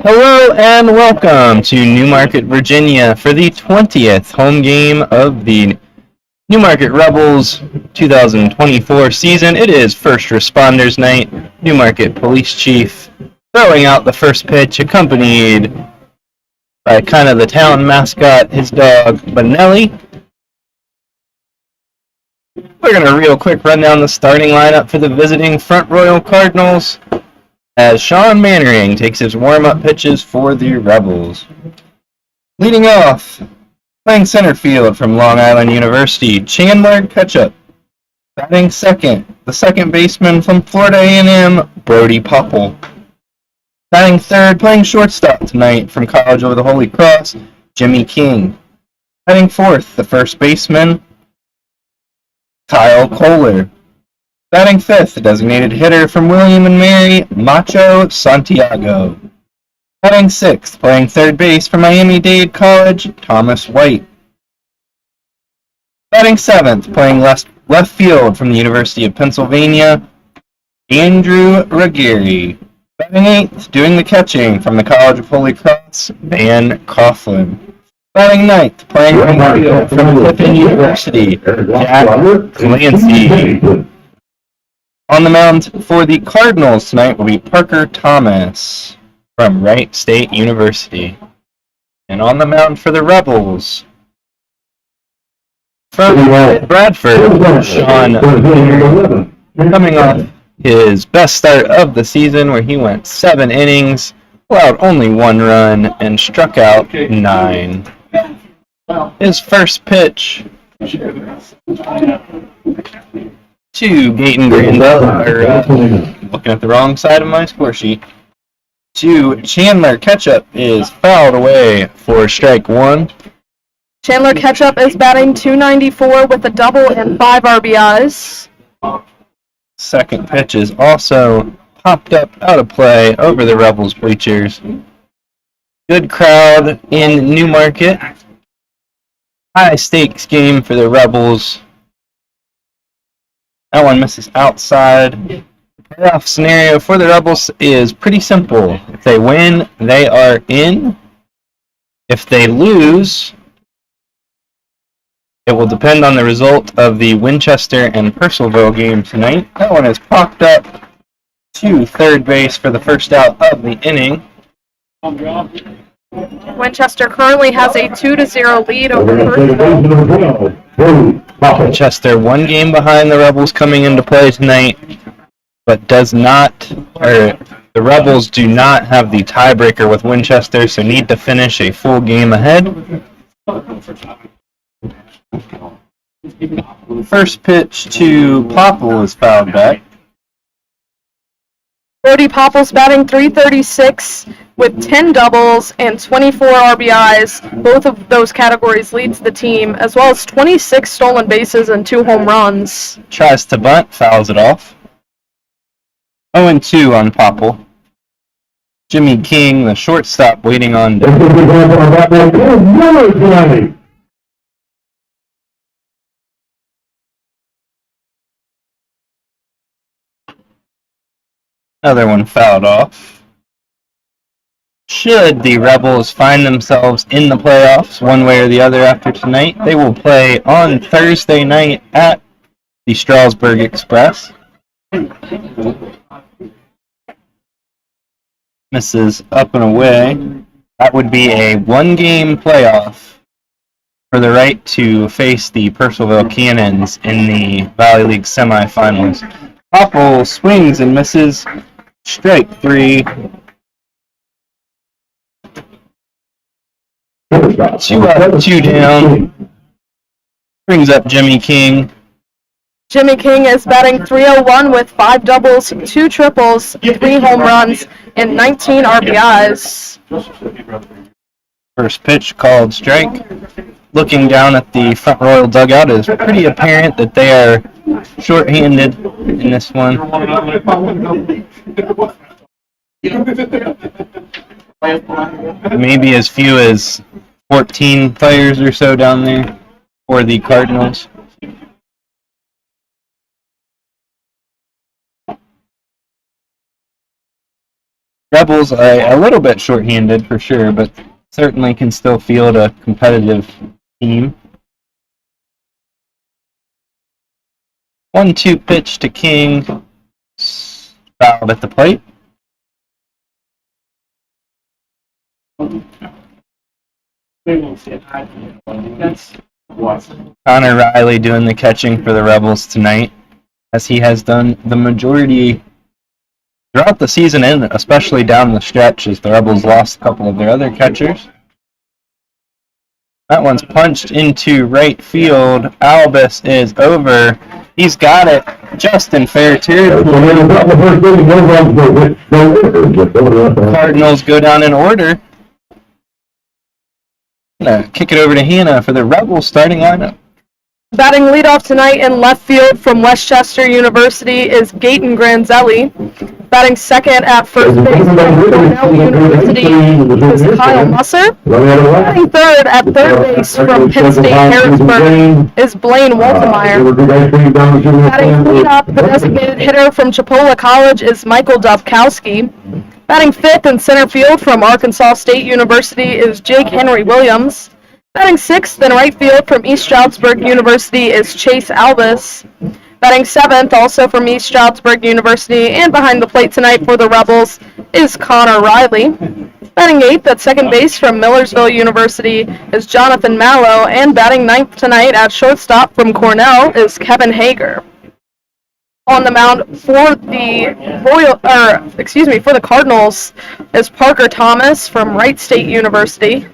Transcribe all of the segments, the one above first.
Hello and welcome to Newmarket, Virginia for the 20th home game of the Newmarket Rebels 2024 season. It is First Responders Night. Newmarket Police Chief throwing out the first pitch, accompanied by kind of the town mascot, his dog, Benelli. We're going to real quick run down the starting lineup for the visiting Front Royal Cardinals, as Sean Mannering takes his warm-up pitches for the Rebels. Leading off, playing center field from Long Island University, Chandler Ketchup. Batting second, the second baseman from Florida A&M, Brody Popple. Batting third, playing shortstop tonight from College of the Holy Cross, Jimmy King. Batting fourth, the first baseman, Kyle Kohler. Batting fifth, the designated hitter from William and Mary, Macho Santiago. Batting sixth, playing third base for Miami-Dade College, Thomas White. Batting seventh, playing left field from the University of Pennsylvania, Andrew Ruggieri. Batting eighth, doing the catching from the College of Holy Cross, Van Coughlin. Batting ninth, playing right field from Clifton University, Jack Clancy. On the mound for the Cardinals tonight will be Parker Thomas from Wright State University. And on the mound for the Rebels, from Bradford, Sean, coming off his best start of the season where he went 7 innings, allowed only 1 run, and struck out 9. His first pitch to Gaten Grandel, looking at the wrong side of my score sheet, to Chandler Ketchup is fouled away for strike 1. Chandler Ketchup is batting .294 with a double and 5 RBIs. Second pitch is also popped up out of play over the Rebels bleachers. Good crowd in Newmarket. High stakes game for the Rebels. That one misses outside. The playoff scenario for the Rebels is pretty simple. If they win, they are in. If they lose, it will depend on the result of the Winchester and Purcellville game tonight. That one is popped up to third base for the first out of the inning. Winchester currently has a 2-0 lead over Purcellville. Winchester 1 game behind the Rebels coming into play tonight, but the Rebels do not have the tiebreaker with Winchester, so need to finish a full game ahead. First pitch to Popple is fouled back. Brody Popple's batting .336 with 10 doubles and 24 RBIs. Both of those categories leads the team, as well as 26 stolen bases and 2 home runs. Tries to bunt, fouls it off. 0-2 on Popple. Jimmy King, the shortstop, waiting on deck. Another one fouled off. Should the Rebels find themselves in the playoffs one way or the other after tonight, they will play on Thursday night at the Strasburg Express. Misses up and away. That would be a 1-game playoff for the right to face the Purcellville Cannons in the Valley League semifinals. Popple swings and misses. Strike 3. 2 up, 2 down. Brings up Jimmy King. Jimmy King is batting .301 with 5 doubles, 2 triples, 3 home runs, and 19 RBIs. First pitch called strike. Looking down at the Front Royal dugout, it is pretty apparent that they are shorthanded in this one. Maybe as few as 14 players or so down there for the Cardinals. Rebels are a little bit shorthanded for sure, but certainly can still field a competitive team. 1-2 pitch to King. Fouled at the plate. Connor Riley doing the catching for the Rebels tonight, as he has done the majority throughout the season and especially down the stretch as the Rebels lost a couple of their other catchers. That one's punched into right field. Albus is over. He's got it just in fair territory. Cardinals go down in order. Gonna kick it over to Hannah for the Rebels starting lineup. Batting leadoff tonight in left field from Westchester University is Gaten Granzelli. Batting second at first base from Cornell University is Kyle Musser. Batting third at third base from Penn State Harrisburg is Blaine Waltemeyer. Batting cleanup, the designated hitter from Chipola College is Michael Dobkowski. Batting fifth in center field from Arkansas State University is Jake Henry Williams. Batting sixth in right field from East Stroudsburg University is Chase Albus. Batting seventh, also from East Stroudsburg University, and behind the plate tonight for the Rebels is Connor Riley. Batting eighth at second base from Millersville University is Jonathan Mallow, and batting ninth tonight at shortstop from Cornell is Kevin Hager. On the mound for the for the Cardinals is Parker Thomas from Wright State University.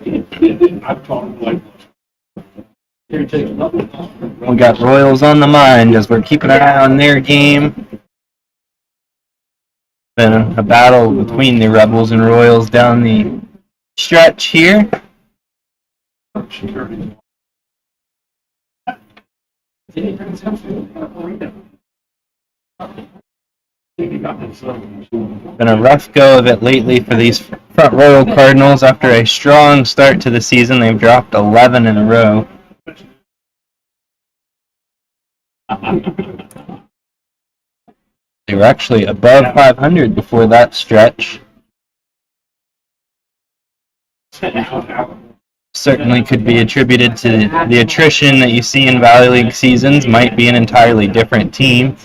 We got Royals on the mind as we're keeping an eye on their game. Been a battle between the Rebels and Royals down the stretch here. Been a rough go of it lately for these Front Royal Cardinals. After a strong start to the season, they've dropped 11 in a row. They were actually above 500 before that stretch. Certainly could be attributed to the attrition that you see in Valley League seasons. Might be an entirely different team.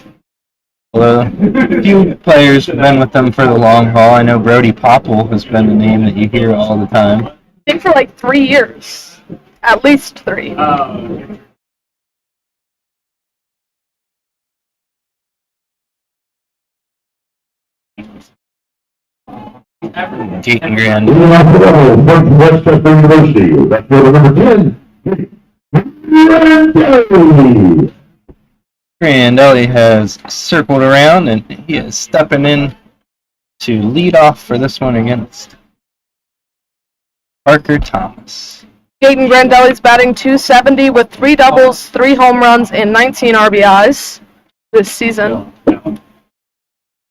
Although a few players have been with them for the long haul. I know Brody Popple has been a name that you hear all the time. I think for like 3 years. At least 3. Gaten Grand. Westchester University. That's fielder number 10. Grandelli has circled around and he is stepping in to lead off for this one against Parker Thomas. Gaten Grandelli's batting .270 with 3 doubles, 3 home runs, and 19 RBIs this season.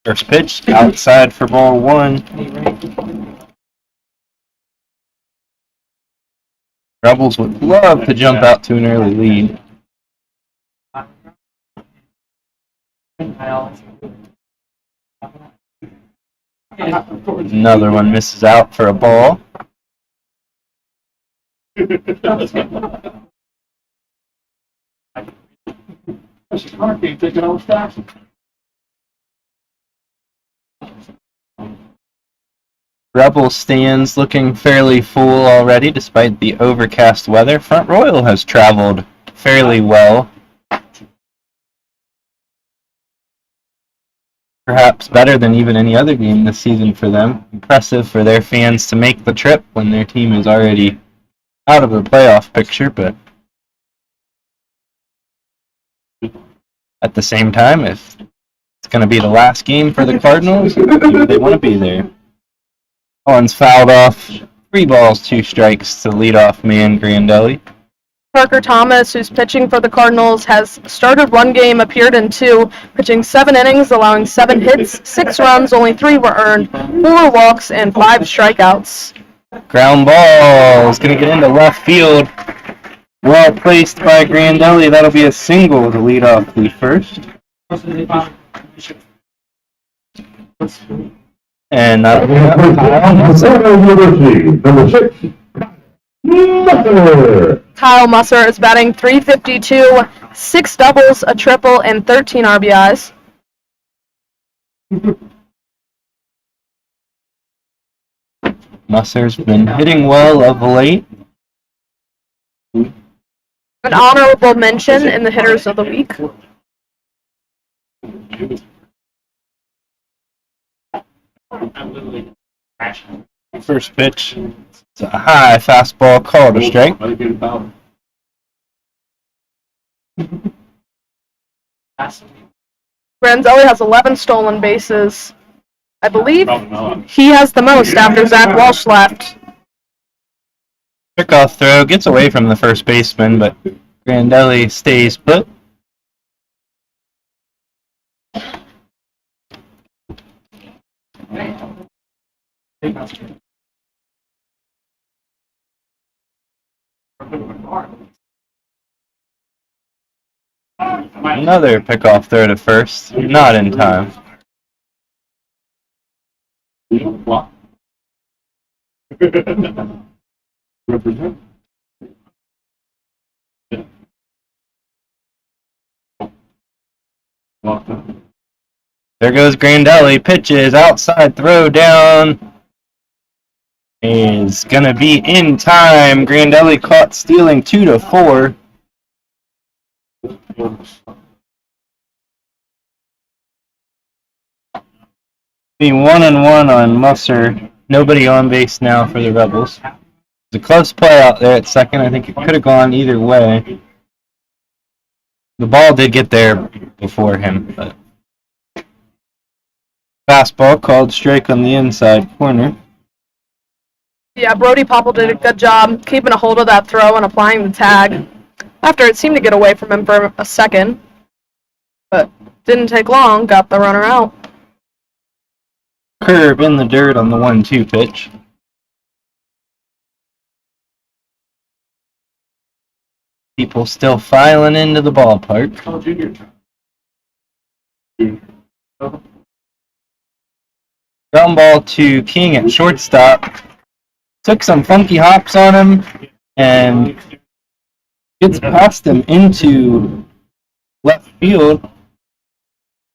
First pitch outside for ball 1. Rebels would love to jump out to an early lead. Another one misses out for a ball. Rebel stands looking fairly full already despite the overcast weather. Front Royal has traveled fairly well. Perhaps better than even any other game this season for them. Impressive for their fans to make the trip when their team is already out of the playoff picture, but at the same time, if it's going to be the last game for the Cardinals, they want to be there. One's fouled off. 3 balls, 2 strikes to leadoff man Grandelli. Parker Thomas, who's pitching for the Cardinals, has started 1 game, appeared in 2, pitching 7 innings, allowing 7 hits, 6 runs, only 3 were earned, 4 walks, and 5 strikeouts. Ground ball is going to get into left field. Well placed by Grandelli. That'll be a single to lead off the first. And that'll be Number Kyle Musser. University, number 6, Musser. Kyle Musser is batting .352, 6 doubles, a triple, and 13 RBIs. Musser's been hitting well of late. An honorable mention in the hitters of the week. First pitch, it's a high fastball called a strike. Granzelli has 11 stolen bases. I believe he has the most after Zach Walsh left. Pickoff throw gets away from the first baseman, but Grandelli stays put. Another pickoff throw to first, not in time. There goes Grandelli, pitches, outside throw down. Is gonna be in time. Grandelli caught stealing 2-4. Be 1-1 on Musser. Nobody on base now for the Rebels. It's a close play out there at second. I think it could have gone either way. The ball did get there before him, but fastball called strike on the inside corner. Yeah, Brody Popple did a good job keeping a hold of that throw and applying the tag after it seemed to get away from him for a second. But didn't take long, got the runner out. Curve in the dirt on the 1-2 pitch. People still filing into the ballpark. Ground ball to King at shortstop. Took some funky hops on him and gets past him into left field.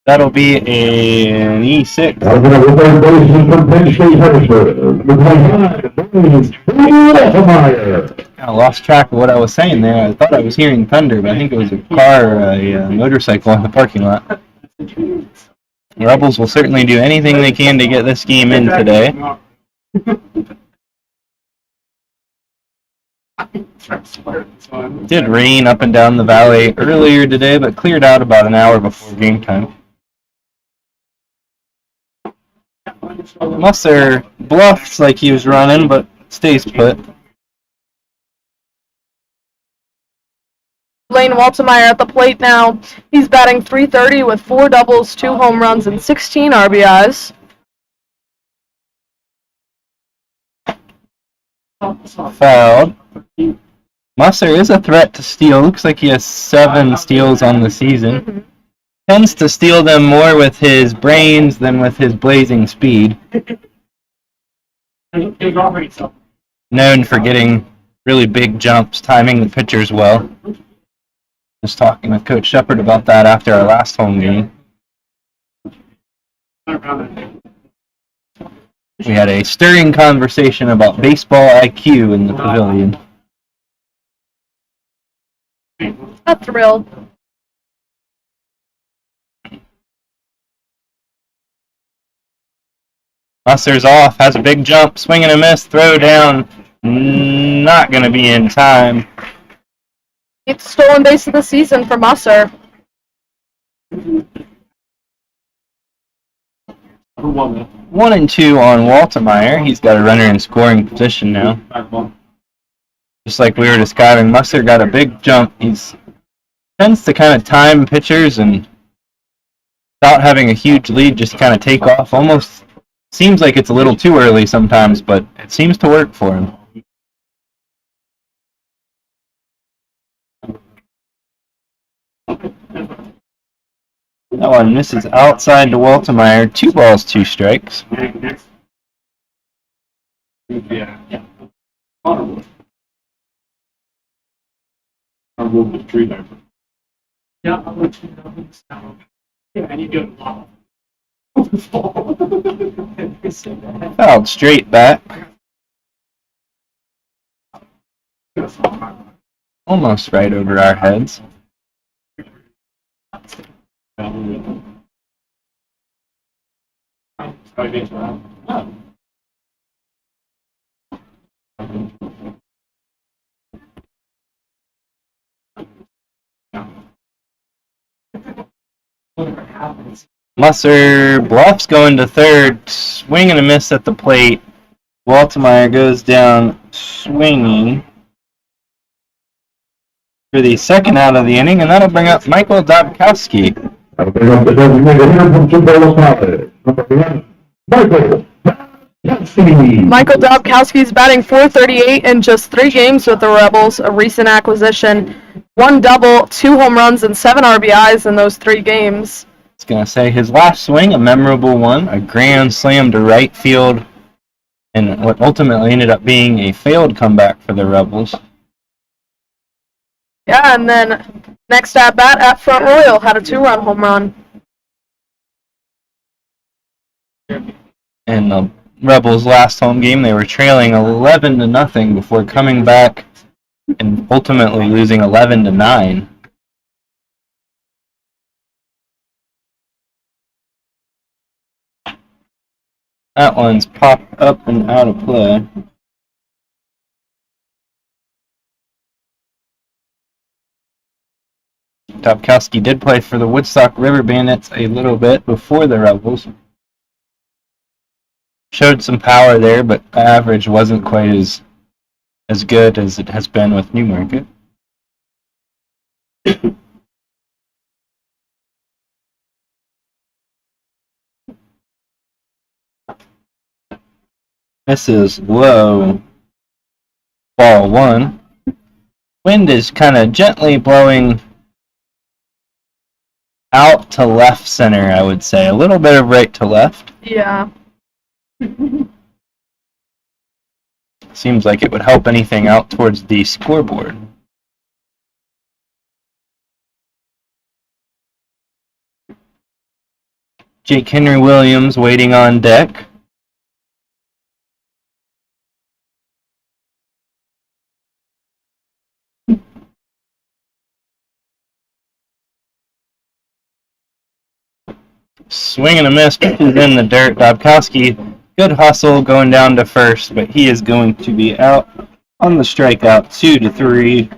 That'll be an E6. Now going to third baseman from Penn State, Harrisburg, I lost track of what I was saying there. I thought I was hearing thunder, but I think it was a car or a motorcycle in the parking lot. The Rebels will certainly do anything they can to get this game in today. It did rain up and down the valley earlier today, but cleared out about an hour before game time. Musser bluffs like he was running, but stays put. Blaine Waltemeyer at the plate now. He's batting .330 with 4 doubles, 2 home runs, and 16 RBIs. Fouled. Musser is a threat to steal. Looks like he has 7 steals on the season. Tends to steal them more with his brains than with his blazing speed. Known for getting really big jumps, timing the pitchers well. Just talking with Coach Shepard about that after our last home game. We had a stirring conversation about baseball IQ in the pavilion. A thrill. Musser's off, has a big jump, swing and a miss, throw down. Not going to be in time. It's stolen base of the season for Musser. 1-2 on Waltemeyer. He's got a runner in scoring position now. Just like we were describing, Musser got a big jump. He tends to kind of time pitchers and without having a huge lead, just kind of take off. Almost seems like it's a little too early sometimes, but it seems to work for him. That one misses outside to Waltemeyer. 2 balls, 2 strikes. Yeah. Honorable. Honorable with tree diver. Yeah, I'll let you know next time. Yeah, and you do it live. Fouled straight back. Almost right over our heads. Musser bluffs going to third, swing and a miss at the plate. Waltemeyer goes down swinging for the second out of the inning, and that'll bring up Michael Dobkowski. That'll bring up the designated hitter from Chippewa College. Number 1, Michael Dobkowski. Michael Dobkowski's batting .438 in just 3 games with the Rebels, a recent acquisition. 1 double, 2 home runs, and 7 RBIs in those 3 games. I was going to say his last swing, a memorable one, a grand slam to right field, and what ultimately ended up being a failed comeback for the Rebels. Yeah, and then next at bat at Front Royal had a 2-run home run. In the Rebels' last home game, they were trailing 11-0 before coming back and ultimately losing 11-9. That one's popped up and out of play. Dobkowski did play for the Woodstock River Bandits a little bit before the Rebels. Showed some power there, but the average wasn't quite as good as it has been with Newmarket. This is low. Ball 1. Wind is kind of gently blowing out to left center, I would say. A little bit of right to left. Yeah. Seems like it would help anything out towards the scoreboard. Jake Henry Williams waiting on deck. Swing and a miss, pitches in the dirt. Dobkowski, good hustle going down to first, but he is going to be out on the strikeout, 2-3.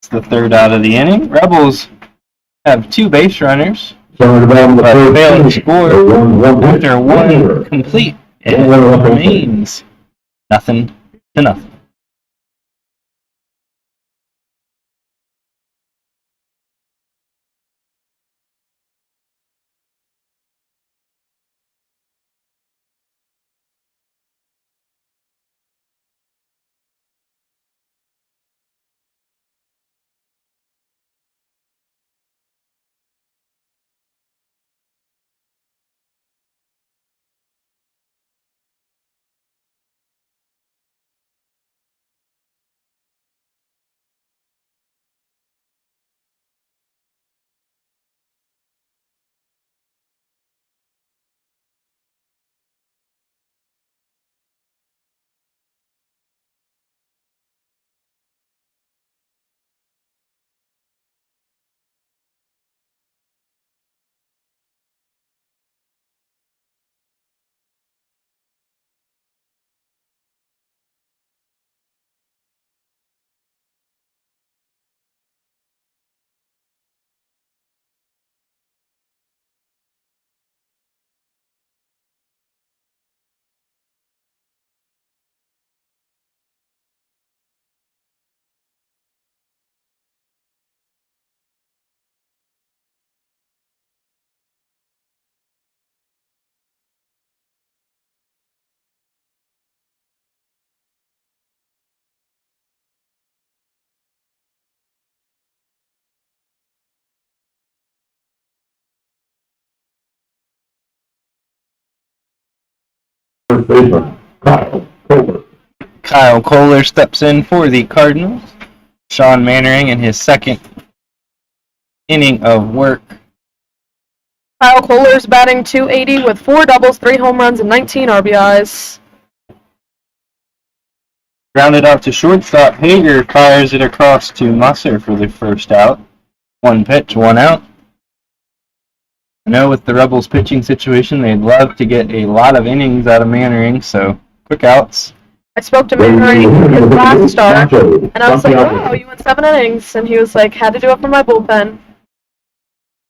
It's the third out of the inning. Rebels have 2 base runners, but failed to score after 1 complete. It remains 0-0. First baseman, Kyle Kohler. Kyle Kohler steps in for the Cardinals. Sean Mannering in his second inning of work. Kyle Kohler's batting .280 with 4 doubles, 3 home runs, and 19 RBIs. Grounded out to shortstop. Hager fires it across to Musser for the first out. 1 pitch, 1 out. I know with the Rebels pitching situation, they'd love to get a lot of innings out of Mannering, so quick outs. I spoke to Mannering his last start, and I was like, wow, you went 7 innings. And he was like, had to do it for my bullpen.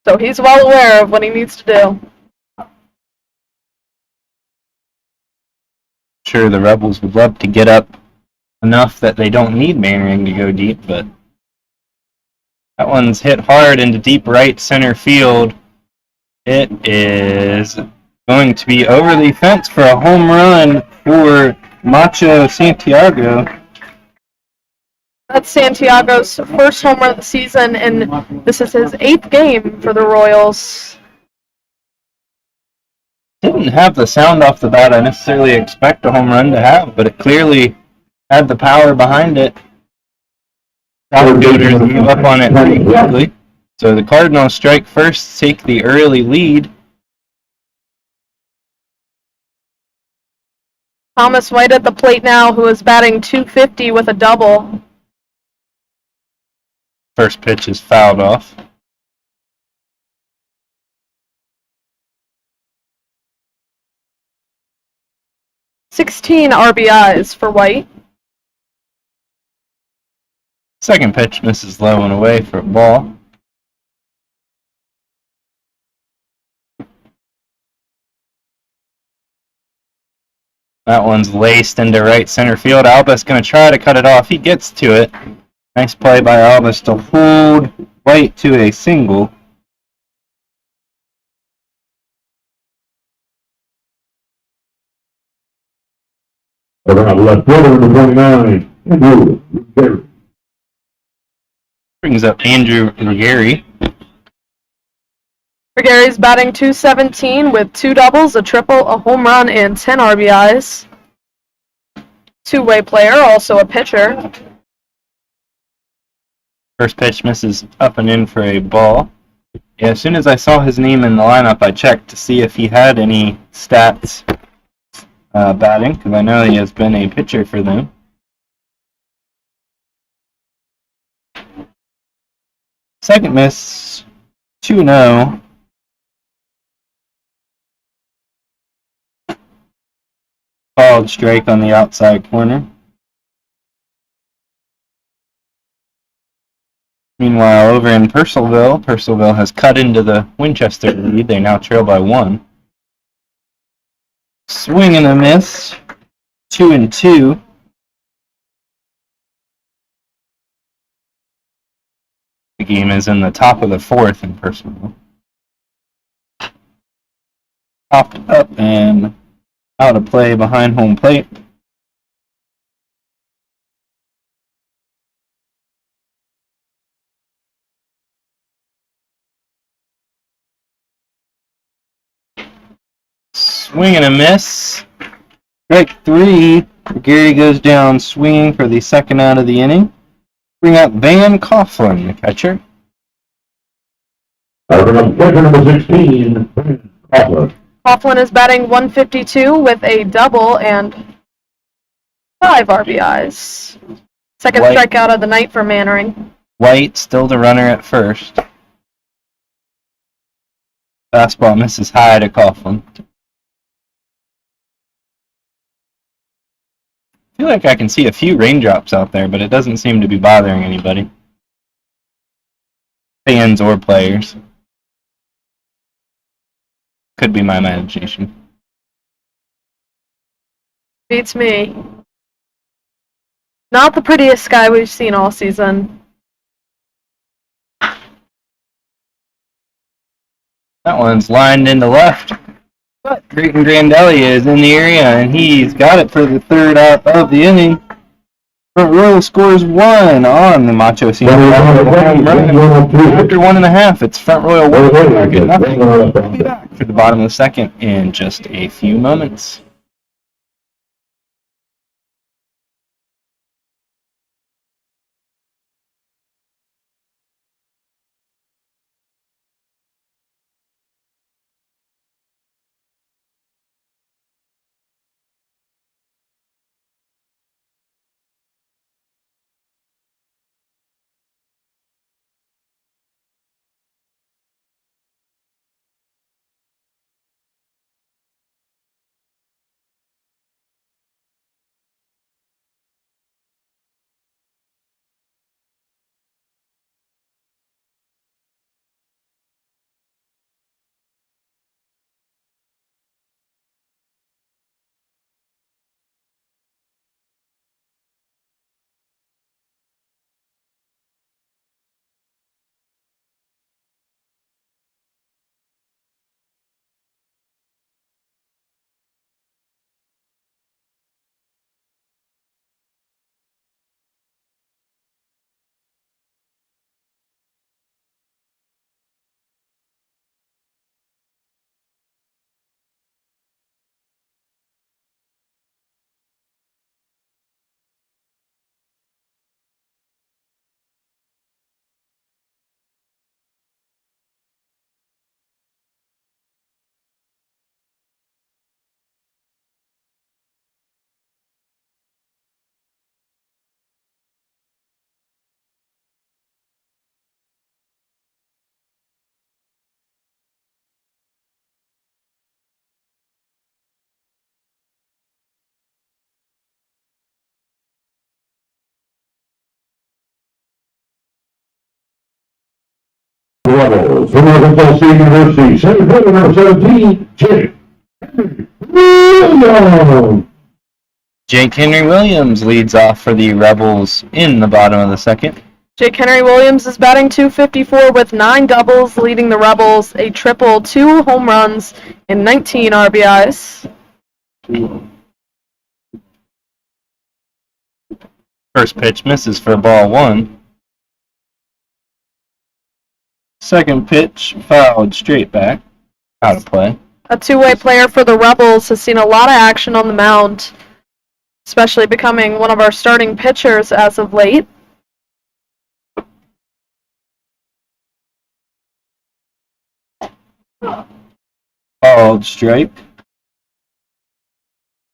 So he's well aware of what he needs to do. Sure, the Rebels would love to get up enough that they don't need Mannering to go deep, but that one's hit hard into deep right center field. It is going to be over the fence for a home run for Macho Santiago. That's Santiago's first home run of the season, and this is his 8th game for the Royals. Didn't have the sound off the bat I necessarily expect a home run to have, but it clearly had the power behind it. Outfielders gave up on it pretty quickly. So the Cardinals strike first, take the early lead. Thomas White at the plate now, who is batting .250 with a double. First pitch is fouled off. .16 RBIs for White. Second pitch misses low and away for a ball. That one's laced into right center field. Alba's going to try to cut it off. He gets to it. Nice play by Albus to hold White to a single. Left fielder, number 29, Andrew Gary. Brings up Andrew Gary. Gary's batting .217 with 2 doubles, a triple, a home run, and 10 RBIs. Two-way player, also a pitcher. First pitch misses up and in for a ball. Yeah, as soon as I saw his name in the lineup, I checked to see if he had any stats batting, because I know he has been a pitcher for them. Second miss, 2-0. Called strike on the outside corner. Meanwhile, over in Purcellville has cut into the Winchester lead. They now trail by 1. Swing and a miss. 2-2. The game is in the top of the 4th in Purcellville. Popped up and out of play behind home plate. Swing and a miss. Strike 3. Gary goes down swinging for the second out of the inning. Bring up Van Coughlin, the catcher. Number 16, Coughlin. Coughlin is batting .152 with a double and 5 RBIs. Second White. strikeout of the night for Mannering. White still the runner at first. Fastball misses high to Coughlin. I feel like I can see a few raindrops out there, but it doesn't seem to be bothering anybody. Fans or players. Could be my imagination. Beats me. Not the prettiest sky we've seen all season. That one's lined into left. But Drayton Grandelli is in the area, and he's got it for the third out of the inning. Front Royal scores 1 on the Macho Santiago home run. After 1.5, it's Front Royal 1, Market nothing. We'll be back for the bottom of the second in just a few moments. Rebels from Arkansas State University, center fielder number 17, Jake Williams. Jake Henry Williams leads off for the Rebels in the bottom of the second. Jake Henry Williams is batting .254 with 9 doubles, leading the Rebels, a triple, 2 home runs, and 19 RBIs. First pitch misses for ball 1. Second pitch fouled straight back. Out of play. A two-way player for the Rebels has seen a lot of action on the mound, especially becoming one of our starting pitchers as of late. Fouled strike.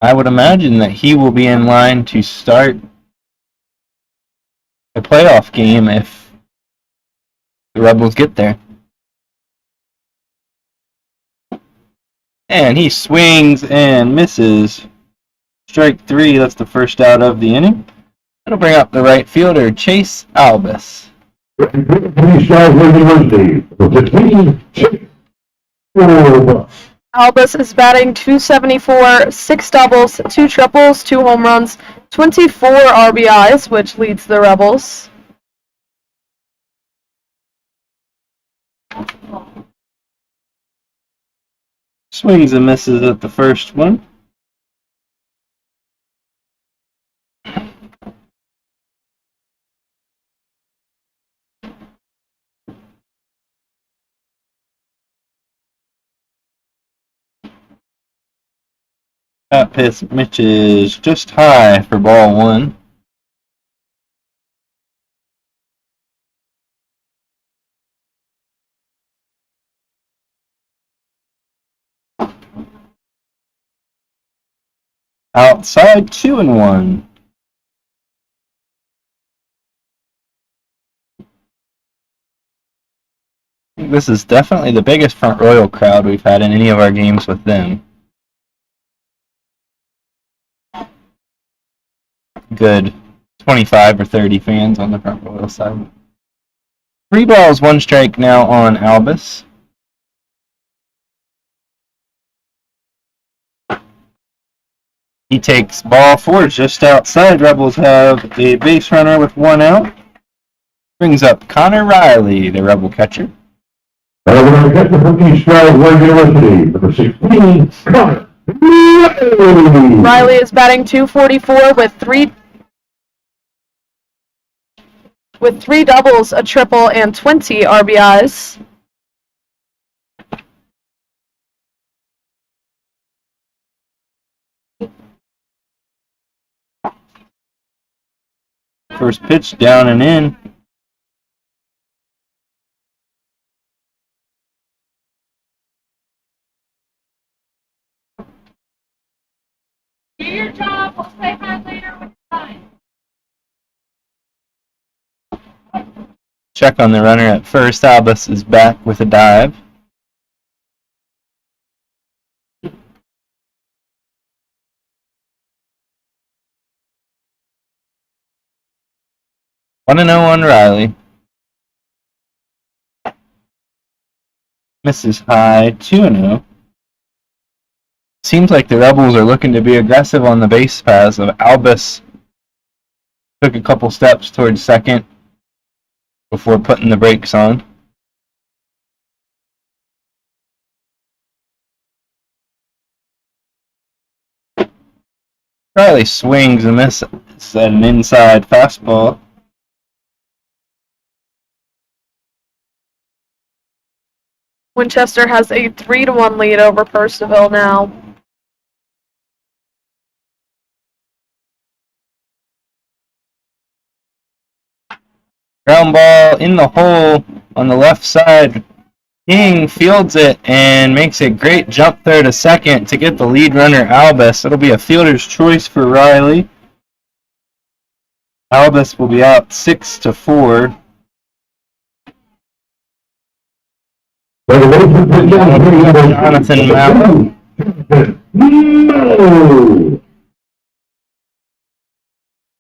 I would imagine that he will be in line to start a playoff game if the Rebels get there. And he swings and misses. Strike 3, that's the first out of the inning. That'll bring up the right fielder, Chase Albus. Albus is batting .274, 6 doubles, 2 triples, 2 home runs, 24 RBIs, which leads the Rebels. Swings and misses at the first one. That pitch is just high for ball 1. Outside 2-1. This is definitely the biggest Front Royal crowd we've had in any of our games with them. Good 25 or 30 fans on the Front Royal side. 3 balls, 1 strike now on Albus. He takes ball 4 just outside. Rebels have a base runner with 1 out. Brings up Connor Riley, the Rebel catcher. Catcher from East Stroudsburg University, number 16, Connor Riley. Riley is batting .244 with 3 doubles, a triple, and 20 RBIs. First pitch down and in. Do your job. We'll say hi later when you're done. Check on the runner at first. Albus is back with a dive. One and 0 on Riley. Misses high, 2-0. Seems like the Rebels are looking to be aggressive on the base paths. Of Albus took a couple steps towards second before putting the brakes on. Riley swings and misses at an inside fastball. Winchester has a 3-1 lead over Percival now. Ground ball in the hole on the left side. King fields it and makes a great jump there to second to get the lead runner Albus. It'll be a fielder's choice for Riley. Albus will be out 6-4. Jonathan Mallow.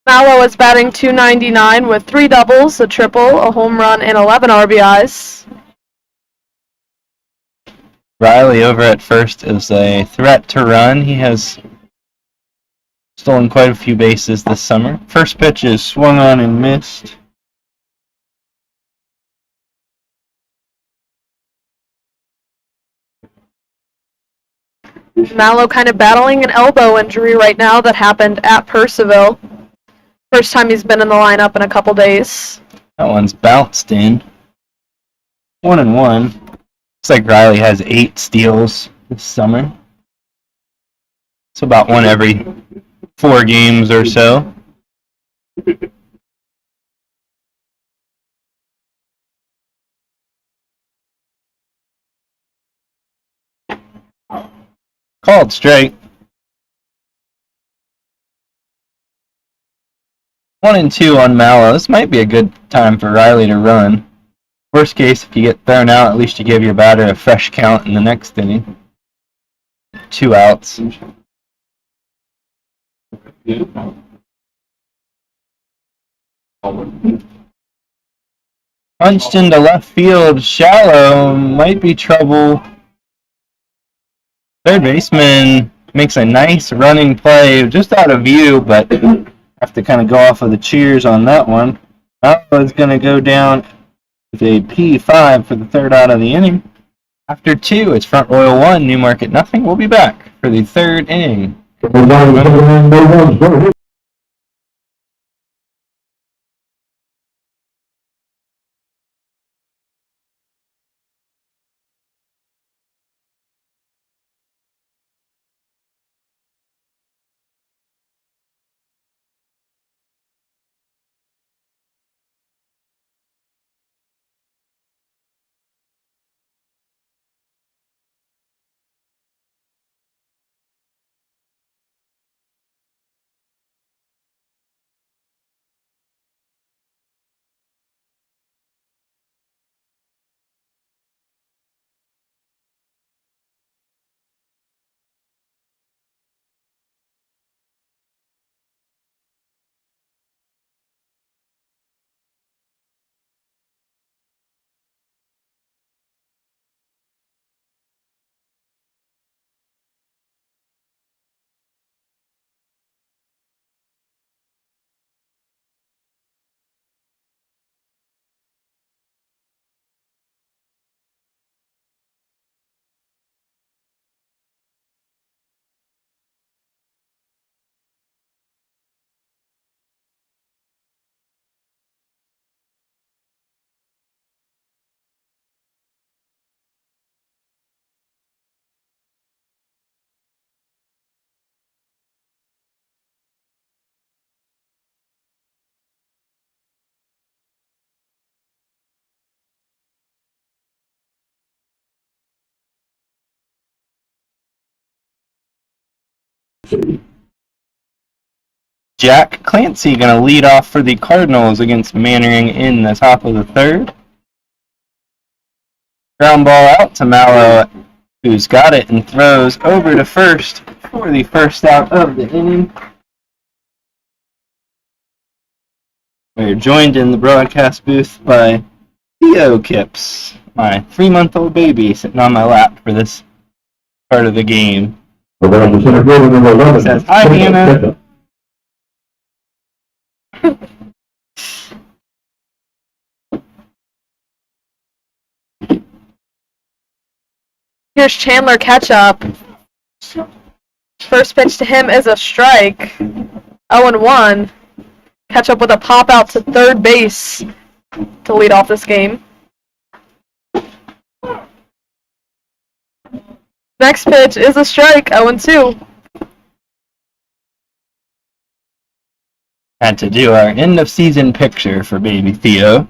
Mallow is batting .299 with 3 doubles, a triple, a home run, and 11 RBIs. Riley over at first is a threat to run. He has stolen quite a few bases this summer. First pitch is swung on and missed. Mallow kind of battling an elbow injury right now that happened at Percival. First time he's been in the lineup in a couple days. That one's bounced in. 1-1. Looks like Riley has 8 steals this summer. It's about one every 4 games or so. Called straight. 1-2 on Mallow. This might be a good time for Riley to run. Worst case, if you get thrown out, at least you give your batter a fresh count in the next inning. 2 outs. Punched into left field, shallow, might be trouble. Third baseman makes a nice running play, just out of view, but have to kind of go off of the cheers on that one. Mallow going to go down with a P5 for the third out of the inning. After 2, it's Front Royal 1, Newmarket nothing. We'll be back for the third inning. Jack Clancy going to lead off for the Cardinals against Mannering in the top of the third. Ground ball out to Mallow, who's got it and throws over to first for the first out of the inning. We're joined in the broadcast booth by Theo Kips, my 3-month-old baby sitting on my lap for this part of the game. Says, "Hi, Hannah." Here's Chandler Ketchup. First pitch to him is a strike. 0-1. Ketchup with a pop out to third base to lead off this game. Next pitch is a strike. 0-2. Had to do our end of season picture for baby Theo.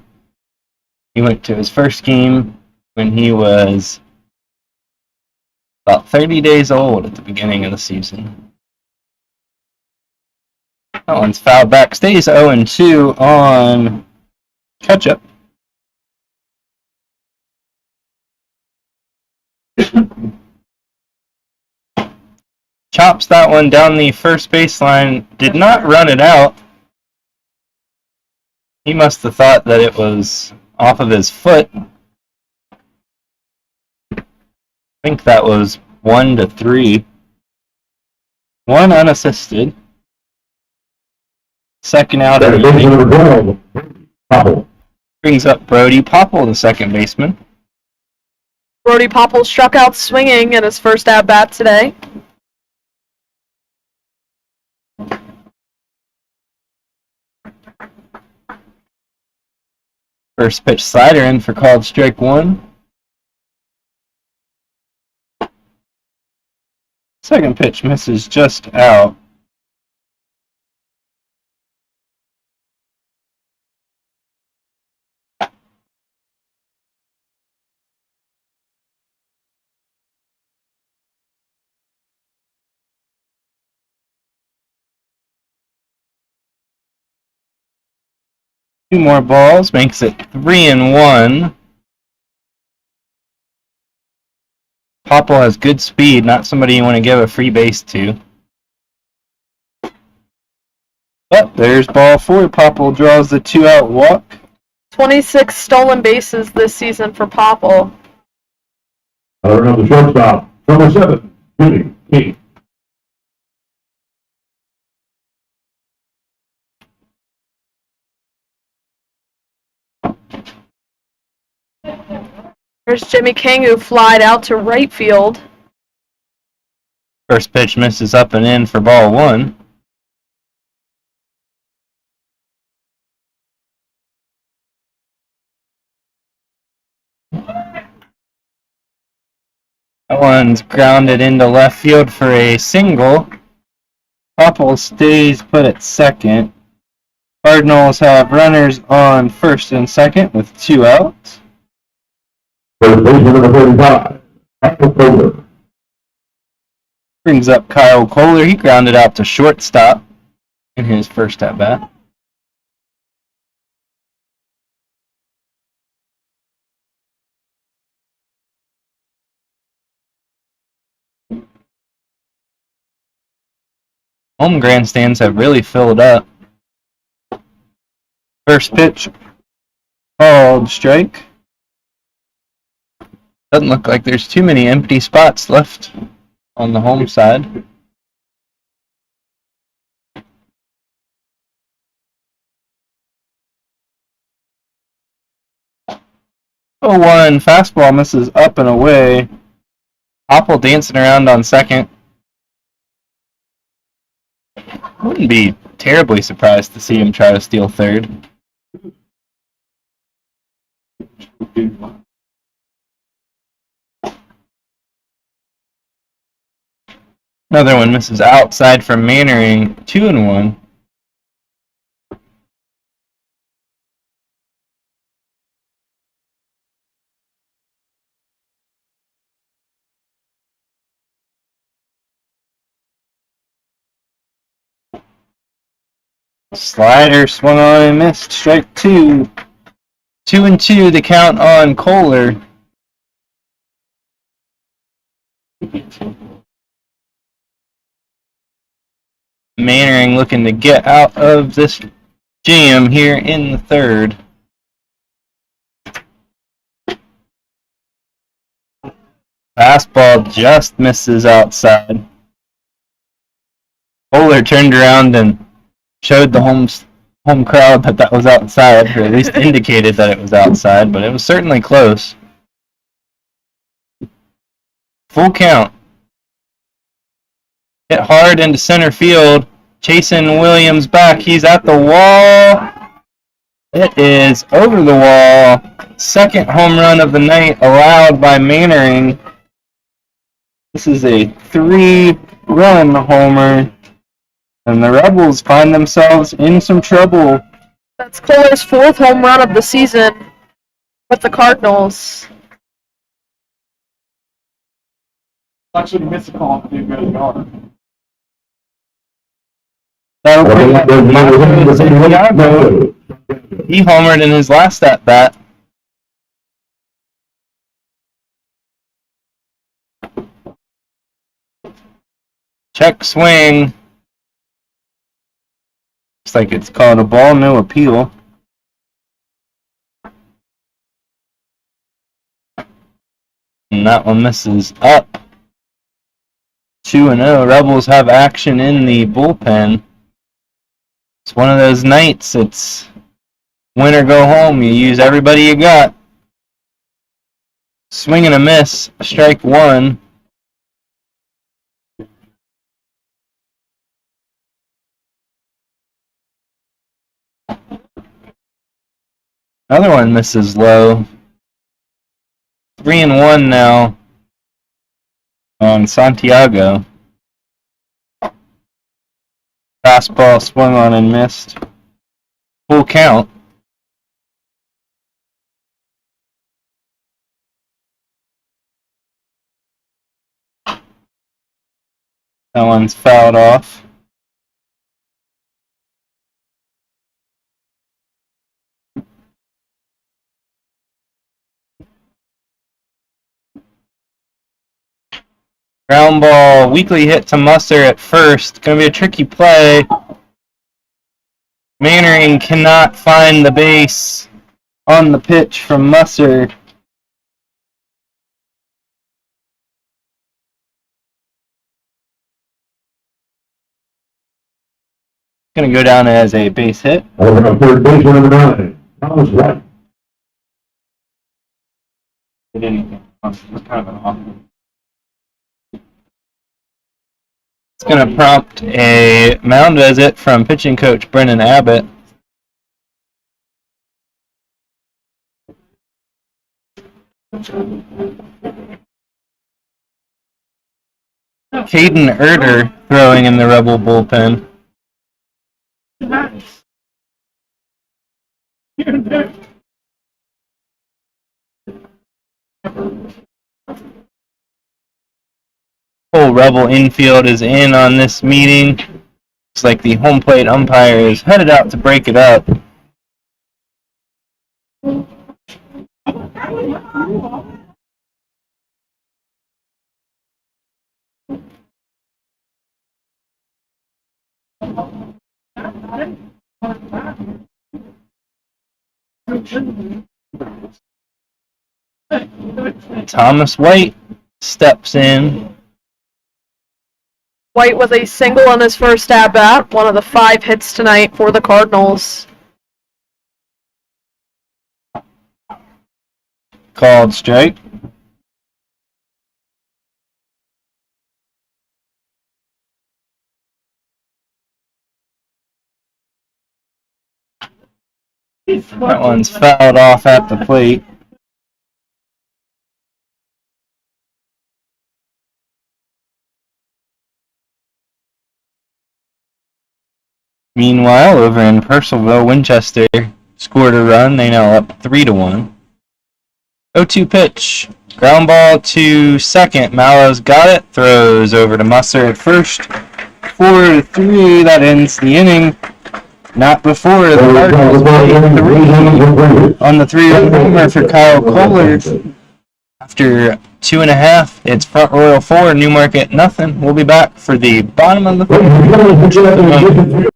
He went to his first game when he was about 30 days old at the beginning of the season. That one's fouled back. Stays 0-2 on Ketchup. Chops that one down the first baseline. Did not run it out. He must have thought that it was off of his foot. I think that was 1-3. One unassisted. Second out of Second the baseman inning. number 12, Popple. Brings up Brody Popple, the second baseman. Brody Popple struck out swinging in his first at-bat today. First pitch slider in for called strike one. Second pitch misses just out. Two more balls makes it 3-1. Popple has good speed, not somebody you want to give a free base to. But there's ball four. Popple draws the 2-out walk. 26 stolen bases this season for Popple. Another shortstop, number 7, Jimmy Key. There's Jimmy King, who flied out to right field. First pitch misses up and in for ball one. That one's grounded into left field for a single. Popple stays put at second. Cardinals have runners on first and second with 2 outs. First baseman number 35, Kyle Kohler. Brings up Kyle Kohler. He grounded out to shortstop in his first at bat. Home grandstands have really filled up. First pitch called strike. Doesn't look like there's too many empty spots left on the home side. Oh, one fastball misses up and away. Popple dancing around on second. Wouldn't be terribly surprised to see him try to steal third. Another one misses outside from Mannering. 2-1. Slider swung on and missed. Strike two. 2-2 the count on Kohler. Mannering looking to get out of this jam here in the third. Fastball just misses outside. Kohler turned around and showed the home crowd that was outside, or at least indicated that it was outside, but it was certainly close. Full count. Hit hard into center field. Chasing Williams back. He's at the wall. It is over the wall. Second home run of the night allowed by Mannering. This is a 3-run homer. And the Rebels find themselves in some trouble. That's Kohler's 4th home run of the season with the Cardinals. Actually, missed a call and didn't go to the yard. That'll bring up Marco Santiago. He homered in his last at bat. Check swing. Looks like it's called a ball, no appeal. and that one misses up. 2-0. Rebels have action in the bullpen. It's one of those nights. It's win or go home. You use everybody you got. Swing and a miss. Strike one. Another one misses low. 3-1 now on Santiago. Fastball swung on and missed. Full count. That one's fouled off. Ground ball, weakly hit to Musser at first. Gonna be a tricky play. Mannering cannot find the base on the pitch from Musser. Gonna go down as a base hit. Over on third base, number 9, Thomas White. Did anything. It's kind of an off. It's gonna prompt a mound visit from pitching coach Brennan Abbott. Caden Erder throwing in the Rebel bullpen. Whole Rebel infield is in on this meeting. Looks like the home plate umpire is headed out to break it up. Thomas White steps in. White with a single on his first at bat, one of the 5 hits tonight for the Cardinals. Called strike. That one's fouled off at the plate. Meanwhile, over in Purcellville, Winchester scored a run. They now up 3-1. 0-2 pitch. Ground ball to second. Mallow's got it. Throws over to Musser at first. 4-3. That ends the inning. Not before the Cardinals played 3 on the 3-run homer for Kyle Kohler. After 2.5, it's Front Royal 4, Newmarket nothing. We'll be back for the bottom of the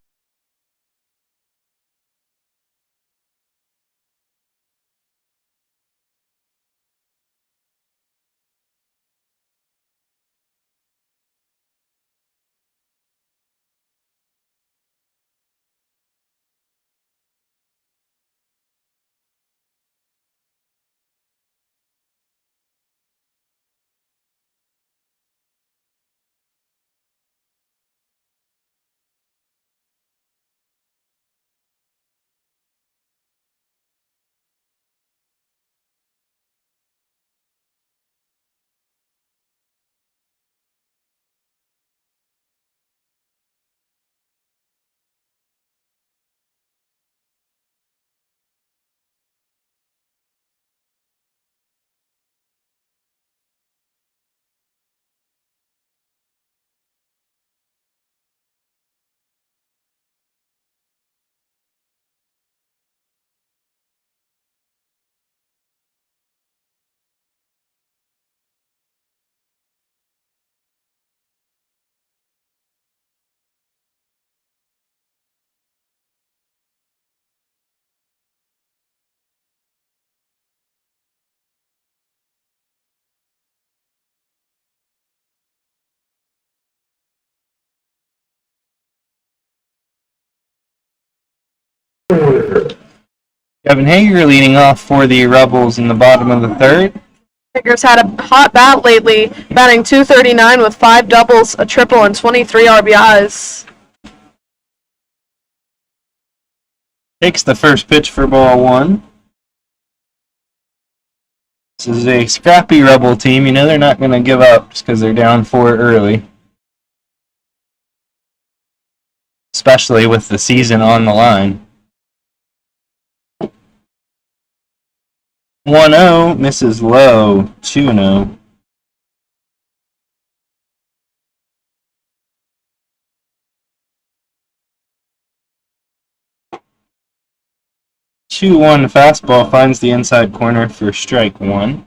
Hager. Kevin Hager leading off for the Rebels in the bottom of the third. Hager's had a hot bat lately, batting .239 with 5 doubles, a triple, and 23 RBIs. Takes the first pitch for ball 1. This is a scrappy Rebel team. You know they're not going to give up just because they're down 4 early. Especially with the season on the line. 1-0, misses low. 2-0. Two-one fastball finds the inside corner for strike 1.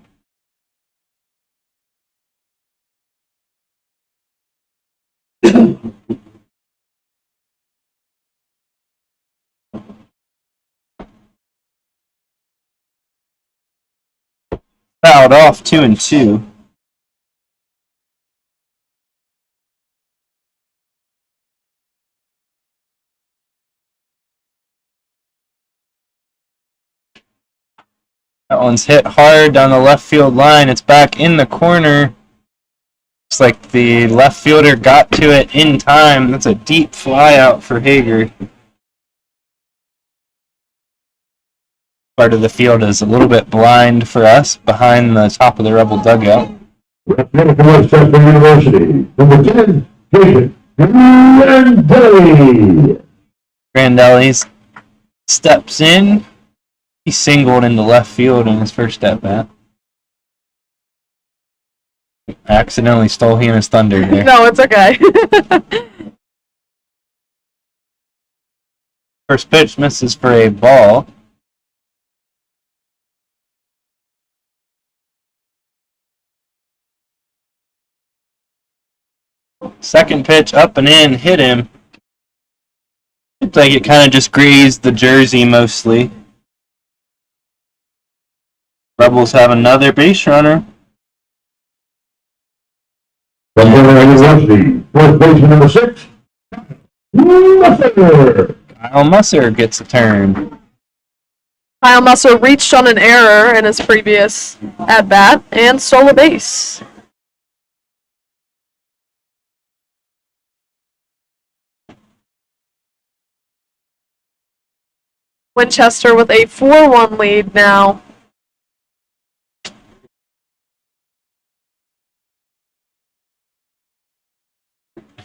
Fouled off 2-2. That one's hit hard down the left field line. It's back in the corner. Looks like the left fielder got to it in time. That's a deep fly out for Hager. Part of the field is a little bit blind for us behind the top of the Rebel dugout. Representing Westchester University, number 10, Jason Grandelli. Grandelli steps in. He singled into left field in his first at bat. Accidentally stole Hannah's thunder there. No, it's okay. First pitch misses for a ball. Second pitch up and in, hit him. Looked like it kind of just grazed the jersey mostly. Rebels have another base runner. Representing University, fourth baseman number 6, Musser. Kyle Musser gets a turn. Kyle Musser reached on an error in his previous at-bat and stole a base. Winchester with a 4-1 lead now.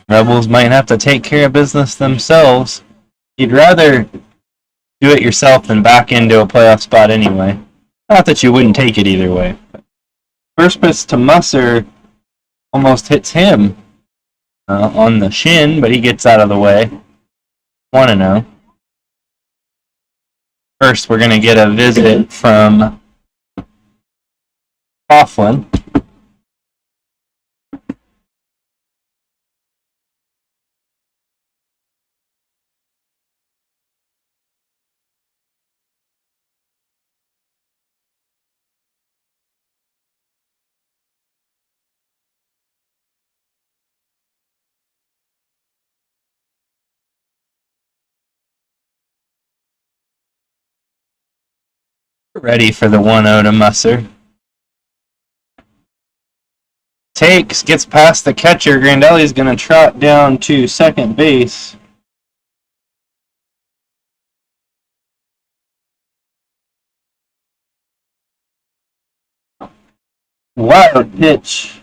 Rebels might have to take care of business themselves. You'd rather do it yourself than back into a playoff spot anyway. Not that you wouldn't take it either way. First pitch to Musser almost hits him on the shin, but he gets out of the way. 1-0. First, we're going to get a visit from Coughlin. Ready for the 1-0 to Musser. Takes, gets past the catcher. Grandelli's going to trot down to second base. Wild pitch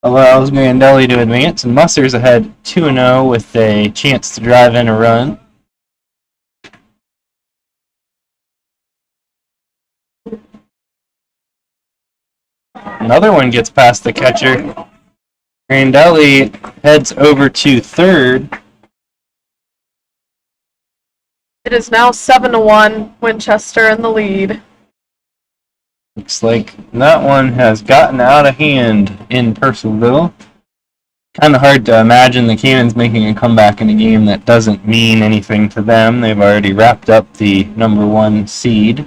allows Grandelli to advance, and Musser's ahead 2-0 with a chance to drive in a run. Another one gets past the catcher. Grandelli heads over to third. It is now 7-1, Winchester in the lead. Looks like that one has gotten out of hand in Purcellville. Kind of hard to imagine the Cannons making a comeback in a game that doesn't mean anything to them. They've already wrapped up the number 1 seed.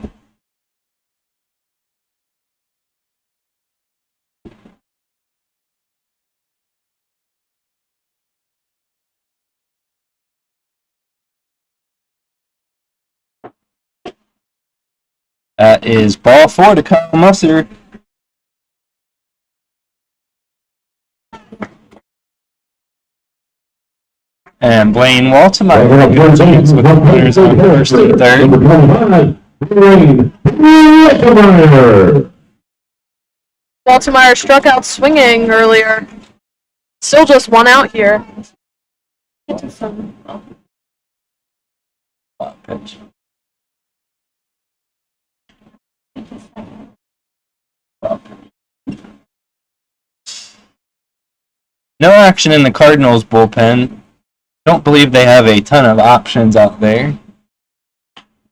That is ball 4 to Kyle Musser. And Blaine Waltemeyer goes with the runners on first and third. Waltemeyer struck out swinging earlier. Still just one out here. Pitch. No action in the Cardinals bullpen. Don't believe they have a ton of options out there.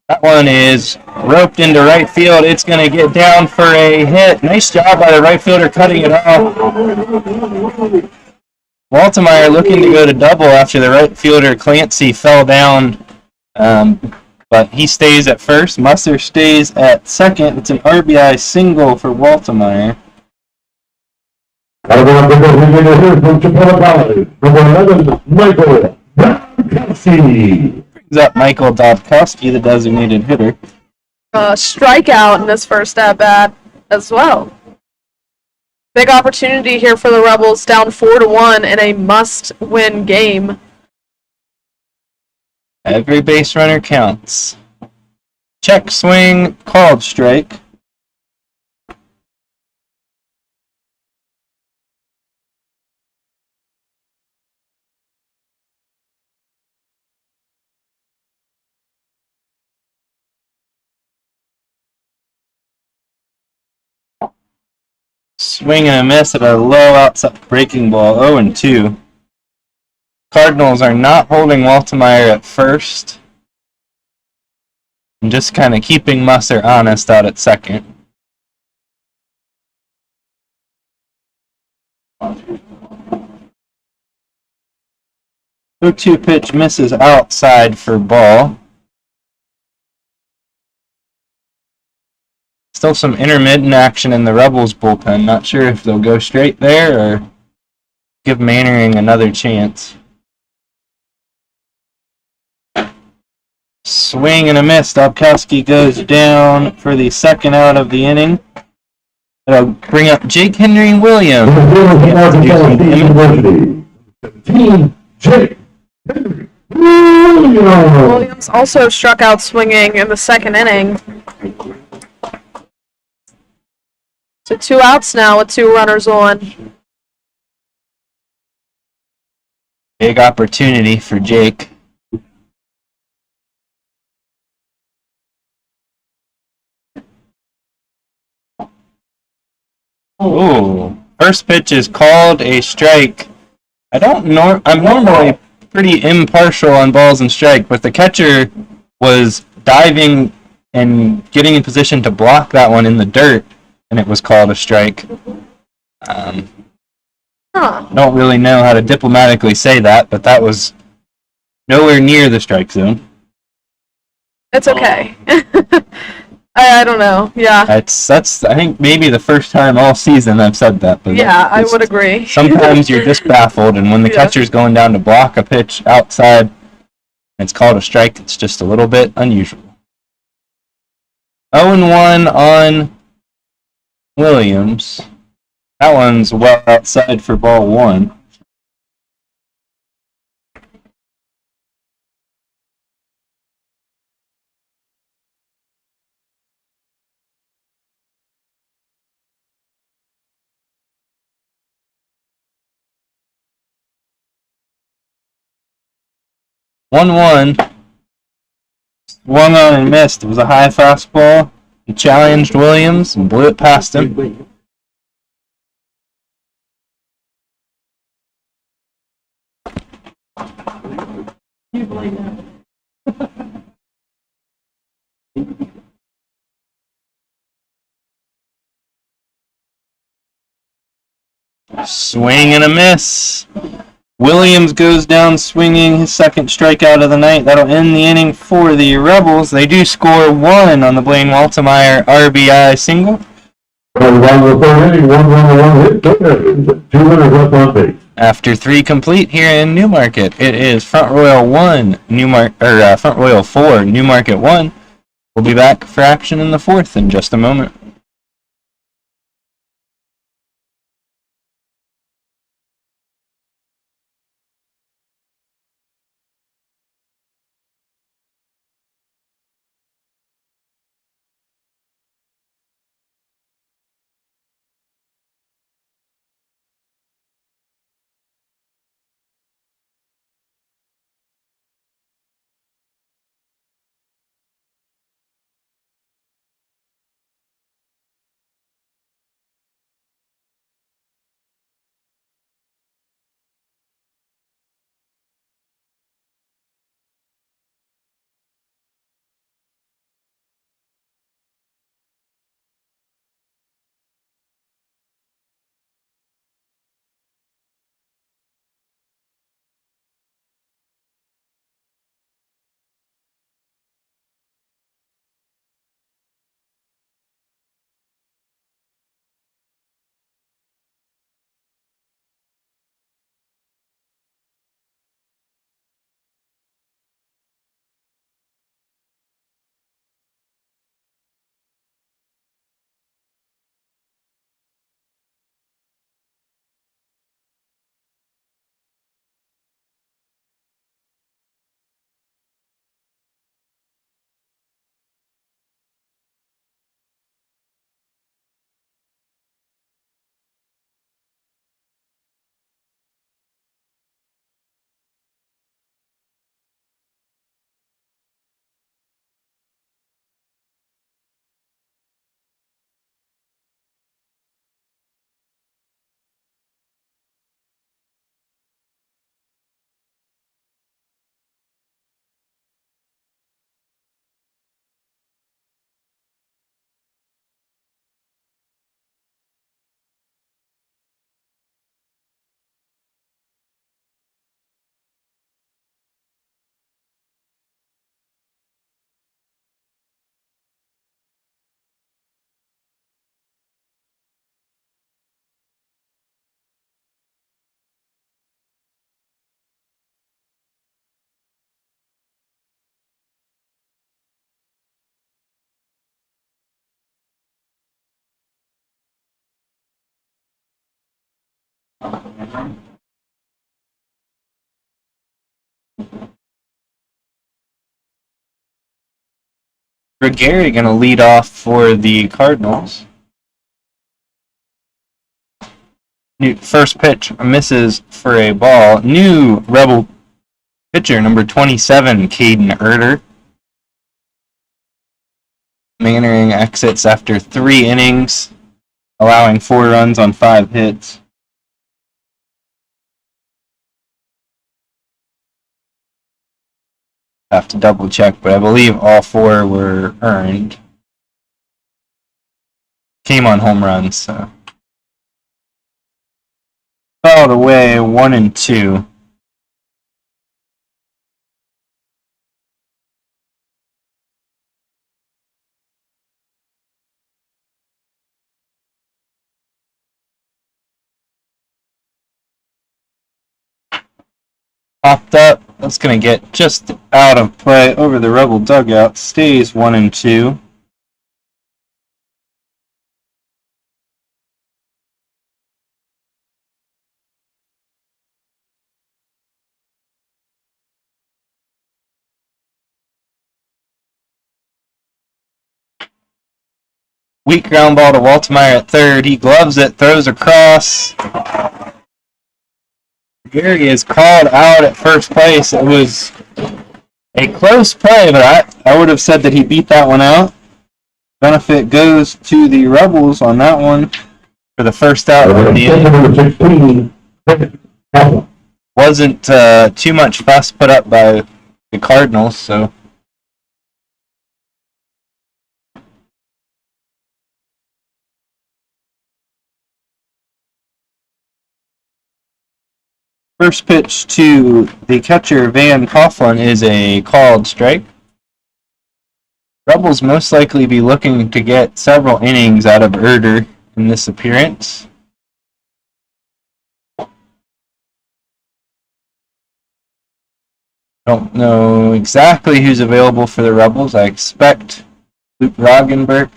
That one is roped into right field. It's going to get down for a hit. Nice job by the right fielder cutting it off. Waltemeyer looking to go to double after the right fielder Clancy fell down. But he stays at first. Musser stays at second. It's an RBI single for Waltemeyer. Number 11, Michael Kelsey. Brings up Michael Dobkowski, the designated hitter. Strikeout in this first at-bat as well. Big opportunity here for the Rebels, down 4-1 in a must-win game. Every base runner counts. Check swing, called strike. Swing and a miss at a low outside breaking ball, 0-2. Cardinals are not holding Waltemeyer at first. And just kind of keeping Musser honest out at second. The 2 pitch misses outside for ball. Still some intermittent action in the Rebels bullpen. Not sure if they'll go straight there or give Mannering another chance. Swing and a miss. Dobkowski goes down for the second out of the inning. That'll bring up Jake Henry Williams. Jake Henry Williams. Williams also struck out swinging in the second inning. So 2 outs now with 2 runners on. Big opportunity for Jake. Ooh, first pitch is called a strike. I'm normally pretty impartial on balls and strike, but the catcher was diving and getting in position to block that one in the dirt, and it was called a strike. Don't really know how to diplomatically say that, but that was nowhere near the strike zone. It's okay. I don't know. Yeah. That's I think maybe the first time all season I've said that. But Yeah, I would agree. Sometimes you're just baffled, and when the catcher's going down to block a pitch outside, and it's called a strike, it's just a little bit unusual. 0-1 on Williams. That one's well outside for ball 1. One. Swung on and missed. It was a high fastball. He challenged Williams and blew it past him. Swing and a miss. Williams goes down swinging, his second strikeout of the night. That'll end the inning for the Rebels. They do score 1 on the Blaine Waltemeyer RBI single. After 3 complete here in Newmarket, it is Front Royal 1, Front Royal 4, Newmarket 1. We'll be back for action in the fourth in just a moment. Gary going to lead off for the Cardinals. First pitch misses for a ball. New Rebel pitcher, number 27, Caden Erder. Mannering exits after 3 innings, allowing 4 runs on 5 hits. Have to double check, but I believe all 4 were earned. Came on home runs, so. Fouled away 1-2. Popped up. That's going to get just out of play over the Rebel dugout. Stays 1-2. Weak ground ball to Waltemeyer at third. He gloves it, throws across. Gary is called out at first place. It was a close play, but I would have said that he beat that one out. Benefit goes to the Rebels on that one for the first out of the inning. Wasn't too much fuss put up by the Cardinals, so. First pitch to the catcher, Van Coughlin, is a called strike. Rebels most likely be looking to get several innings out of Erder in this appearance. Don't know exactly who's available for the Rebels. I expect Luke Roggenberg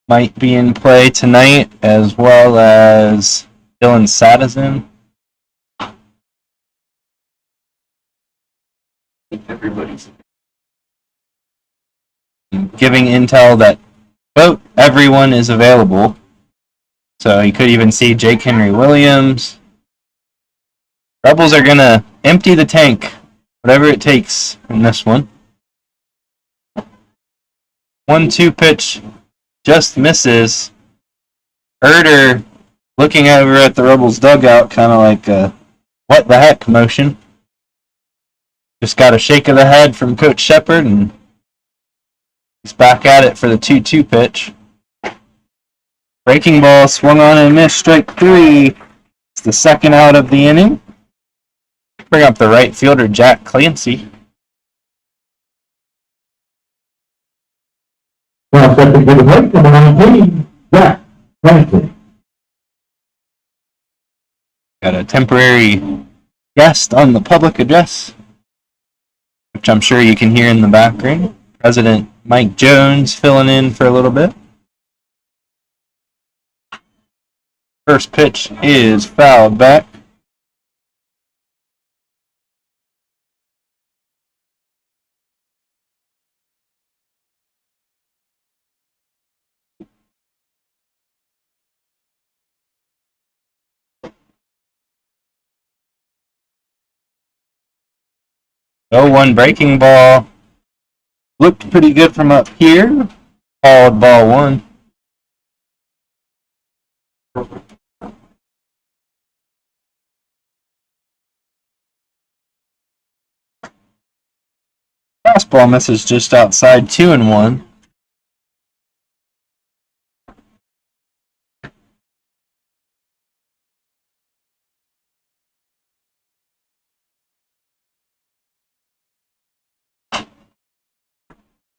might be in play tonight, as well as Dylan Sadazin. Everybody's giving intel that about everyone is available. So you could even see Jake Henry Williams. Rebels are going to empty the tank, whatever it takes in this one. 1-2 pitch just misses. Herder looking over at the Rebels dugout, kind of like a what the heck motion. Just got a shake of the head from Coach Shepard, and he's back at it for the 2-2 pitch. Breaking ball swung on and missed, strike 3. It's the second out of the inning. Bring up the right fielder, Jack Clancy. Now stepping to the plate, number 19, Jack Clancy. Got a temporary guest on the public address, which I'm sure you can hear in the background. President Mike Jones filling in for a little bit. First pitch is fouled back. Oh, 1 breaking ball. Looked pretty good from up here. Called ball 1. Fastball misses just outside, 2-1.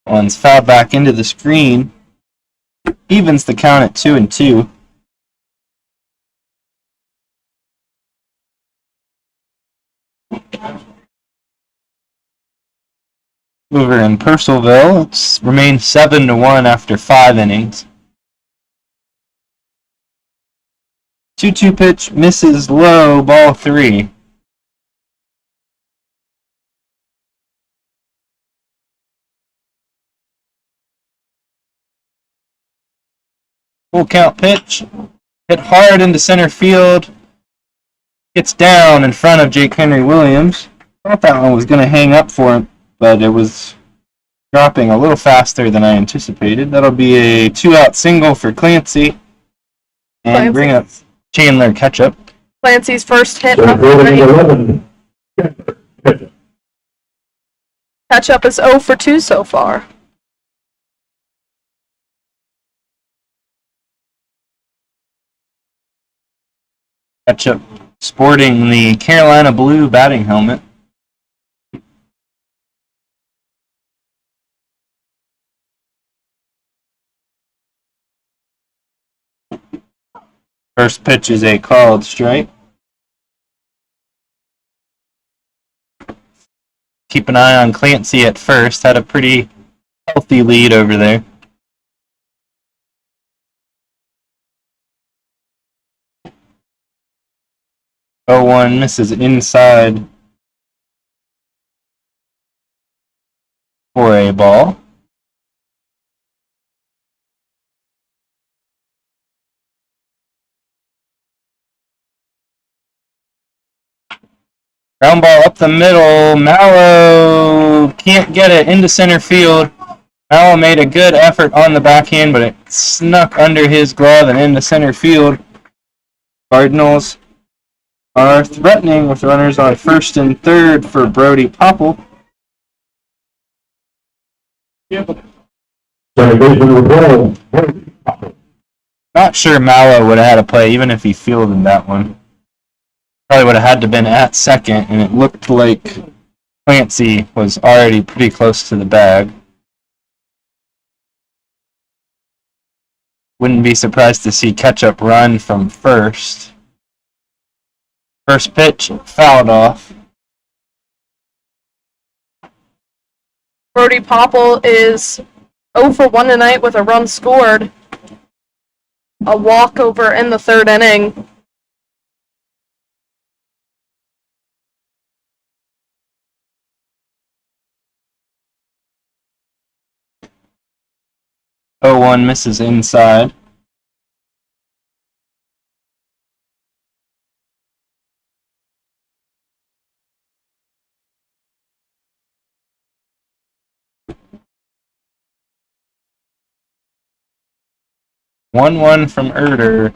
One's fouled back into the screen. Evens the count at 2-2. Over in Purcellville, it's remained 7-1 after 5 innings. 2-2 pitch misses low, ball 3. Full count pitch, hit hard into center field, gets down in front of Jake Henry Williams. Thought that one was going to hang up for him, but it was dropping a little faster than I anticipated. That'll be a 2-out single for Clancy, and bring up Chandler Ketchup. Clancy's first hit So of the fielding night. 11, Ketchup is 0 for 2 so far. Ketchup sporting the Carolina blue batting helmet. First pitch is a called strike. Keep an eye on Clancy at first. Had a pretty healthy lead over there. Oh, 1 misses inside for a ball. Ground ball up the middle. Mallow can't get it into center field. Mallow made a good effort on the backhand, but it snuck under his glove and into center field. Cardinals are threatening with runners on first and third for Brody Popple. Not sure Mallow would have had a play even if he fielded that one. Probably would have had to been at second, and it looked like Clancy was already pretty close to the bag. Wouldn't be surprised to see Ketchup run from first. First pitch, fouled off. Brody Popple is 0 for 1 tonight with a run scored. A walkover in the third inning. Oh, 1 misses inside. One from Erder.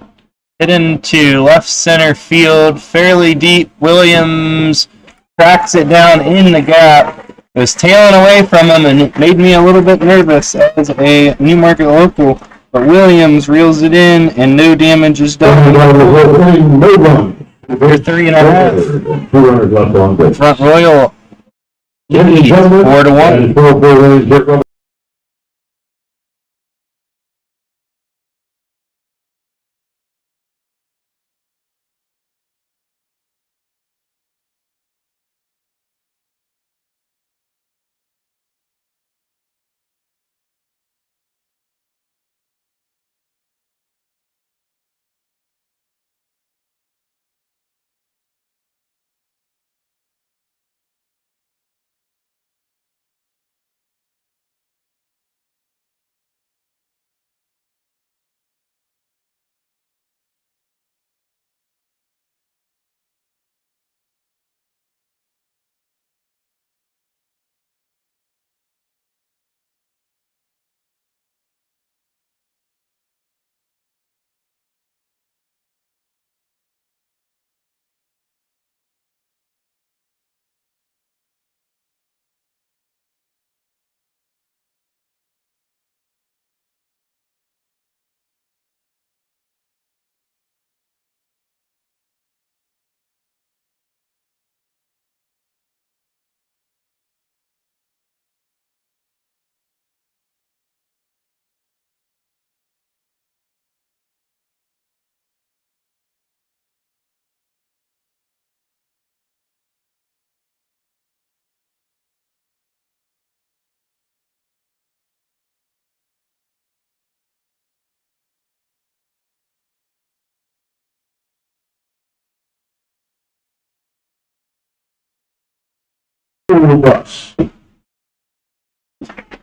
Hit into left center field, fairly deep. Williams tracks it down in the gap. It was tailing away from him, and it made me a little bit nervous as a Newmarket local. But Williams reels it in, and no damage is done. No run. For 3.5. 2 runners left on base. Front Royal leads 4-1.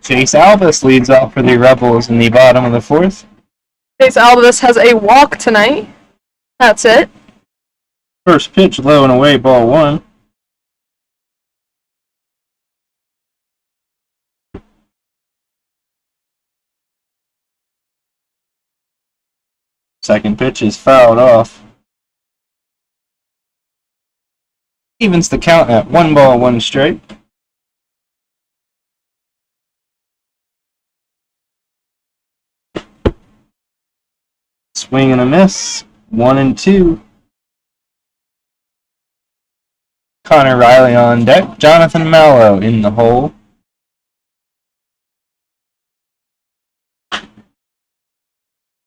Chase Albus leads off for the Rebels in the bottom of the fourth. Chase Albus has a walk tonight. That's it. First pitch, low and away, ball 1. Second pitch is fouled off. Evens the count at 1 ball, 1 strike. Swing and a miss. 1-2. Connor Riley on deck. Jonathan Mallow in the hole.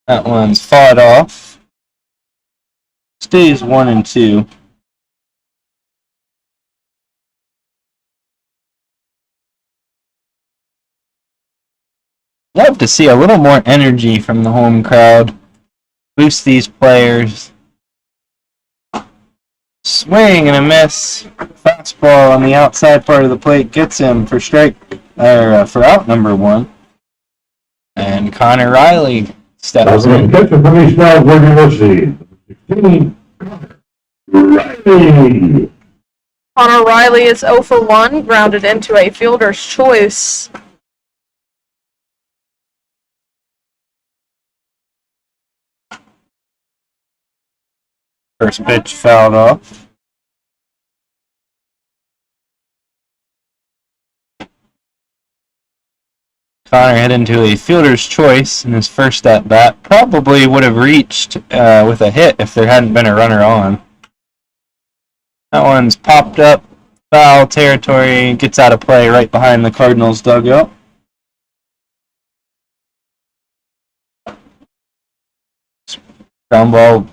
That one's fought off. Stays 1-2. Love to see a little more energy from the home crowd. Boost these players. Swing and a miss. Fastball on the outside part of the plate gets him for for out number 1. And Connor Riley steps in. Catcher from East Stroudsburg University. 16, Riley. Connor Riley is 0 for 1, grounded into a fielder's choice. First pitch fouled off. Connor head into a fielder's choice in his first at bat. Probably would have reached with a hit if there hadn't been a runner on. That one's popped up, foul territory, gets out of play right behind the Cardinals dugout. Ground ball.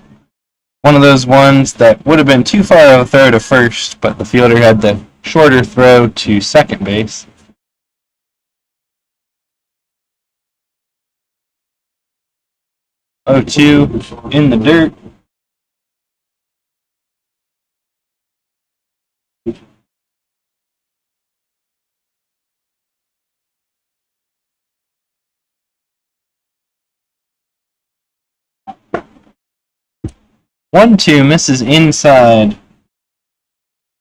One of those ones that would have been too far of a throw to first, but the fielder had the shorter throw to second base. 0-2 in the dirt. One, two misses inside.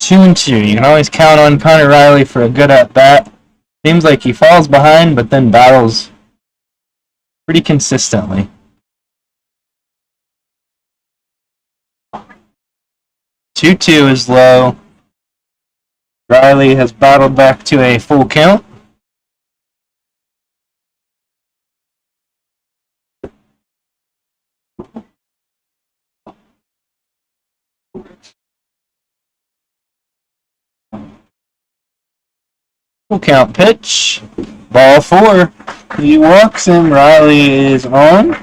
2-2. You can always count on Connor Riley for a good at bat. Seems like he falls behind, but then battles pretty consistently. 2-2 is low. Riley has battled back to a full count. Full count pitch. Ball 4. He walks him. Riley is on.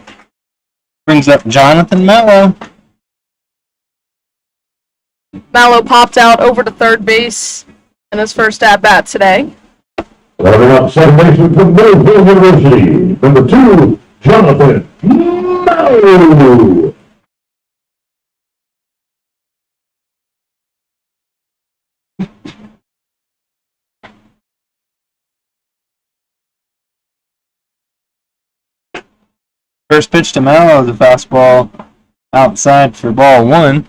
Brings up Jonathan Mello. Mallow popped out over to third base in his first at-bat today. Starting up second baseman from Middlefield University, number 2, Jonathan Mello. First pitch to Mallow is a fastball outside for ball 1.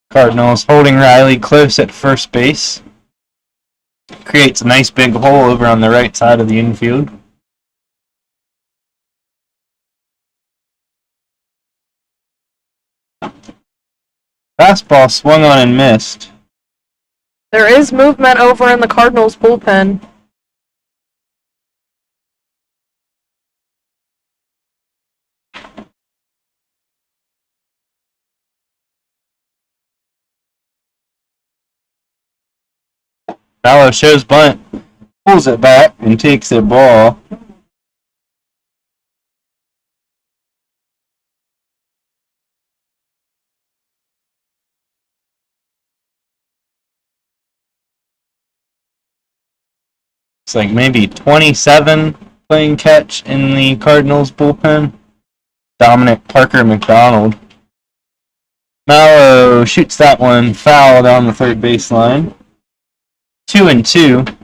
Cardinals holding Riley close at first base. Creates a nice big hole over on the right side of the infield. Fastball swung on and missed. There is movement over in the Cardinals bullpen. Mallow shows bunt, pulls it back, and takes a ball. It's like maybe 27 playing catch in the Cardinals bullpen. Dominic Parker McDonald. Mallow shoots that one foul down the third baseline. 2-2.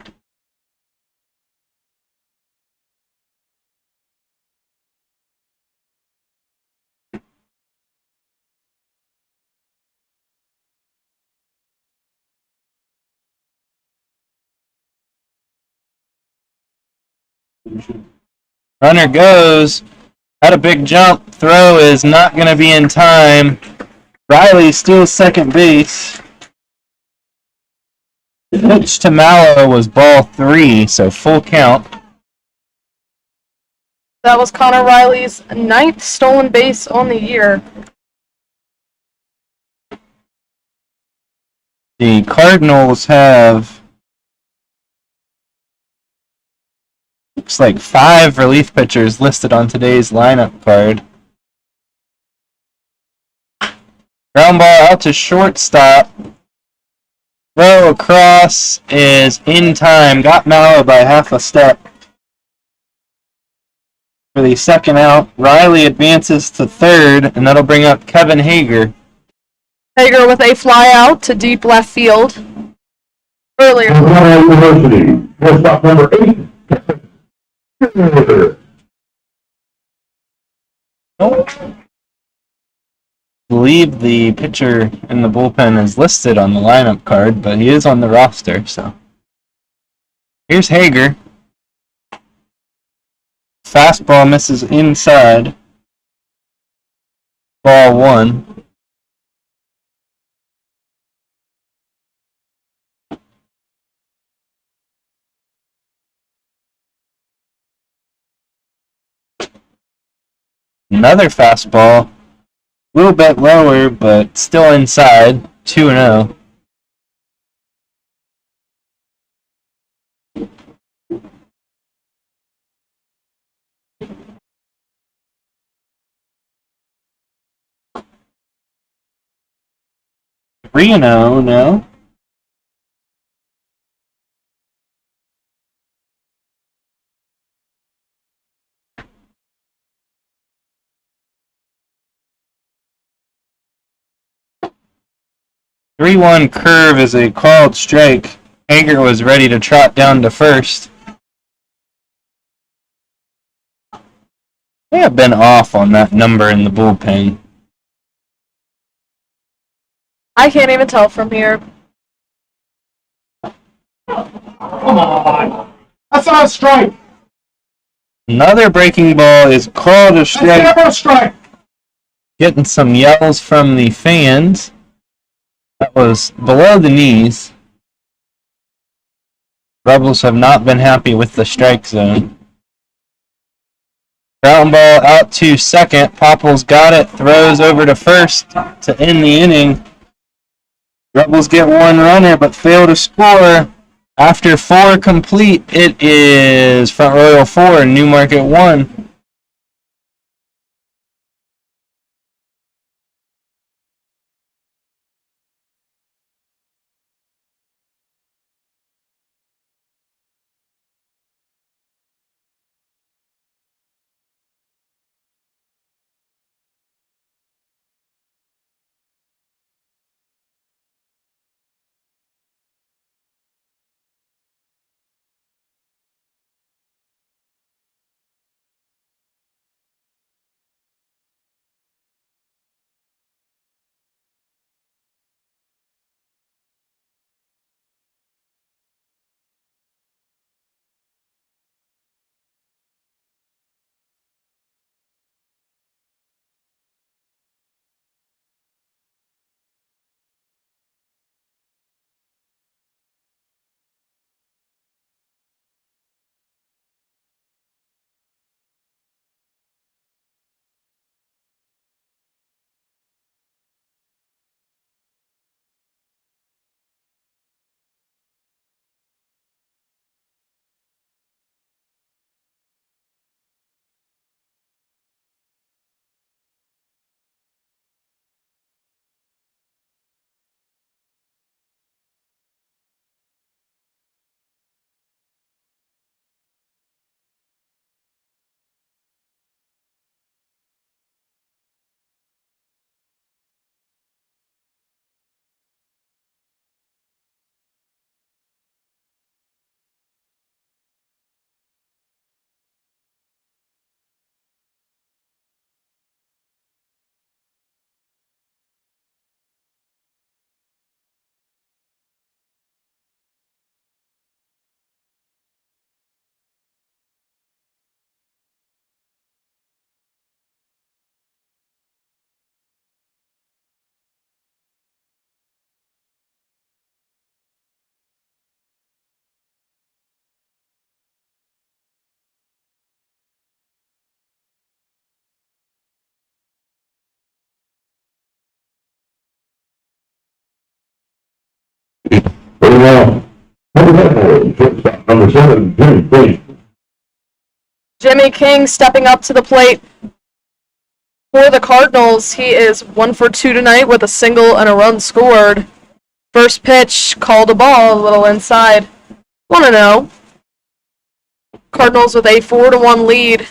Runner goes. Had a big jump. Throw is not going to be in time. Riley steals second base. The pitch to Mallow was ball 3, so full count. That was Connor Riley's 9th stolen base on the year. The Cardinals have, looks like 5 relief pitchers listed on today's lineup card. Ground ball out to shortstop. Throw across is in time. Got Mallow by half a step. For the second out, Riley advances to third, and that'll bring up Kevin Hager. Hager with a fly out to deep left field. Earlier. Cardinals University, shortstop number 8. I believe the pitcher in the bullpen is listed on the lineup card, but he is on the roster, so. Here's Hager. Fastball misses inside. Ball 1. Another fastball. A little bit lower, but still inside. 2-0. Reno now. 3-1 curve is a called strike. Hager was ready to trot down to first. May have been off on that number in the bullpen. I can't even tell from here. Come on. That's not a strike. Another breaking ball is called a That's strike. never a strike. Getting some yells from the fans. That was below the knees. Rebels have not been happy with the strike zone. Ground ball out to second. Popple's got it. Throws over to first to end the inning. Rebels get one runner but fail to score. After 4 complete, it is Front Royal 4, Newmarket 1. Very well. Number 7, Jimmy, please. Jimmy King stepping up to the plate for the Cardinals. He is 1 for 2 tonight with a single and a run scored. First pitch, called a ball, a little inside. 1-0. Cardinals with a 4-1 lead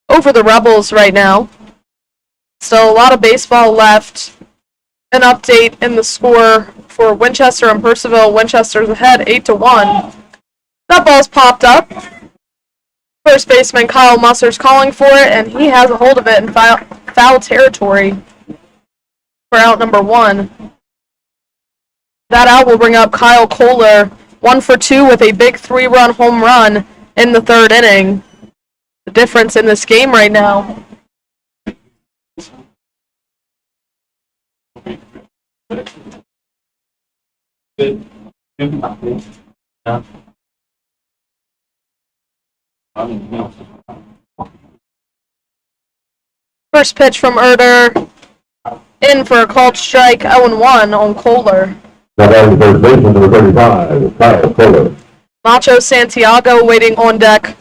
over the Rebels right now. Still a lot of baseball left. An update in the score for Winchester and Percival. Winchester's ahead 8-1. That ball's popped up. First baseman Kyle Musser's calling for it, and he has a hold of it in foul territory for out number 1. That out will bring up Kyle Kohler, 1 for 2 with a big 3-run home run in the 3rd inning. The difference in this game right now. First pitch from Erder, in for a called strike, 0-1 on Kohler. Now, first baseman, number 35, Kyle Kohler. Macho Santiago waiting on deck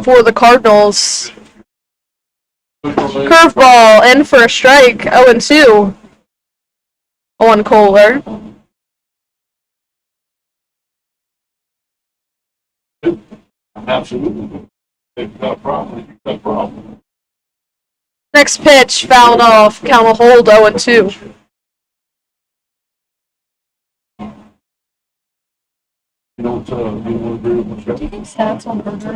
for the Cardinals. Curveball, in for a strike, 0-2 on Kohler. Absolutely. No problem. No problem. Next pitch, fouled off, count a hold, 0-2. You don't agree with Do you give stats on Burger?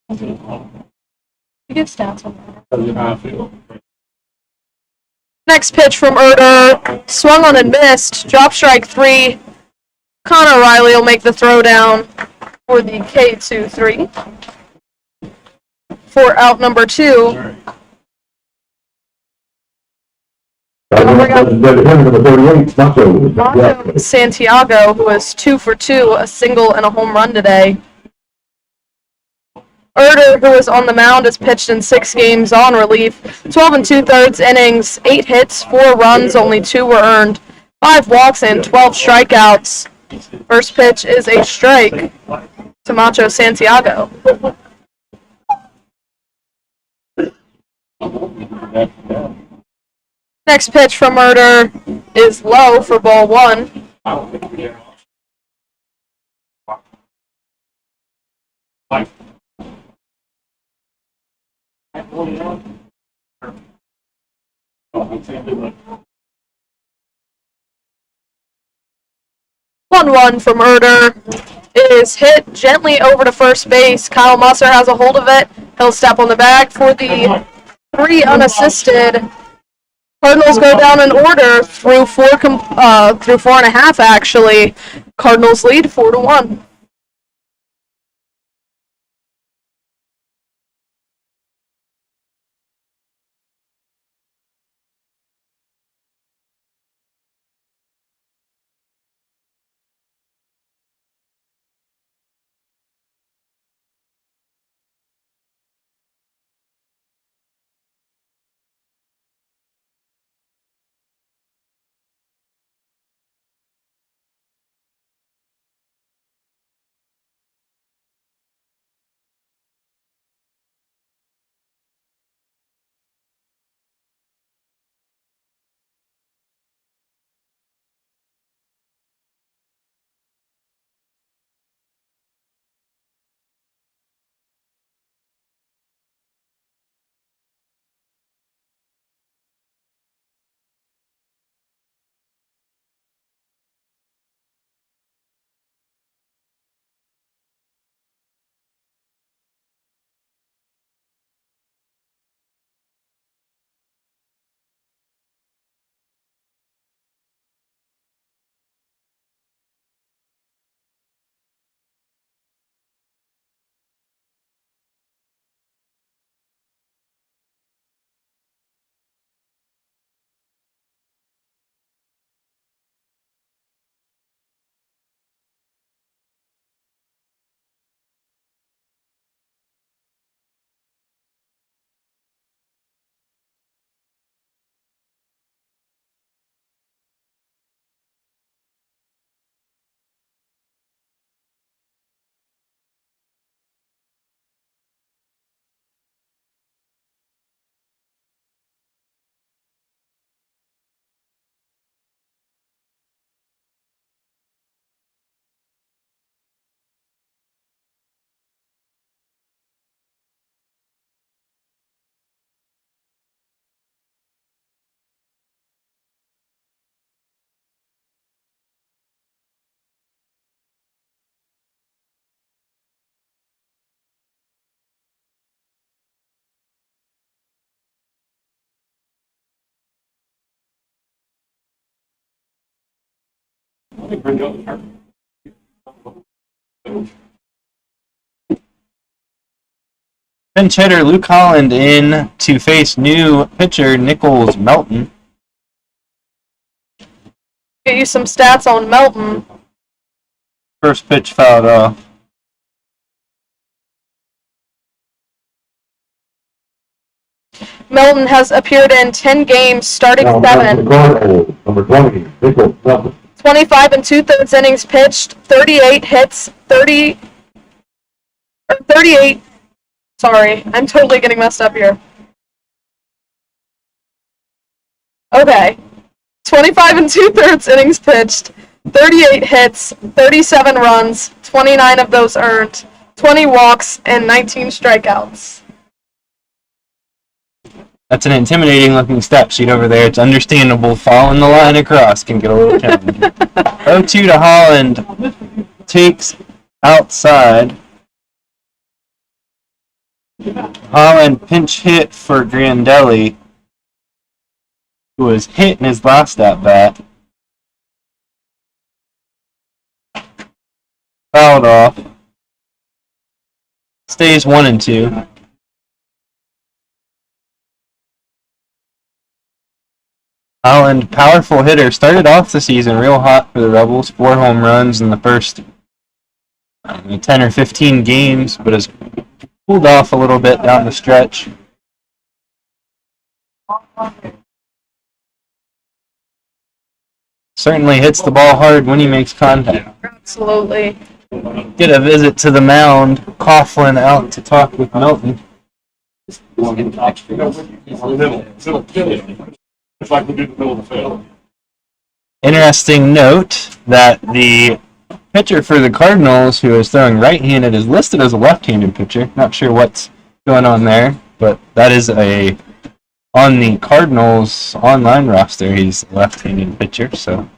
You give stats on Burger. That's how I feel. Next pitch from Erder, swung on and missed, drop strike 3. Connor Riley will make the throw down for the K2-3. For out number 2, Number 38, Macho. Macho Santiago, who was 2 for 2, a single and a home run today. Erder, who is on the mound, has pitched in 6 games on relief, 12 and 2/3 innings, 8 hits, 4 runs, only 2 were earned, 5 walks, and 12 strikeouts. First pitch is a strike to Macho Santiago. Next pitch from Erder is low for ball 1. One from Erder is hit gently over to first base. Kyle Musser has a hold of it. He'll step on the bag for the 3 unassisted. Cardinals go down in order through 4.5 actually. Cardinals lead 4-1. Pinch hitter Luke Holland in to face new pitcher Nichols Melton. Get you some stats on Melton. First pitch fouled off. Melton has appeared in 10 games, starting 7. Number 20, Nichols Melton. 25 and 2/3 innings pitched, 38 hits, 38. Sorry, I'm totally getting messed up here. Okay. 25 and 2/3 innings pitched, 38 hits, 37 runs, 29 of those earned, 20 walks, and 19 strikeouts. That's an intimidating looking step sheet over there. It's understandable. Following the line across can get a little challenging. 0-2 to Holland. takes outside. Holland pinch hit for Grandelli, who was hit in his last at bat. Fouled off. Stays 1-2. Holland, powerful hitter, started off the season real hot for the Rebels. 4 home runs in the first 10 or 15 games, but has cooled off a little bit down the stretch. Certainly hits the ball hard when he makes contact. Absolutely. Get a visit to the mound. Coughlin out to talk with Melton. It's like we do the middle of the field. Interesting note that the pitcher for the Cardinals, who is throwing right-handed, is listed as a left-handed pitcher. Not sure what's going on there, but that is on the Cardinals online roster, he's a left-handed pitcher, so.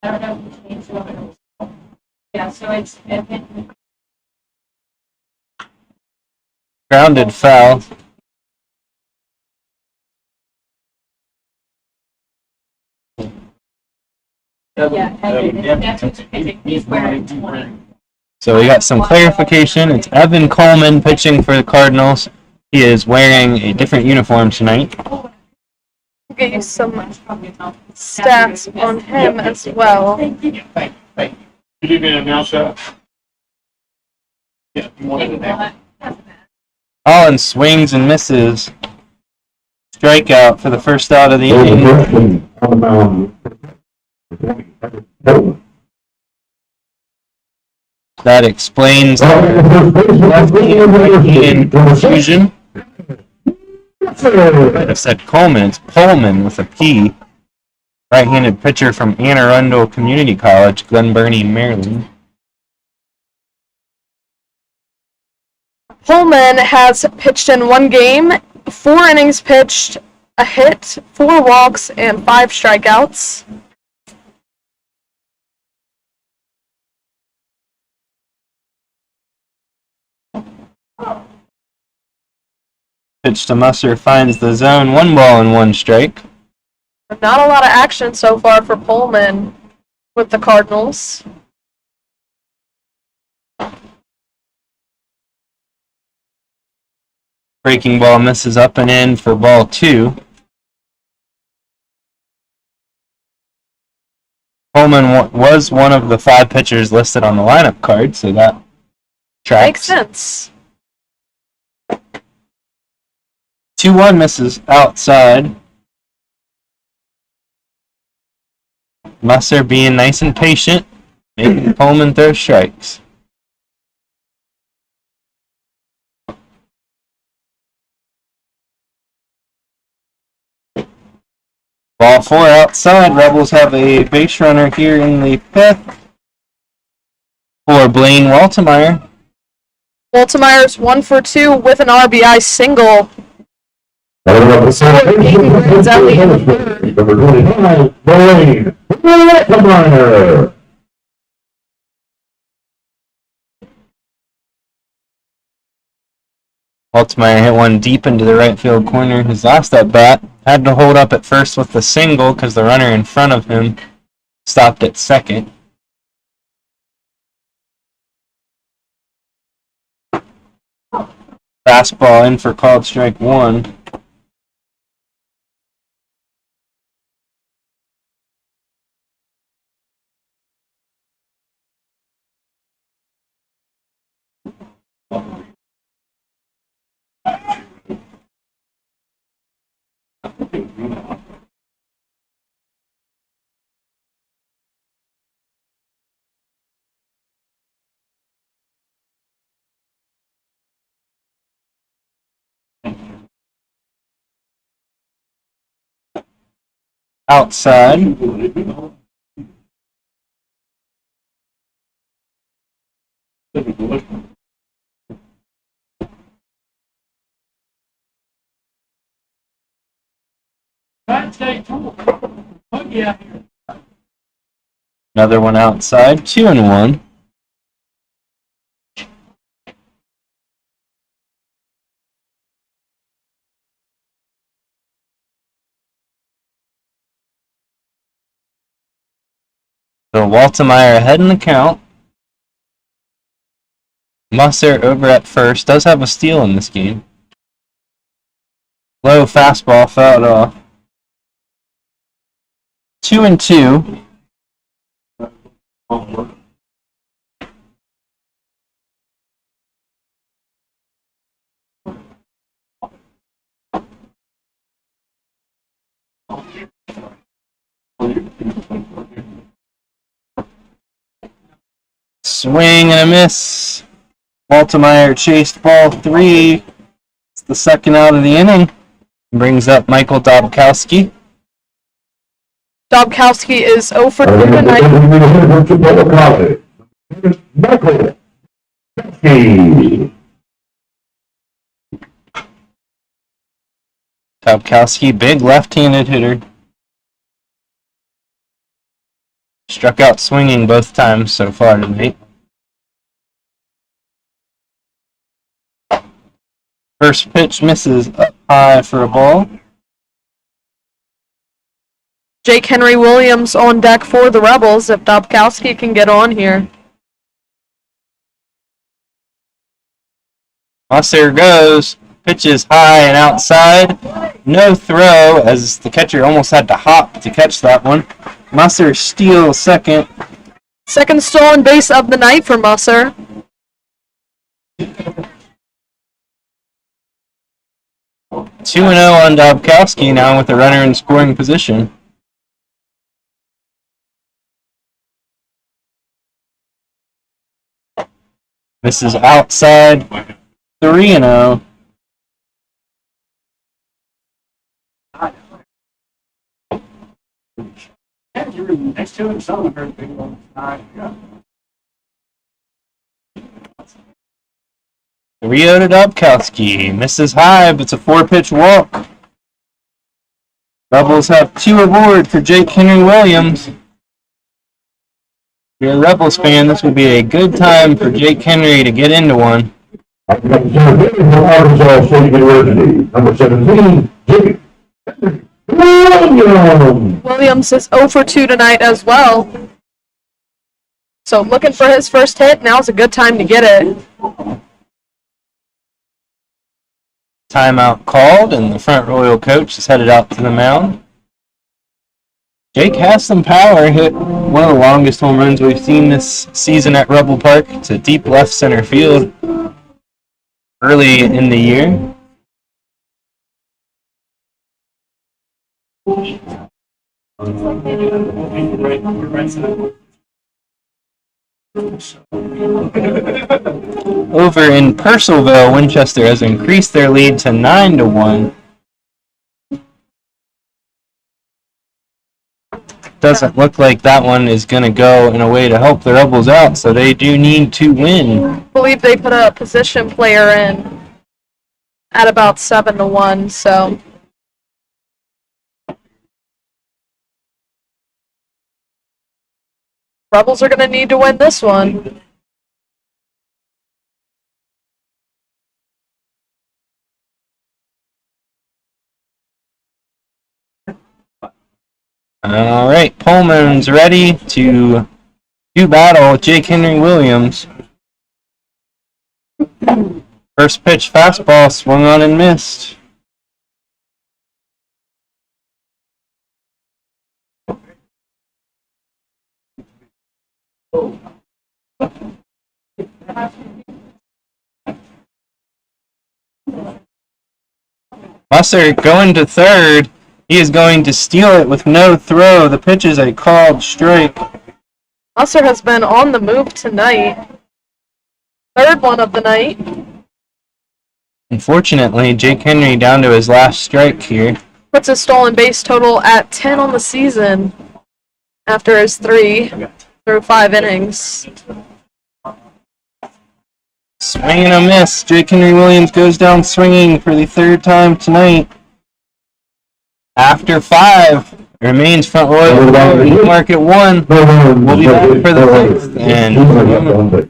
I don't know if you changed it. Yeah, so it's Grounded foul. he's wearing 20. So we got some clarification. It's Evan Coleman pitching for the Cardinals. He is wearing a different uniform tonight. We'll get you some stats on him as well. Thank you. You need me to announce that? Yeah, you wanted to announce. Holland swings and misses. Strikeout for the first out of the inning. That explains left-hand confusion. I said Coleman. It's Pullman with a P. Right-handed pitcher from Anne Arundel Community College, Glen Burnie, Maryland. Pullman has pitched in 1 game, 4 innings pitched, a hit, 4 walks, and 5 strikeouts. Pitch to Musser finds the zone. 1 ball and 1 strike. Not a lot of action so far for Pullman with the Cardinals. Breaking ball misses up and in for ball 2. Pullman was one of the 5 pitchers listed on the lineup card, so that tracks. Makes sense. 2-1 misses outside. Musser being nice and patient, making Pullman throw strikes. Ball 4 outside. Rebels have a base runner here in the 5th for Blaine Waltemeyer. Waltemeyer's 1 for 2 with an RBI single. Number 29, Blaine Waltemeyer. Waltemeyer hit one deep into the right field corner. His last at bat had to hold up at first with the single because the runner in front of him stopped at second. Fastball in for called strike 1. Outside. Another one outside, 2-1. So Waltemeyer ahead in the count. Musser over at first. Does have a steal in this game. Low fastball fouled off. 2-2. Swing and a miss. Waltemeyer chased ball 3. It's the second out of the inning. Brings up Michael Dobkowski. Dobkowski is 0 for 2 tonight. Michael Dobkowski. Dobkowski, big left-handed hitter. Struck out swinging both times so far tonight. First pitch misses up high for a ball. Jake Henry Williams on deck for the Rebels if Dobkowski can get on here. Musser goes. Pitches high and outside. No throw as the catcher almost had to hop to catch that one. Musser steals second. Second stolen base of the night for Musser. 2-0 on Dobkowski now with a runner in scoring position. This is outside. 3-0. Next to him, some of her big one. Rio to Dobkowski. Misses high, but it's a 4-pitch walk. Rebels have 2 aboard for Jake Henry Williams. If you're a Rebels fan, this would be a good time for Jake Henry to get into one. Arkansas State University, number 17, Jake Williams. Williams is 0 for 2 tonight as well. So looking for his first hit. Now's a good time to get it. Timeout called, and the Front Royal coach is headed out to the mound. Jake has some power. Hit one of the longest home runs we've seen this season at Rebel Park. It's a deep left center field early in the year. Over in Purcellville, Winchester has increased their lead to 9-1. Doesn't look like that one is going to go in a way to help the Rebels out, so they do need to win. I believe they put a position player in at about 7-1, so. Rebels are going to need to win this one. All right, Pullman's ready to do battle with Jake Henry Williams. First pitch fastball swung on and missed. Musser going to third. He is going to steal it with no throw. The pitch is a called strike. Musser has been on the move tonight. Third one of the night. Unfortunately, Jake Henry down to his last strike here. Puts his stolen base total at 10 on the season after his 3 through 5 innings. Swing and a miss. Jake Henry Williams goes down swinging for the third time tonight. After 5, remains Front Royal mark at 1. We'll be back for the 6th and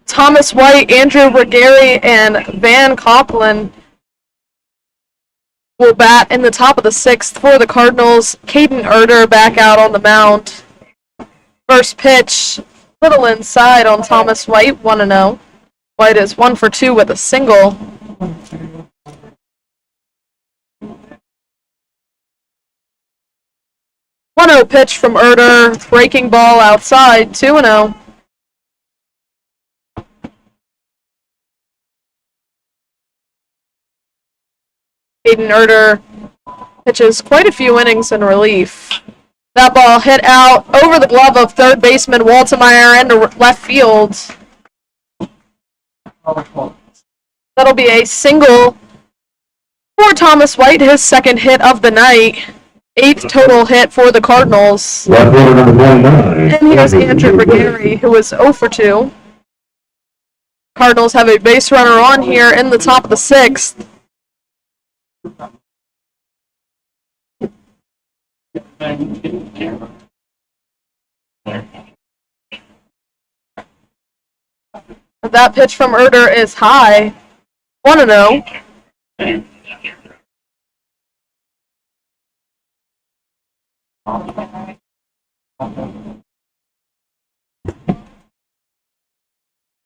Thomas White, Andrew Regary, and Van Coughlin will bat in the top of the 6th for the Cardinals. Caden Erder back out on the mound. First pitch, little inside on Thomas White, 1-0. White is 1 for 2 with a single. 1-0 pitch from Erder, breaking ball outside, 2-0. Caden Erder pitches quite a few innings in relief. That ball hit out over the glove of third baseman Waltemeyer into left field. That'll be a single for Thomas White, his second hit of the night. 8th total hit for the Cardinals. And here's Andrew Regary, who is 0 for 2. Cardinals have a base runner on here in the top of the 6th. That pitch from Erder is high. 1-0.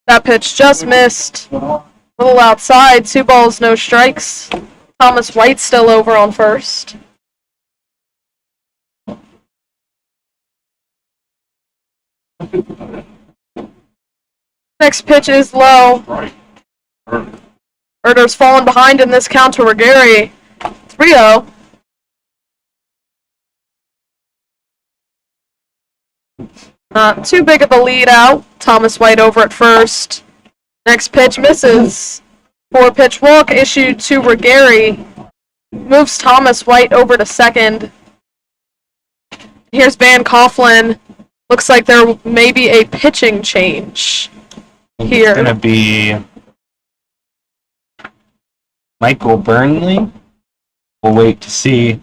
That pitch just missed. A little outside. 2 balls, no strikes. Thomas White still over on first. Next pitch is low. Erder's fallen behind in this count to Regary. 3-0. Not too big of a lead out. Thomas White over at first. Next pitch misses. 4-pitch walk issued to Regary. Moves Thomas White over to second. Here's Van Coughlin. Looks like there may be a pitching change here. It's going to be Michael Burnley. We'll wait to see.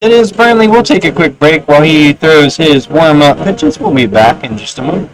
It is Burnley. We'll take a quick break while he throws his warm-up pitches. We'll be back in just a moment.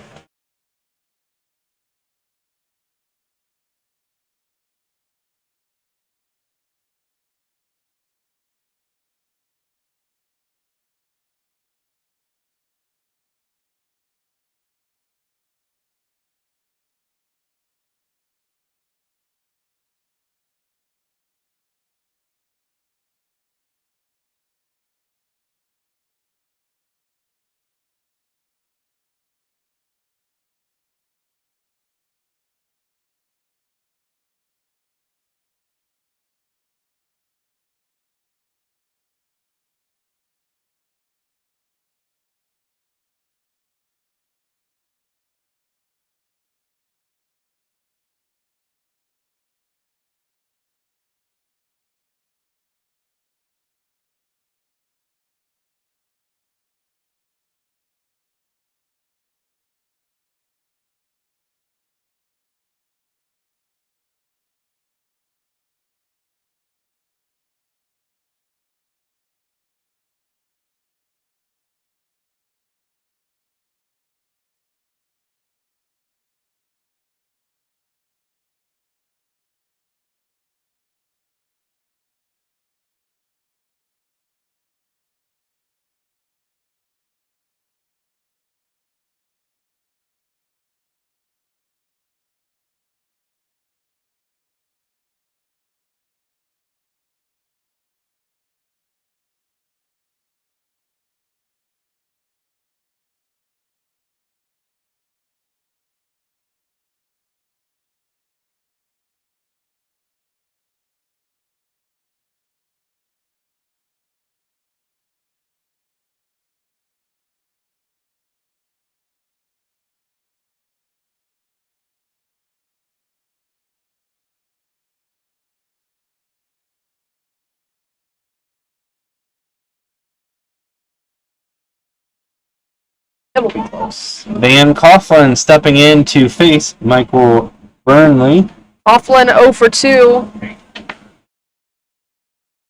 It'll be close. Van Coughlin stepping in to face Michael Burnley. Coughlin 0 for 2.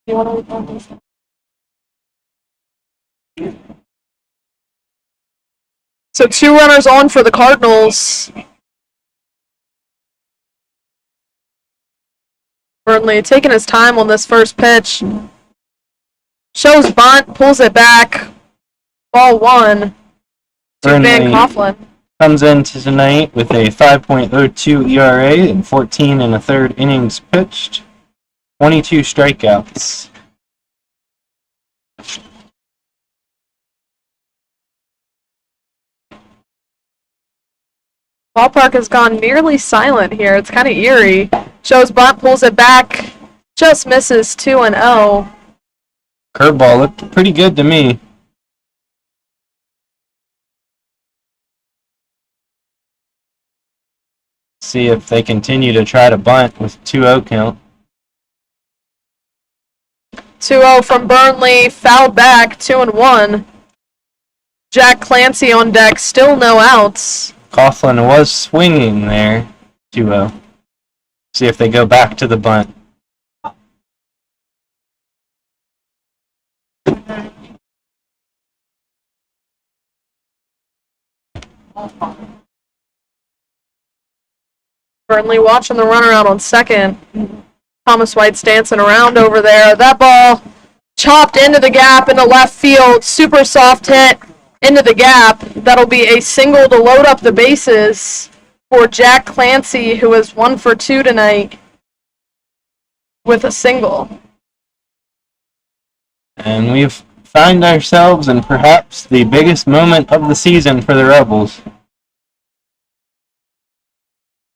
You want to leave on this? So 2 runners on for the Cardinals. Burnley taking his time on this first pitch. Shows bunt, pulls it back. Ball 1 to Van Burnley Coughlin. comes into tonight with a 5.02 ERA and 14 and a third innings pitched, 22 strikeouts. Ballpark has gone nearly silent here. It's kind of eerie. Shows bunt, pulls it back. Just misses 2-0. Curveball looked pretty good to me. See if they continue to try to bunt with 2-0 count. 2-0 from Burnley. Fouled back. 2-1. Jack Clancy on deck. Still no outs. Coughlin was swinging there. 2-0. See if they go back to the bunt. Burnley watching the runner out on second. Thomas White's dancing around over there. That ball chopped into the gap into left field. Super soft hit into the gap. That'll be a single to load up the bases for Jack Clancy, who is 1 for 2 tonight with a single. And we've found ourselves in perhaps the biggest moment of the season for the Rebels.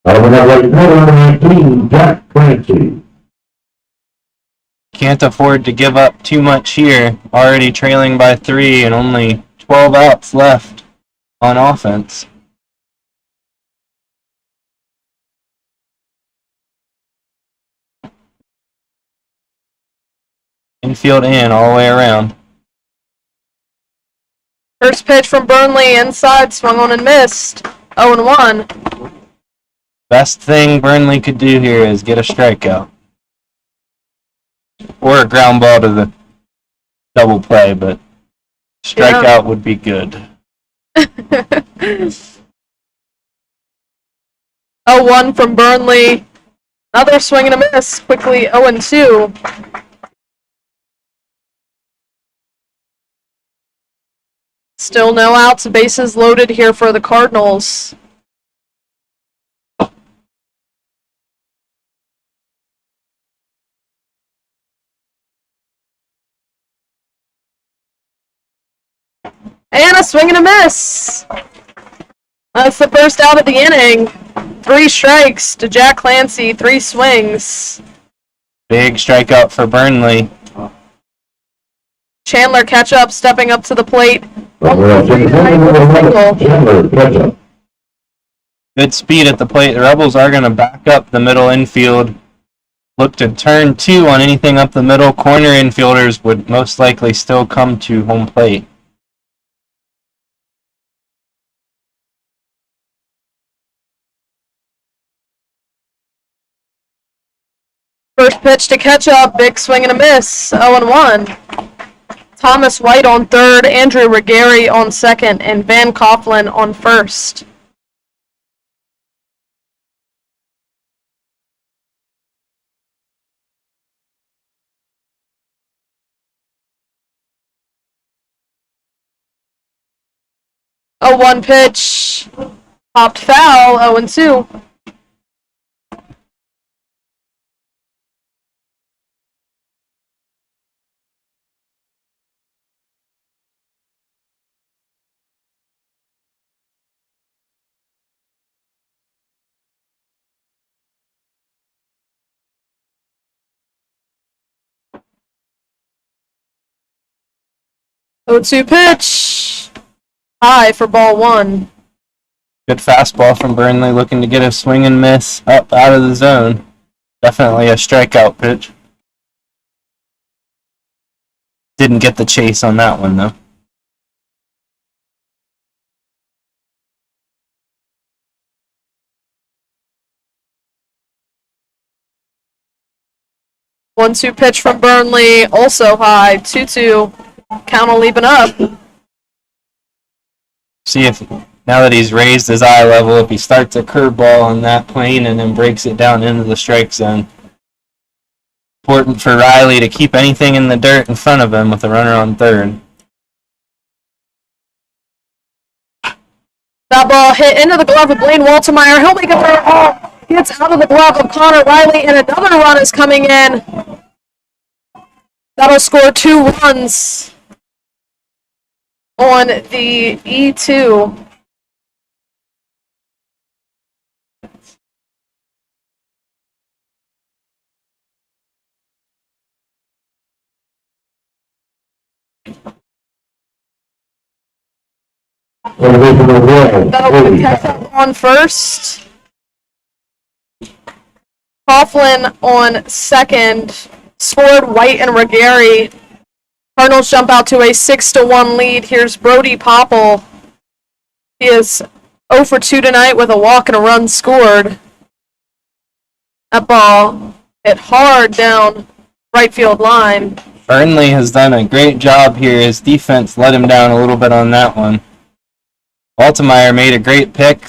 Number 19, Jack Clancy. Can't afford to give up too much here. Already trailing by 3 and only 12 outs left on offense. Infield in all the way around. First pitch from Burnley inside, swung on and missed. 0-1. Best thing Burnley could do here is get a strikeout. Or a ground ball to the double play, but strikeout would be good. 0-1 from Burnley. Another swing and a miss. Quickly 0-2. Still no outs. Bases loaded here for the Cardinals. And a swing and a miss. That's the first out of the inning. 3 strikes to Jack Clancy, 3 swings. Big strikeout for Burnley. Chandler Ketchup stepping up to the plate. Number 11, Chandler Ketchup. Good speed at the plate. The Rebels are going to back up the middle infield. Look to turn 2 on anything up the middle. Corner infielders would most likely still come to home plate. First pitch to Ketchup, big swing and a miss, 0-1. Thomas White on third, Andrew Regari on second, and Van Coughlin on first. A 1 pitch, popped foul, 0-2. Oh, 2 pitch. High for ball 1. Good fastball from Burnley, looking to get a swing and miss up out of the zone. Definitely a strikeout pitch. Didn't get the chase on that one, though. 1-2 pitch from Burnley, also high. 2-2. Count will even up. See if, now that he's raised his eye level, if he starts a curveball on that plane and then breaks it down into the strike zone. Important for Riley to keep anything in the dirt in front of him with a runner on third. That ball hit into the glove of Blaine Waltemeyer. He'll make a fair ball. Gets out of the glove of Connor Riley, and another run is coming in. That'll score 2 runs on the E2. That'll put Tessa on first. Coughlin on second. Scored White and Regari. Cardinals jump out to a 6-1 lead. Here's Brody Popple. He is 0 for 2 tonight with a walk and a run scored. That ball hit hard down right field line. Burnley has done a great job here. His defense let him down a little bit on that one. Waltemeyer made a great pick.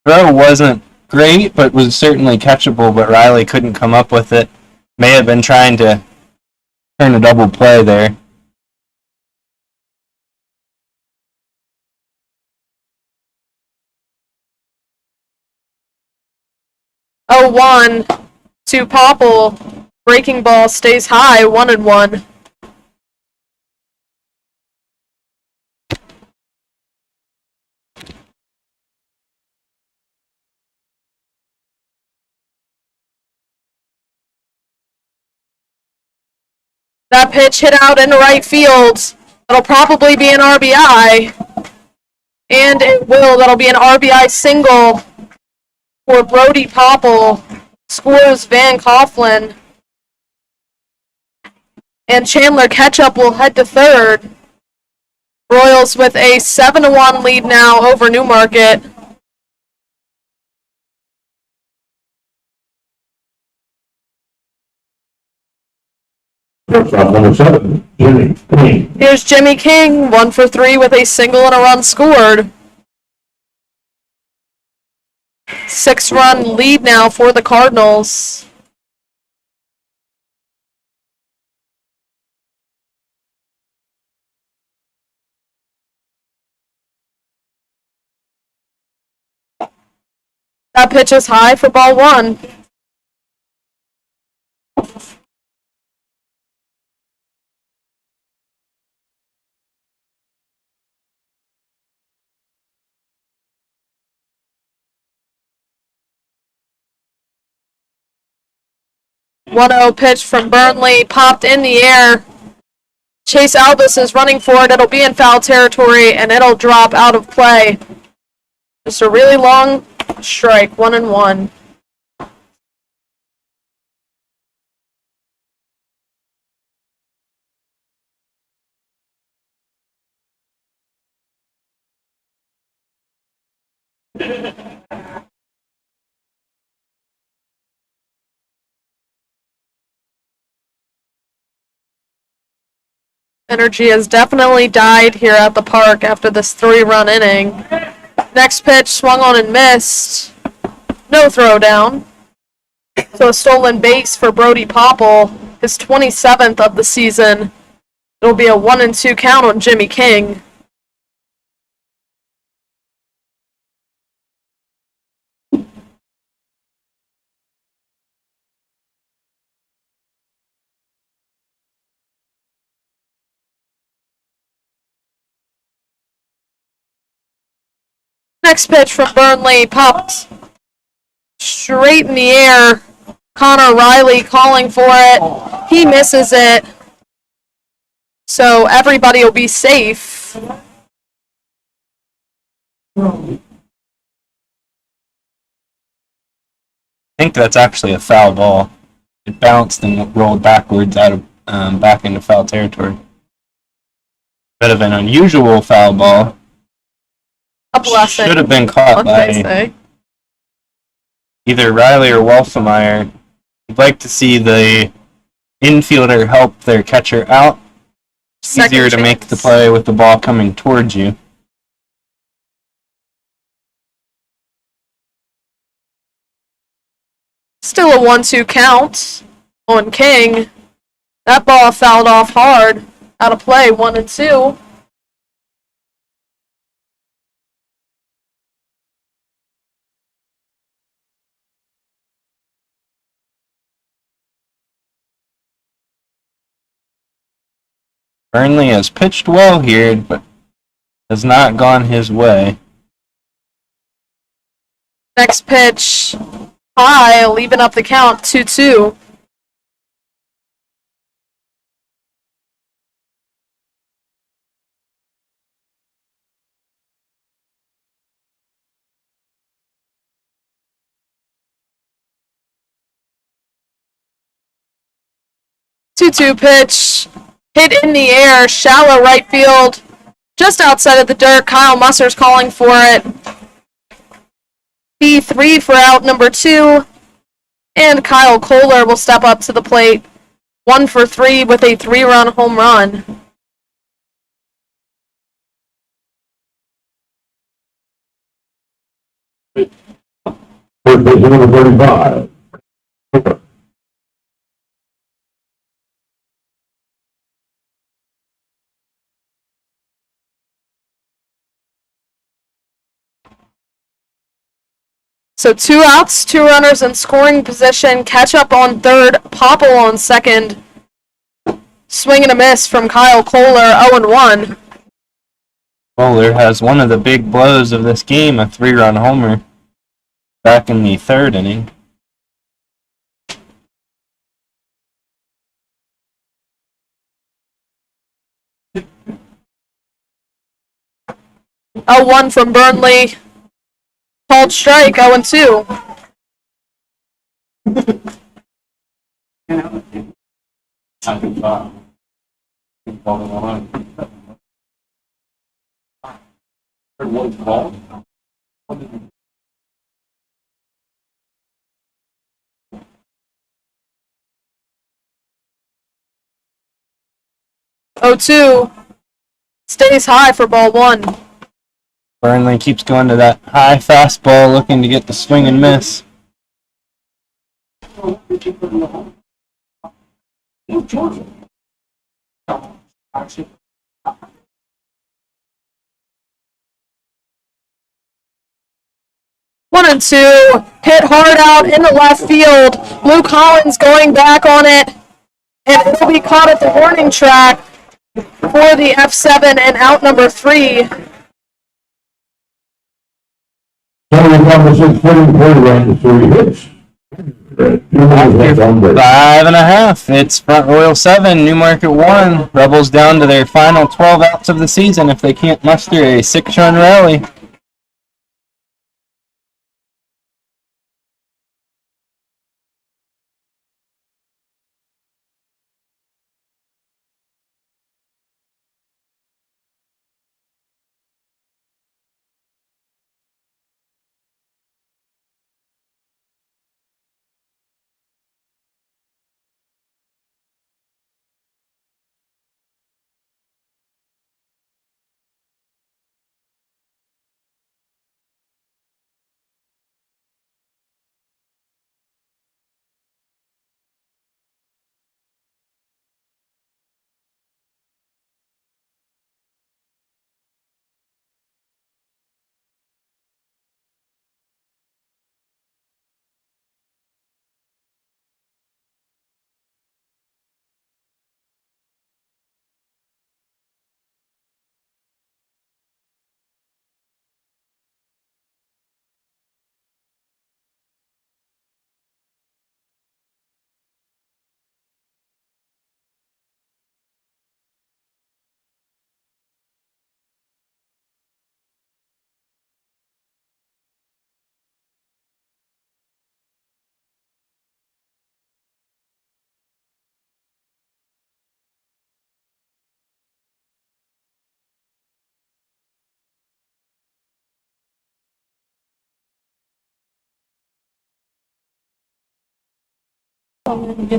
Throw wasn't great, but was certainly catchable, but Riley couldn't come up with it. May have been trying to turn a double play there. Oh, 1 to Popple. Breaking ball stays high, 1-1. That pitch hit out into right field. That'll probably be an RBI. And it will. That'll be an RBI single for Brody Popple. Scores Van Coughlin. And Chandler Ketchup will head to third. Royals with a 7-1 lead now over Newmarket. Shortstop number 7, Jimmy King. Here's Jimmy King, 1 for 3 with a single and a run scored. 6-run lead now for the Cardinals. That pitch is high for ball 1. One-0 pitch from Burnley, popped in the air. Chase Albus is running for it. It'll be in foul territory, and it'll drop out of play. Just a really long strike, 1-1. Energy has definitely died here at the park after this 3-run inning. Next pitch swung on and missed. No throw down. So a stolen base for Brody Popple, his 27th of the season. It'll be a 1-2 count on Jimmy King. Next pitch from Burnley, popped straight in the air. Connor Riley calling for it. He misses it. So everybody will be safe. I think that's actually a foul ball. It bounced and rolled backwards out of back into foul territory. Bit of an unusual foul ball. A blessing. Should have been caught Let's by say. either Riley or Walsemeyer. I'd like to see the infielder help their catcher out. It's Second easier to make the chance. play with the ball coming towards you. Still a 1-2 count on King. That ball fouled off hard. Out of play, 1-2. Burnley has pitched well here, but has not gone his way. Next pitch, high, leaving up the count, 2-2. Two-two pitch, hit in the air, shallow right field, just outside of the dirt. Kyle Musser's calling for it. B3 for out number 2, and Kyle Kohler will step up to the plate. 1 for 3 with a 3-run home run. First base number 35. 2 outs, 2 runners in scoring position. Catch up on third, Popple on second. Swing and a miss from Kyle Kohler, 0-1. Bowler has one of the big blows of this game, a 3-run homer back in the 3rd inning. A 1 from Burnley. Called strike, 0-2. Oh, 2 stays high for ball 1. Burnley keeps going to that high fastball, looking to get the swing and miss. One and 2, hit hard out in the left field. Luke Collins going back on it, and it will be caught at the warning track for the F7 and out number 3. Number 6, footing, 40 runs, 3 hits. 2 runs left on base. 5.5. It's Front Royal 7, Newmarket 1. Rebels down to their final 12 outs of the season if they can't muster a 6-run rally.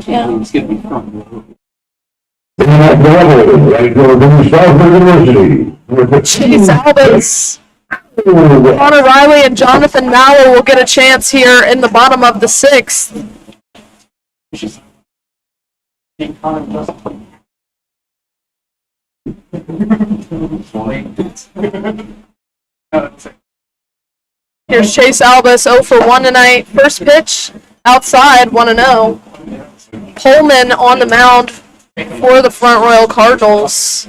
Yeah. It's gonna be fun. And at the level, right over from Stanford University. With Chase Albans, the Connor Riley, and Jonathan Mallow will get a chance here in the bottom of the 6th. Think Connor doesn't. Here's Chase Albus, 0 for 1 tonight. First pitch, outside, 1-0. Pullman on the mound for the Front Royal Cardinals.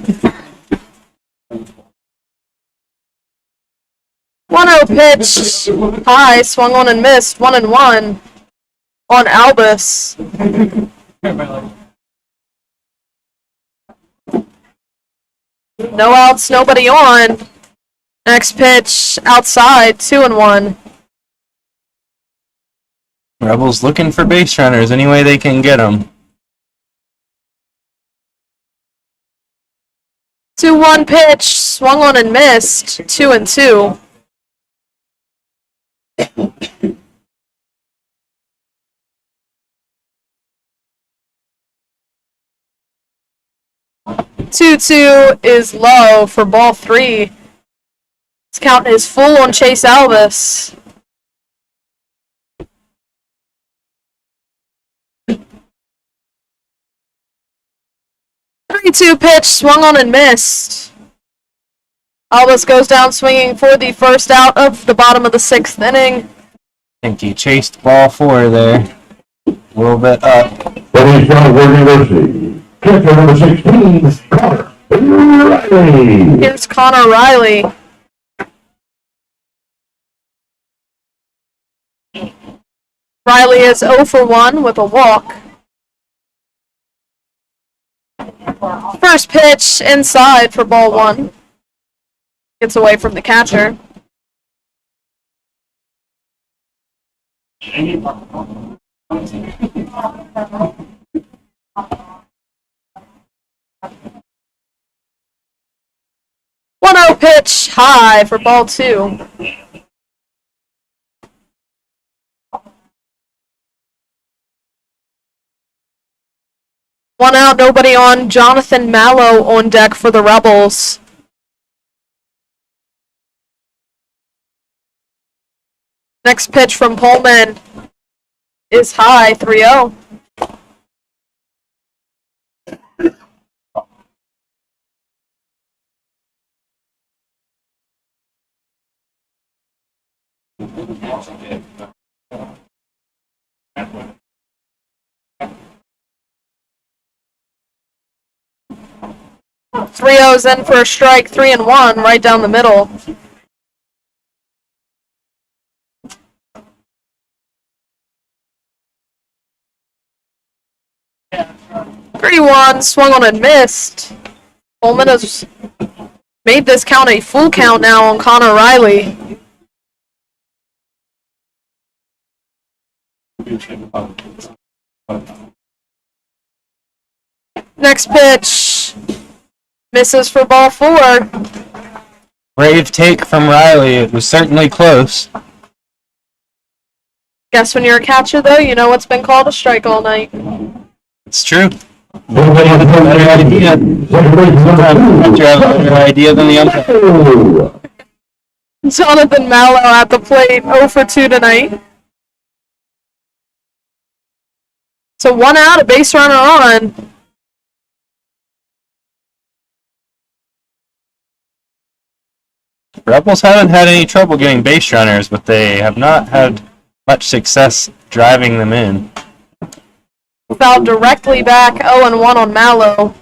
1-0 pitch, high, swung on and missed, 1-1 on Albus. No outs, nobody on. Next pitch, outside, 2-1. Rebels looking for base runners any way they can get them. 2-1 pitch, swung on and missed, 2-2. Two is low for ball 3. This count is full on Chase Albus. Three-two pitch, swung on and missed. Albus goes down swinging for the first out of the bottom of the 6th inning. I think he chased ball 4 there. A little bit up. from Stanford University. Catcher number 16, Connor Riley. Here's Connor Riley. Riley is 0 for 1 with a walk. First pitch inside for ball 1. Gets away from the catcher. One 0 pitch high for ball 2. One out, nobody on. Jonathan Mallow on deck for the Rebels. Next pitch from Pullman is high, 3-0. Three O's in for a strike, 3-1, right down the middle. Three one, swung on and missed. Coleman has made this count a full count now on Connor Riley. Next pitch misses for ball 4. Brave take from Riley. It was certainly close. Guess when you're a catcher, though, you know what's been called a strike all night. It's true. Nobody has a better idea. Sometimes you have a better idea than the umpire. Jonathan Mallow at the plate, 0 for 2 tonight. So one out, a base runner on. Rebels haven't had any trouble getting base runners, but they have not had much success driving them in. Foul directly back, 0-1 on Mallow.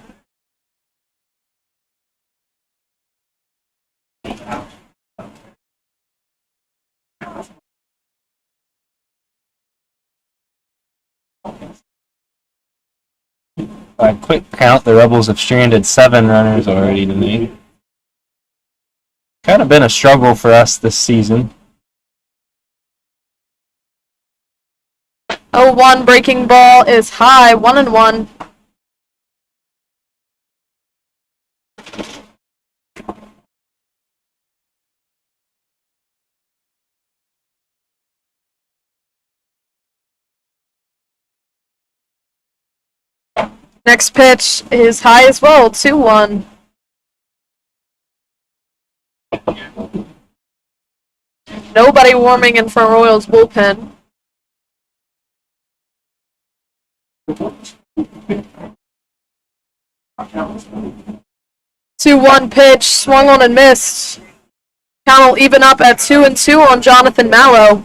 By a quick count, the Rebels have stranded 7 runners already tonight. Kind of been a struggle for us this season. 0-1 breaking ball is high, 1-1. Next pitch is high as well, 2-1. Nobody warming in Front Royals bullpen. 2-1 pitch, swung on and missed. Count will even up at 2-2 on Jonathan Mallow.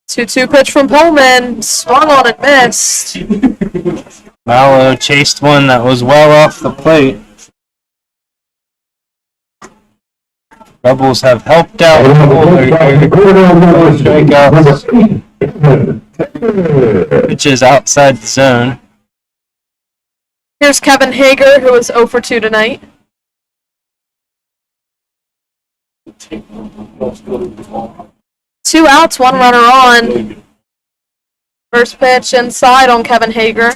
Two pitch from Pullman, swung on and missed. Mallow chased one that was well off the plate. Rebels have helped out strikeouts. Pitches outside the zone. Here's Kevin Hager, who is 0 for 2 tonight. Two outs, one runner on. First pitch inside on Kevin Hager.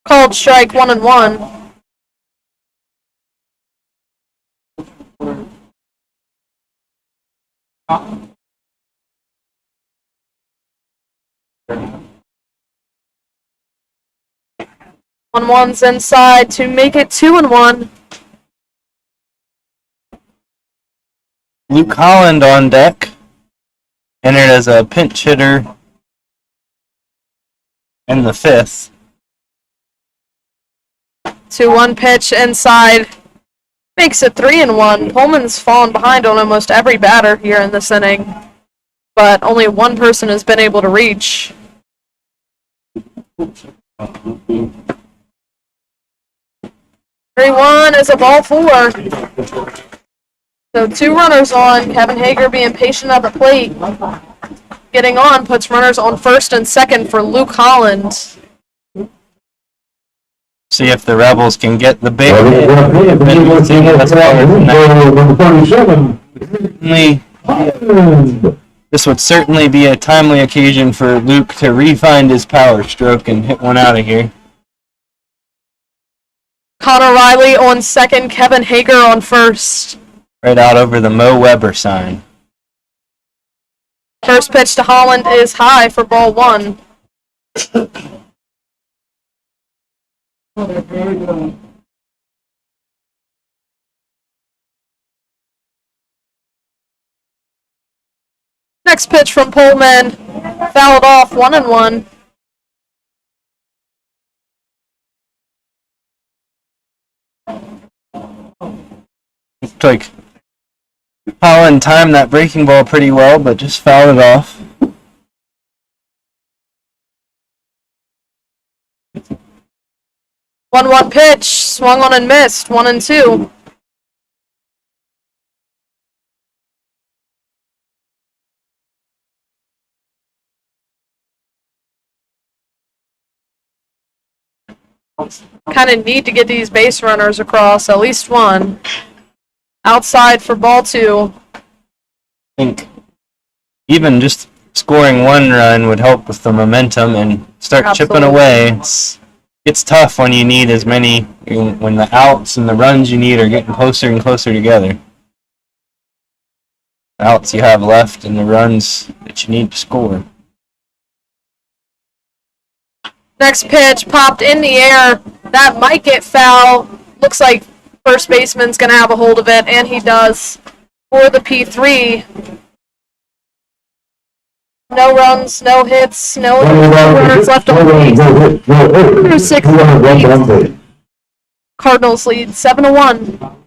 Called strike 1-1. One's inside to make it 2-1. Luke Holland on deck. Entered as a pinch hitter in the fifth. 2-1 pitch inside. Makes it 3-1. Pullman's fallen behind on almost every batter here in this inning, but only one person has been able to reach. 3-1 is a ball 4. So 2 runners on. Kevin Hager being patient at the plate. Getting on puts runners on first and second for Luke Holland. See if the Rebels can get the big hit. This would certainly be a timely occasion for Luke to re-find his power stroke and hit one out of here. Connor Riley on second, Kevin Hager on first. Right out over the Mo Weber sign. First pitch to Holland is high for ball 1. Next pitch from Pullman, fouled off 1-1. Looked like Holland timed that breaking ball pretty well, but just fouled it off. One pitch, swung on and missed, 1-2. Kind of need to get these base runners across, at least one. Outside for ball 2. I think even just scoring one run would help with the momentum and start chipping away. It's tough when you need as many, when the outs and the runs you need are getting closer and closer together. The outs you have left and the runs that you need to score. Next pitch popped in the air. That might get foul. Looks like first baseman's going to have a hold of it, and he does for the P3. No runs, no hits, no runners left on base. 6 Cardinals lead 7-1.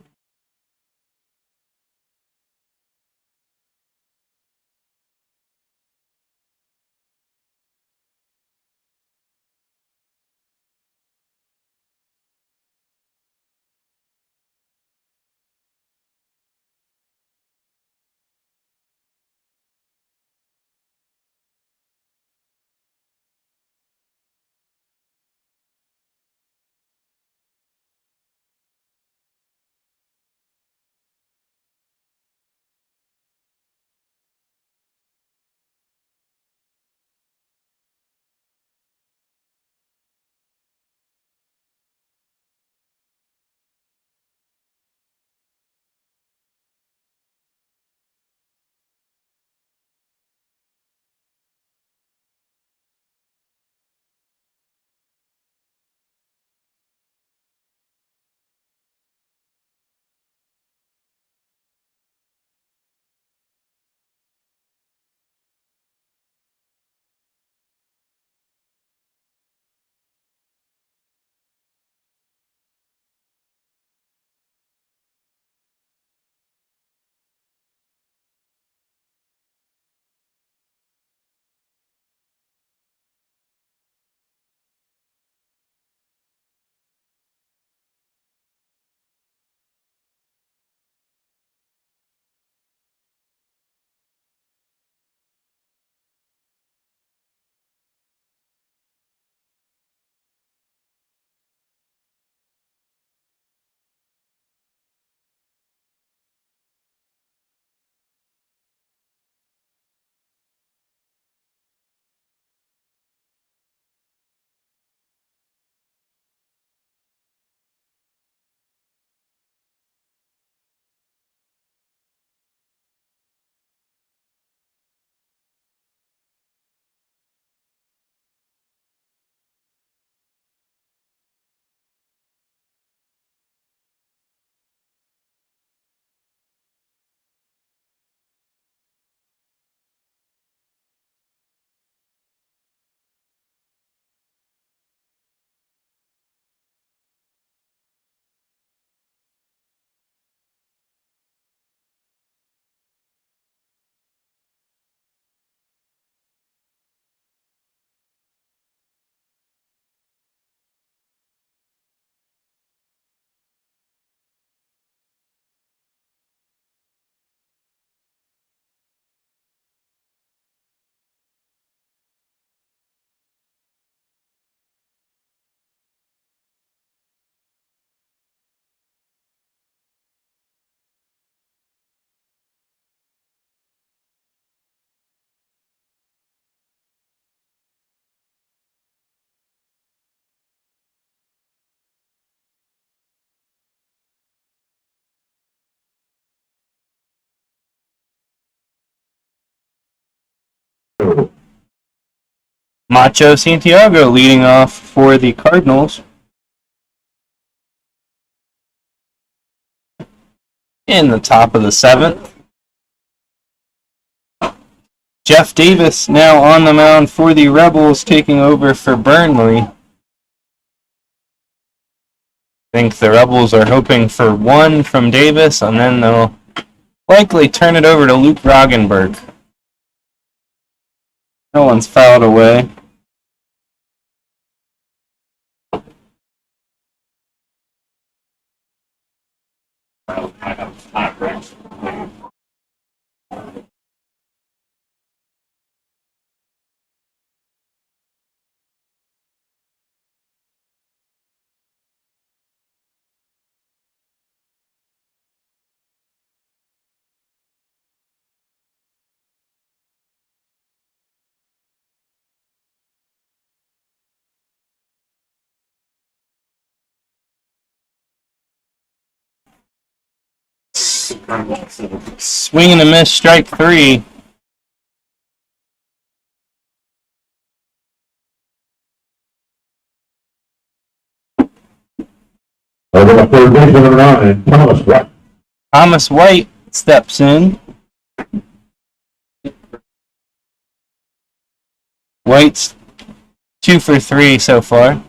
Santiago. Macho Santiago leading off for the Cardinals. In the top of the 7th. Jeff Davis now on the mound for the Rebels, taking over for Burnley. I think the Rebels are hoping for one from Davis, and then they'll likely turn it over to Luke Roggenberg. No one's fouled away. Swing and a miss, strike 3. Over the third baseman number 9, Thomas White. Thomas White steps in. White's 2 for 3 so far.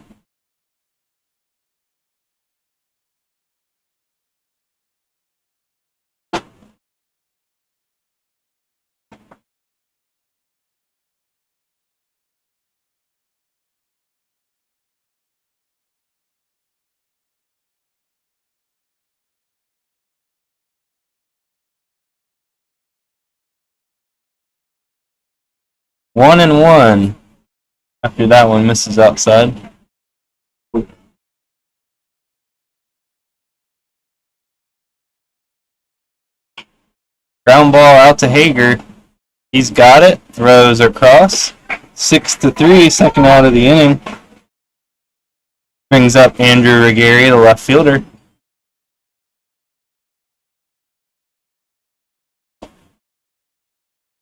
One and one. After that one misses outside. Ground ball out to Hager. He's got it. Throws across. 6-3, second out of the inning. Brings up Andrew Regari, the left fielder.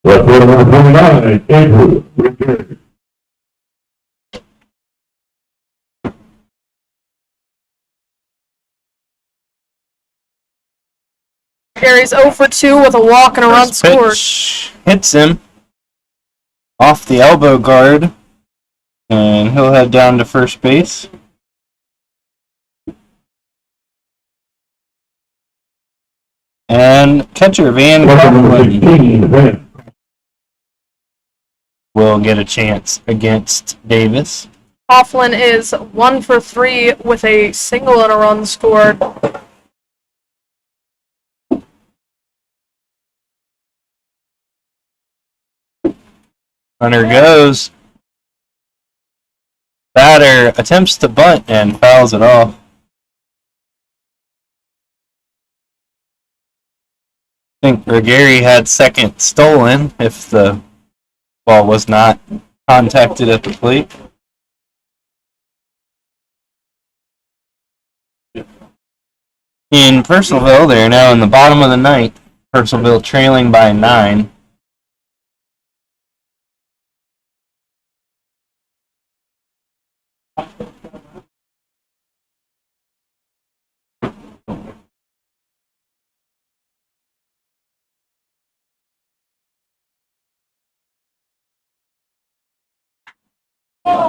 Left fielder number 29, Andrew Regari. Gary's 0 for 2 with a walk and a run First scored. pitch hits him off the elbow guard, and he'll head down to first base. And catcher Van Number Coughlin 16, Van. will get a chance against Davis. Coughlin is 1 for 3 with a single and a run scored. Runner goes. Batter attempts to bunt and fouls it off. I think Regari had second stolen if the ball was not contacted at the plate. In Purcellville, they're now in the bottom of the ninth. Purcellville trailing by 9.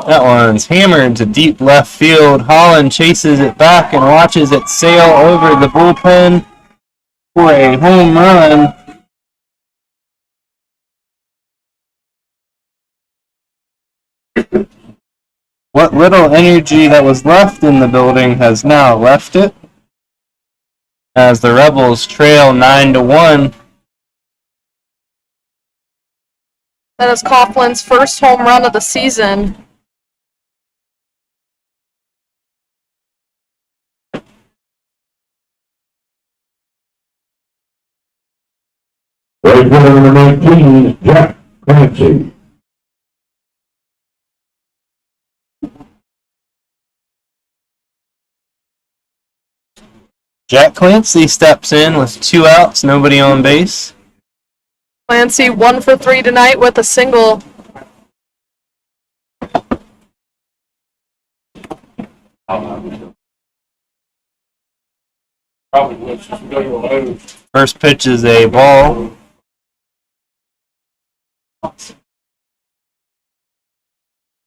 That one's hammered to deep left field. Holland chases it back and watches it sail over the bullpen for a home run. What little energy that was left in the building has now left it, as the Rebels trail 9-1. That is Coughlin's first home run of the season. Right fielder number 19, Jack Clancy. Jack Clancy steps in with 2 outs, nobody on base. Clancy 1 for 3 tonight with a single. Probably would, just go to load. First pitch is a ball.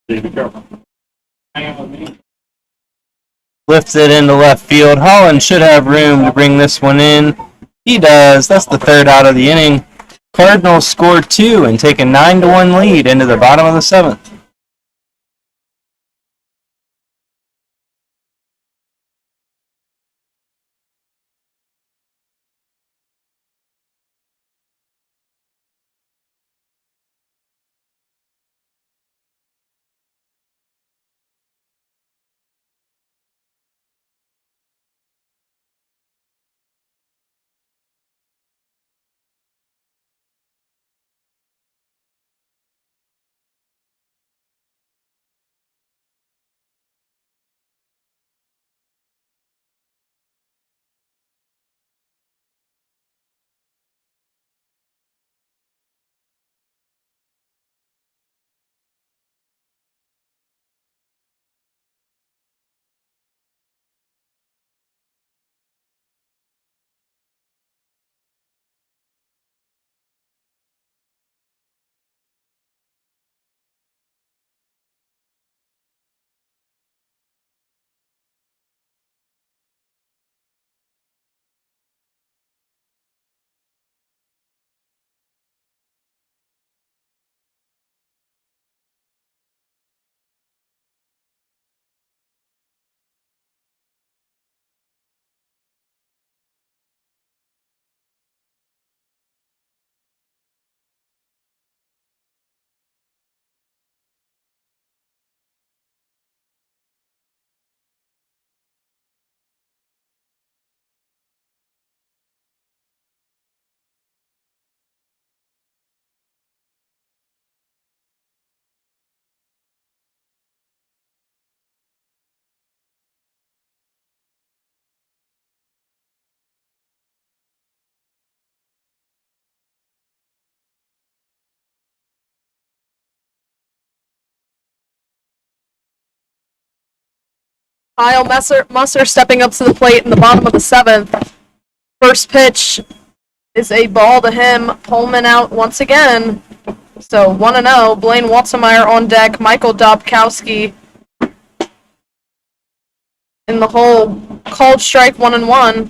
Be careful. Hang on with me. Lifts it into left field. Holland should have room to bring this one in. He does. That's the third out of the inning. Cardinals score 2 and take a 9-1 lead into the bottom of the 7th. Kyle Musser stepping up to the plate in the bottom of the 7th. First pitch is a ball to him. Pullman out once again. So 1-0. Blaine Waltzemeyer on deck. Michael Dobkowski in the hole. Called strike 1-1.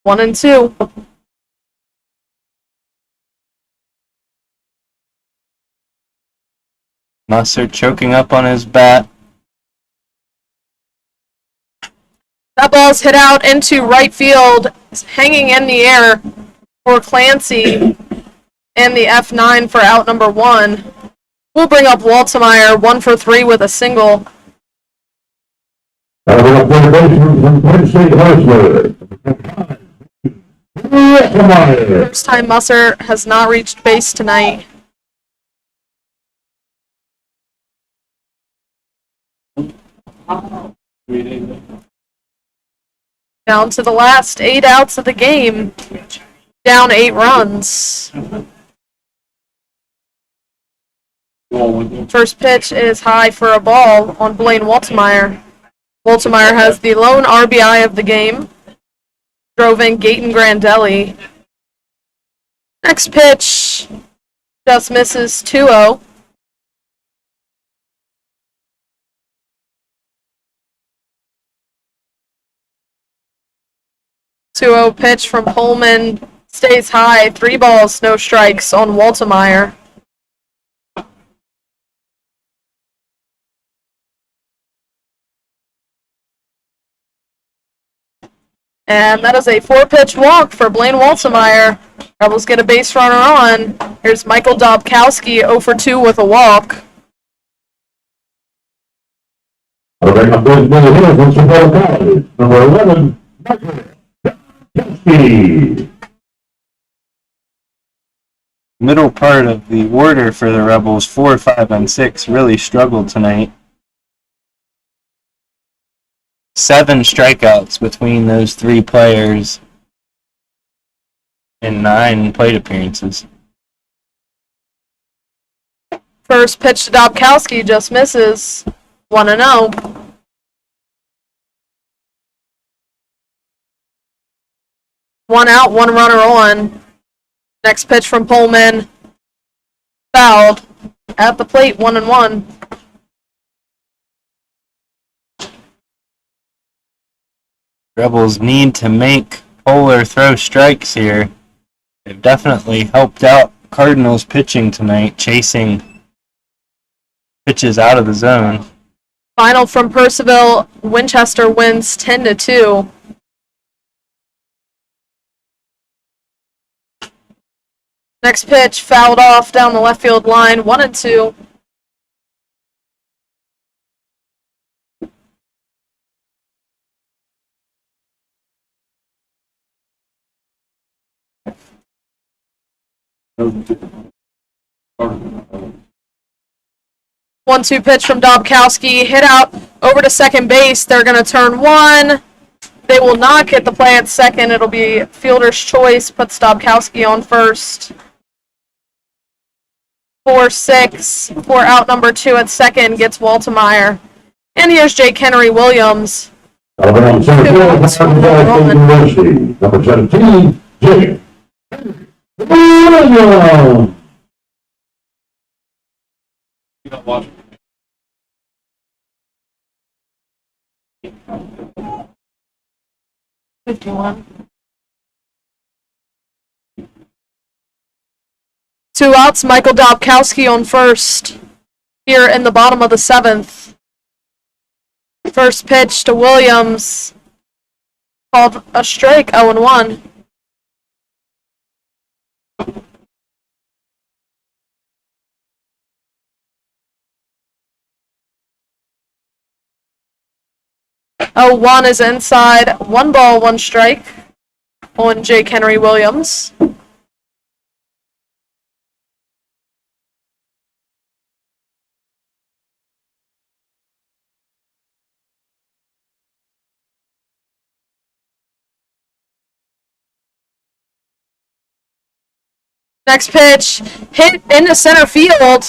One and two. Musser choking up on his bat. That ball's hit out into right field. It's hanging in the air for Clancy and the F9 for out number 1. We'll bring up Waltzemeyer 1 for 3 with a single. First time Musser has not reached base tonight. Down to the last 8 outs of the game. Down 8 runs. First pitch is high for a ball on Blaine Waltzemeyer. Waltzemeyer has the lone RBI of the game. Drove in Gaten Grandelli. Next pitch just misses 2-0. Pitch from Pullman stays high. 3 balls, no strikes on Waltzemeyer. And that is a 4-pitch walk for Blaine Waltzemeyer. Rebels get a base runner on. Here's Michael Dobkowski 0 for 2 with a walk. Number 11, Michael Dobkowski. Middle part of the order for the Rebels, 4, 5, and 6, really struggled tonight. 7 strikeouts between those 3 players in 9 plate appearances. First pitch to Dobkowski just misses. 1-0. One out, 1 runner on. Next pitch from Pullman. Fouled. At the plate, 1-1. Rebels need to make Polar throw strikes here. They've definitely helped out Cardinals pitching tonight, chasing pitches out of the zone. Final from Percival. Winchester wins 10-2. Next pitch fouled off down the left field line. 1-2. One-two pitch from Dobkowski, hit out over to second base. They're going to turn one. They will not get the play at second. It'll be fielder's choice. Puts Dobkowski on first. 4-6 for out number 2 at second. Gets Waltemeyer. And here's Jake Henry Williams. Number 17, Jake. Williams. You don't watch. 51. 2 outs, Michael Dobkowski on first here in the bottom of the 7th. First pitch to Williams, called a strike, 0-1. One is inside, 1 ball, 1 strike on Jake Henry Williams. Next pitch, hit into center field.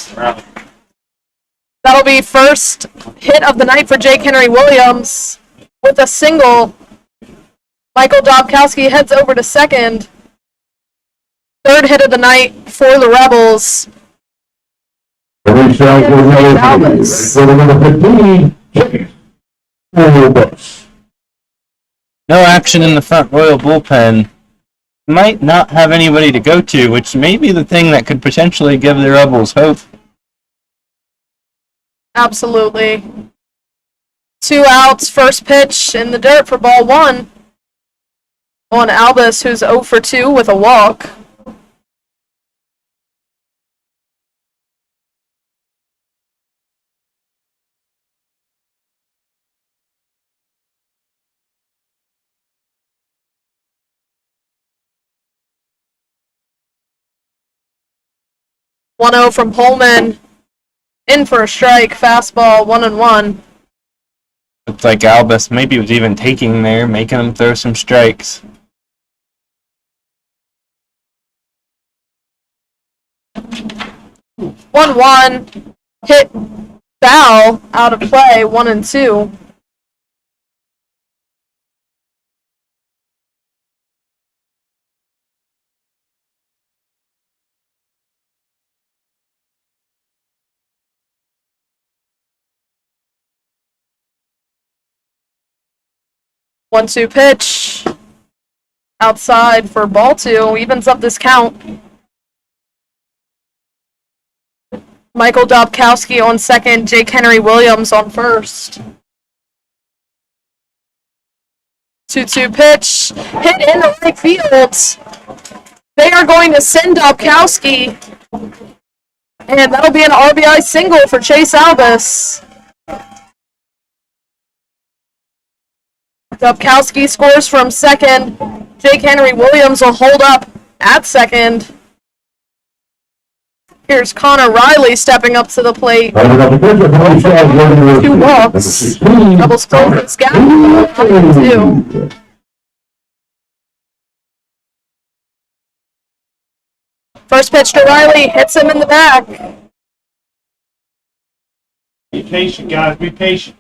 That'll be first hit of the night for Jake Henry Williams with a single. Michael Dobkowski heads over to second. Third hit of the night for the Rebels. Number 15, Jake. No action in the Front Royal bullpen. Might not have anybody to go to, which may be the thing that could potentially give the Rebels hope. Absolutely. 2 outs, first pitch in the dirt for ball 1 on Albus, who's 0 for 2 with a walk. One 0 from Pullman. In for a strike, fastball, 1-1. Looks like Albus maybe was even taking there, making him throw some strikes. One hit foul out of play, 1-2. One-two pitch outside for ball 2, evens up this count. Michael Dobkowski on second, Jake Henry Williams on first. 2-2 pitch, hit in the right field. They are going to send Dobkowski, and that'll be an RBI single for Chase Albus. Dobkowski scores from second. Jake Henry Williams will hold up at second. Here's Connor Riley stepping up to the plate. Coming up to pitch, a ball strike, number 2 walks. 16. Rebels close this gap. 1-2. First pitch to Riley, hits him in the back. Be patient, guys. Be patient.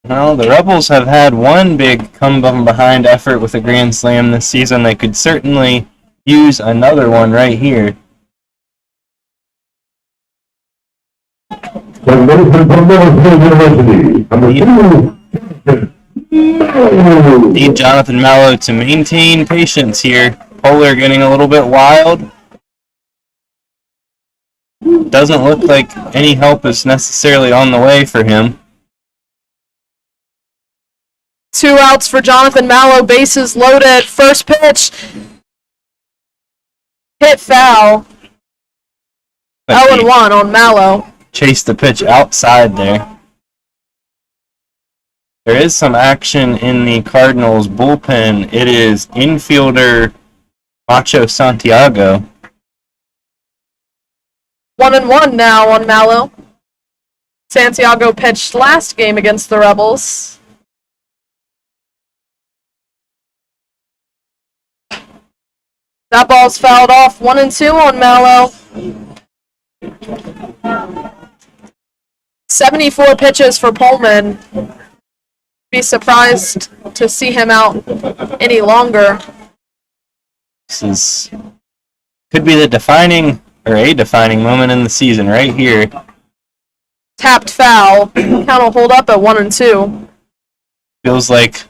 Well, the Rebels have had one big come-from-behind effort with a grand slam this season. They could certainly use another one right here. Number 2. Need Jonathan Mallow to maintain patience here. Polar getting a little bit wild. Doesn't look like any help is necessarily on the way for him. 2 outs for Jonathan Mallow, bases loaded. First pitch, hit foul. 0-1 on Mallow. Chased the pitch outside there. There is some action in the Cardinals bullpen. It is infielder Macho Santiago. 1-1 now on Mallow. Santiago pitched last game against the Rebels. That ball's fouled off. 1-2 on Mallow. 74 pitches for Pullman. Be surprised to see him out any longer. This could be the defining moment in the season right here. Tapped foul. Count will hold up at 1-2. Feels like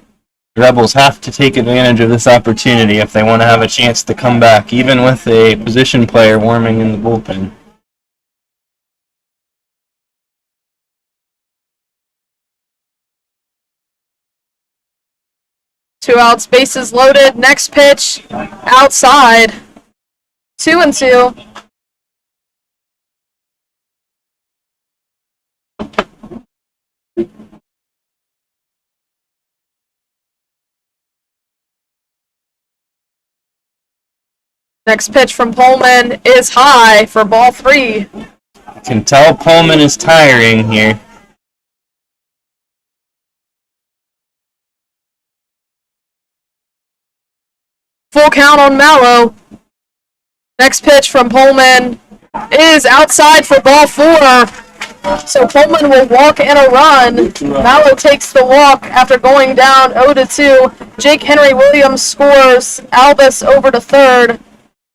the Rebels have to take advantage of this opportunity if they want to have a chance to come back, even with a position player warming in the bullpen. Two outs, bases loaded. Next pitch, outside. 2-2. Next pitch from Pullman is high for ball 3. You can tell Pullman is tiring here. Full count on Mallow. Next pitch from Pullman is outside for ball 4. So Pullman will walk and a run. Mallow takes the walk after going down 0-2. Jake Henry Williams scores. Albus over to third.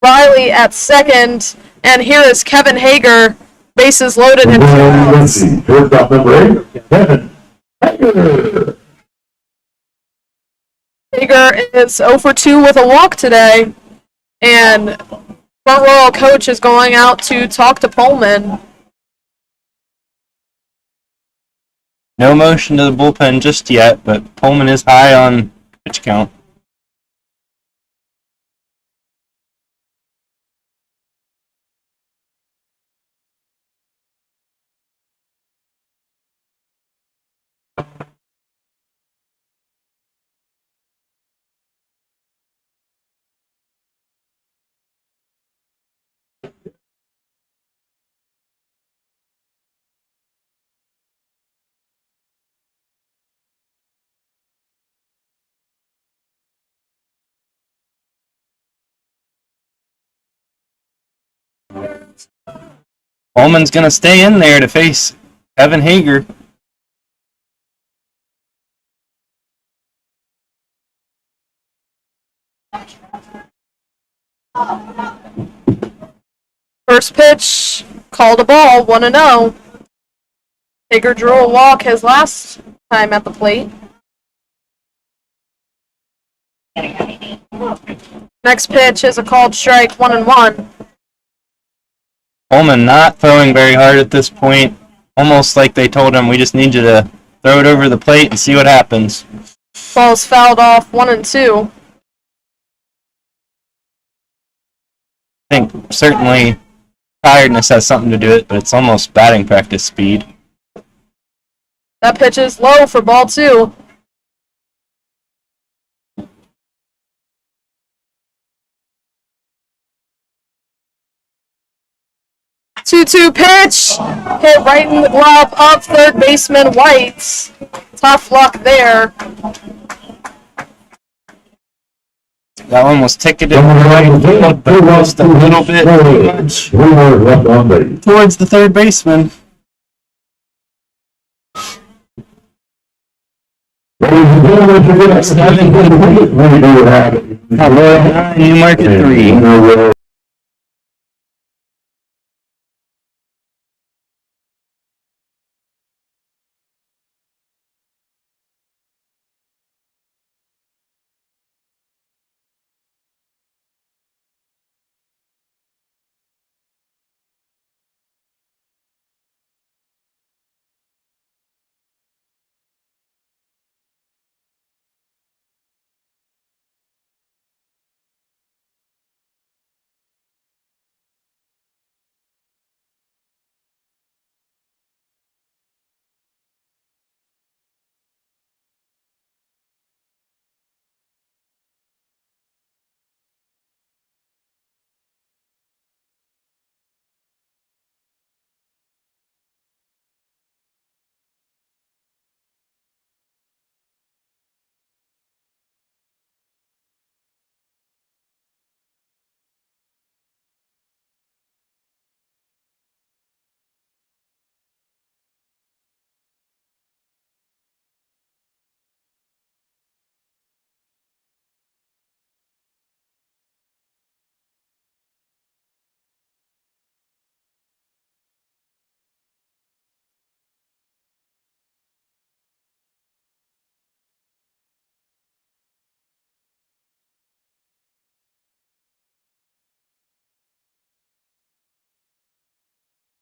Riley at second. And here is Kevin Hager. Bases loaded and 2 outs. Shortstop number 8, Kevin Hager. Hager is 0-2 with a walk today. And Front Royal coach is going out to talk to Pullman. No motion to the bullpen just yet, but Pullman is high on pitch count. Pullman's going to stay in there to face Kevin Hager. First pitch, called a ball, 1-0. Hager drew a walk his last time at the plate. Next pitch is a called strike, 1-1. Pullman not throwing very hard at this point. Almost like they told him, we just need you to throw it over the plate and see what happens. Ball's fouled off, 1-2. I think certainly tiredness has something to do with it, but it's almost batting practice speed. That pitch is low for ball 2. 2-2 pitch. Hit right in the glove of third baseman White. Tough luck there. That one was ticketed Just a little bit too much left on base. towards the third baseman. Ladies and gentlemen, we do have Newmarket 3.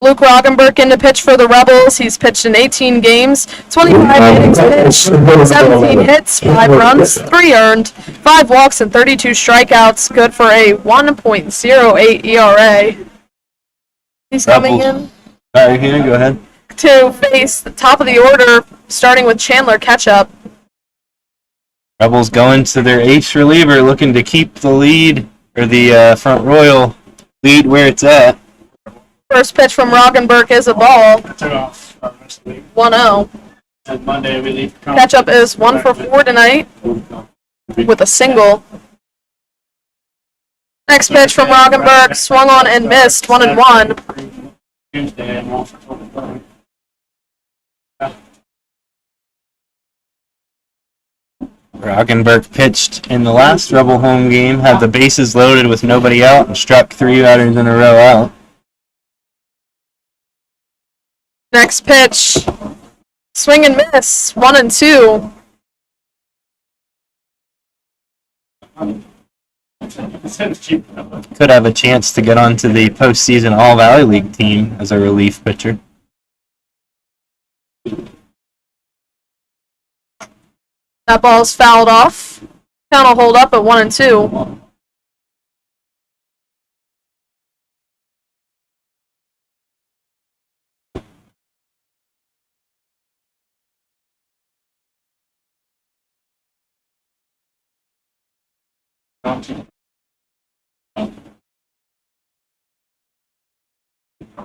Luke Roggenberg in to pitch for the Rebels. He's pitched in 18 games, 25 innings pitched, 17 hits, 5 runs, 3 earned, 5 walks, and 32 strikeouts. Good for a 1.08 ERA. He's coming in Sorry, Hannah, go ahead. to face the top of the order, starting with Chandler Ketchup. Rebels going to their ace reliever, looking to keep the lead, or the front royal lead where it's at. First pitch from Roggenberg is a ball, Took off rest of the week. 1-0. And Monday we leave. Ketchup is 1 for 4 tonight with a single. Next pitch from Roggenberg, swung on and missed, 1-1. Tuesday and 1 for 25. Roggenberg pitched in the last Rebel home game, had the bases loaded with nobody out, and struck 3 batters in a row out. Next pitch, swing and miss, 1-2. Could have a chance to get onto the postseason All Valley League team as a relief pitcher. That ball's fouled off. Count will hold up at 1-2.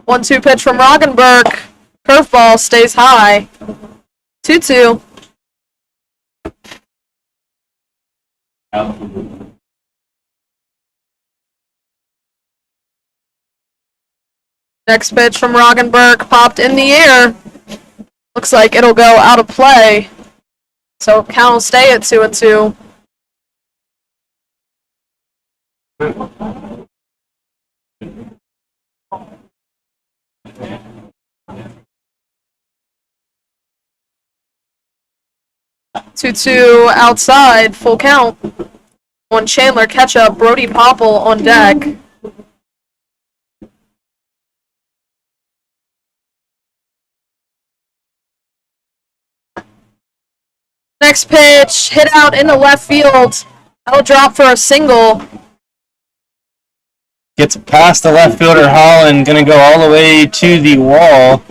One-two pitch from Roggenberg. Curveball stays high. 2-2. Next pitch from Roggenberg popped in the air. Looks like it'll go out of play. So count will stay at 2-2. Two outside, full count. On Chandler Ketchup, Brody Popple on deck. Next pitch, hit out into left field. That'll drop for a single. Gets past the left fielder Holland, gonna go all the way to the wall.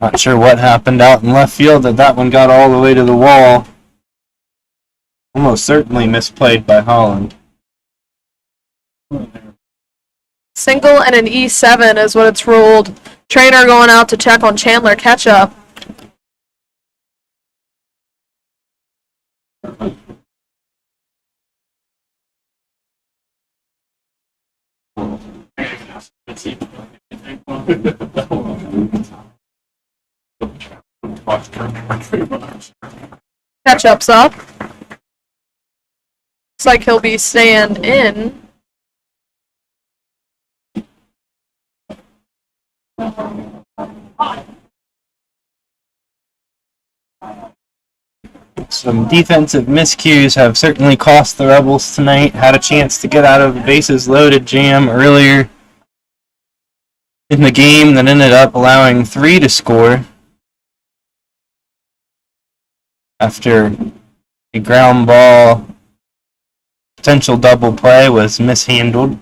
Not sure what happened out in left field that one got all the way to the wall. Almost certainly misplayed by Holland. Single and an E7 is what it's ruled. Trainer going out to check on Chandler catch-up. Catch-up's up. Looks like he'll be staying in. Some defensive miscues have certainly cost the Rebels tonight. Had a chance to get out of a bases loaded jam earlier in the game that ended up allowing 3 to score after a ground ball potential double play was mishandled.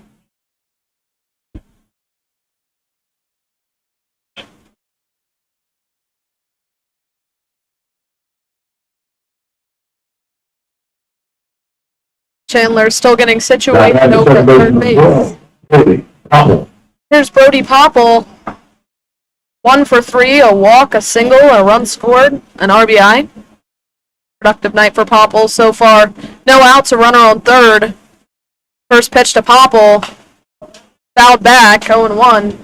Chandler's still getting situated over at third base. Here's Brody Popple. 1 for 3, a walk, a single, a run scored, an RBI. Productive night for Popple so far. No outs, a runner on third. First pitch to Popple. Fouled back, 0-1.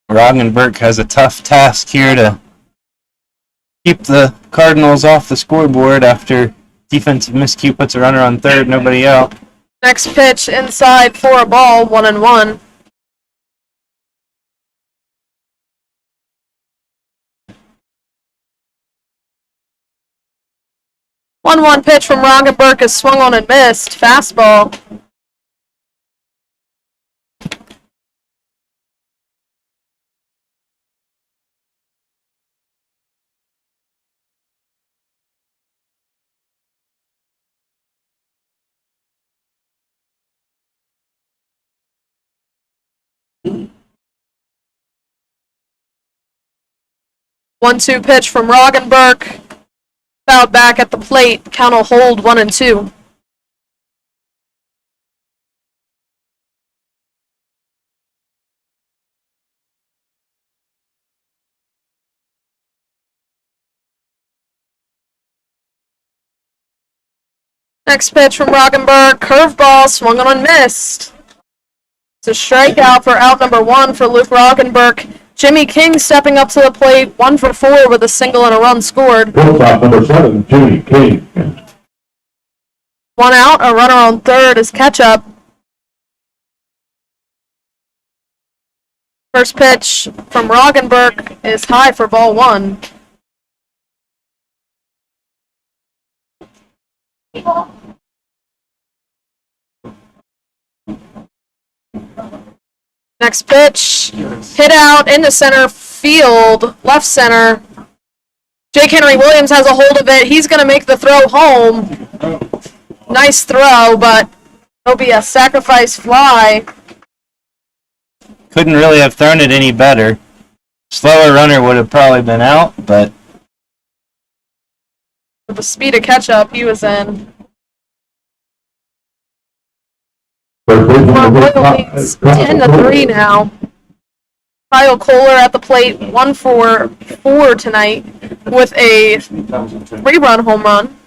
Roggenberg has a tough task here to keep the Cardinals off the scoreboard after defensive miscue puts a runner on third, nobody out. Next pitch inside for a ball, 1-1. One pitch from Roggenberg is swung on and missed. Fastball. One-two pitch from Roggenberg. Fouled back at the plate. Count will hold 1-2. Next pitch from Roggenberg. Curveball swung on and missed. It's a strikeout for out number 1 for Luke Roggenberg. Jimmy King stepping up to the plate, 1 for 4 with a single and a run scored. Shortstop number 7, Jimmy King. 1 out, a runner on third is catch-up. First pitch from Roggenberg is high for ball 1. Next pitch, hit out into center field, left center. Jake Henry Williams has a hold of it. He's going to make the throw home. Nice throw, but it'll be a sacrifice fly. Couldn't really have thrown it any better. Slower runner would have probably been out, but With the speed of catch-up he was in. Royal leads 10-3 now. Kyle Kohler at the plate, 1 for 4 tonight with a 3-run home run.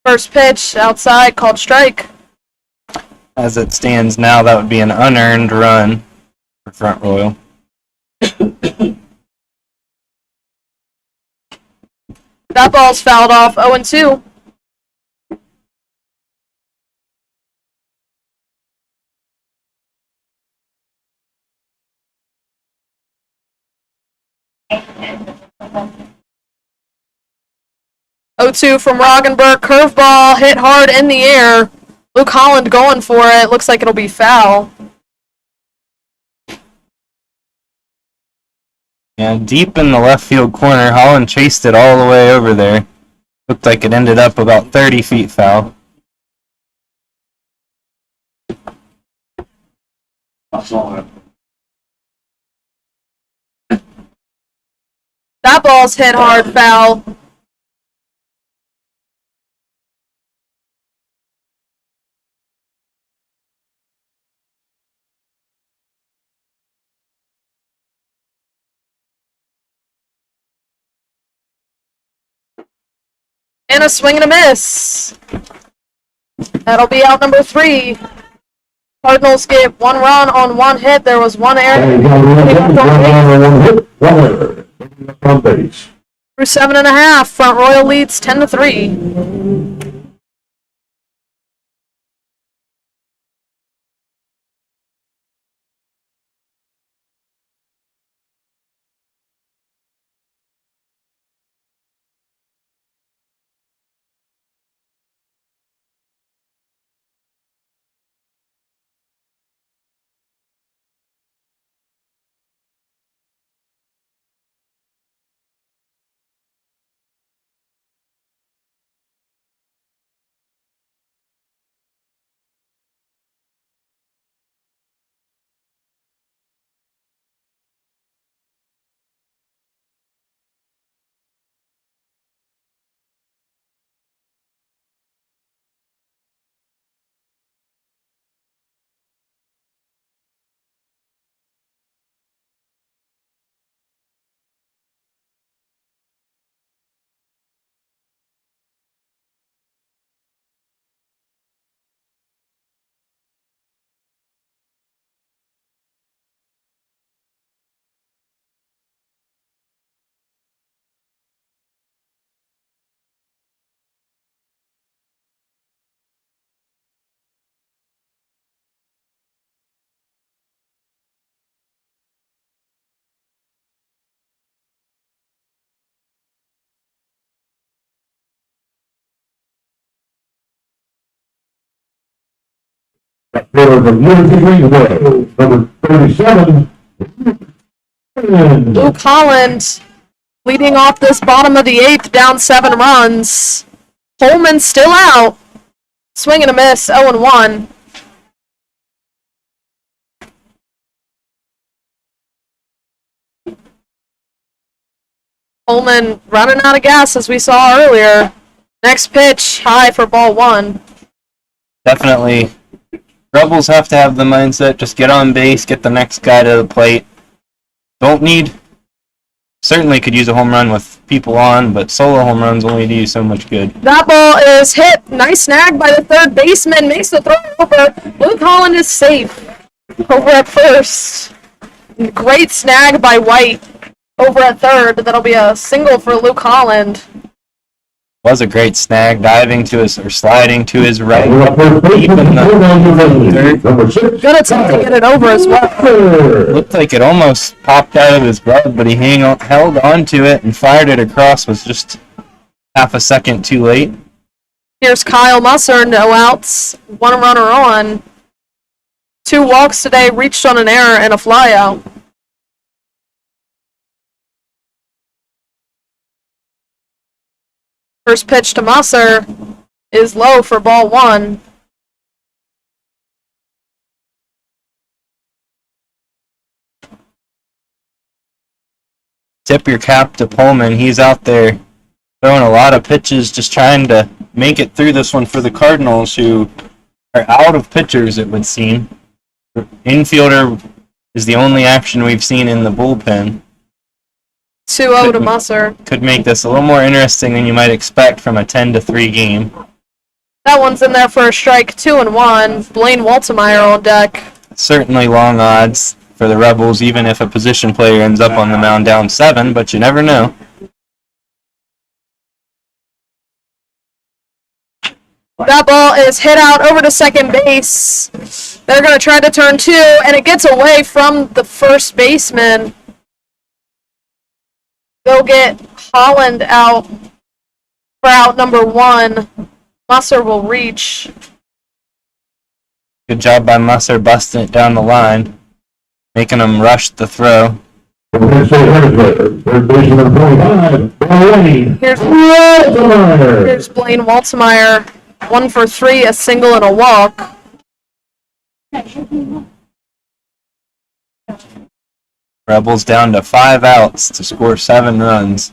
First pitch outside, called strike. as it stands now, that would be an unearned run for Front Royal. That ball's fouled off, 0-2. Oh-2 from Roggenberg, curveball, hit hard in the air. Luke Holland going for it. Looks like it'll be foul. And deep in the left field corner, Holland chased it all the way over there. Looked like it ended up about 30 feet foul. I saw that. That ball's hit hard, foul. And a swing and a miss. That'll be out number 3. Cardinals get 1 run on 1 hit. There was 1 error. And you got one hit, 1 error. On base. Through 7.5. Front Royal leads 10-3. For the Unity Greenway, number 37. Luke Holland leading off this bottom of the 8th, down 7 runs. Holman still out. Swing and a miss, 0-1. Holman running out of gas as we saw earlier. Next pitch, high for ball 1. Definitely. Rebels have to have the mindset, just get on base, get the next guy to the plate. Don't need... Certainly could use a home run with people on, but solo home runs only do you so much good. That ball is hit. Nice snag by the third baseman. Makes the throw over. Luke Holland is safe over at first. Great snag by White over at third. That'll be a single for Luke Holland. Was a great snag, diving to his, or sliding to his right. Deep in the Number 6. Good attempt to get it over as well. Looked like it almost popped out of his glove, but he held onto it and fired it across. Was just half a second too late. Here's Kyle Musser, no outs, 1 runner on. 2 walks today, reached on an error and a flyout. First pitch to Musser is low for ball 1. Tip your cap to Pullman. He's out there throwing a lot of pitches, just trying to make it through this one for the Cardinals, who are out of pitchers, it would seem. Infielder is the only action we've seen in the bullpen. 2-0 to Musser. Could make this a little more interesting than you might expect from a 10-3 game. That one's in there for a strike, 2-1. Blaine Waltemeyer on deck. Certainly long odds for the Rebels, even if a position player ends up on the mound down 7, but you never know. That ball is hit out over to second base. They're going to try to turn 2, and it gets away from the first baseman. They'll get Holland out for out number 1. Musser will reach. Good job by Musser busting it down the line, making him rush the throw. Third baseman number 25, Blaine. Here's Blaine Waltemeyer. 1 for 3, a single and a walk. Rebels down to 5 outs to score 7 runs.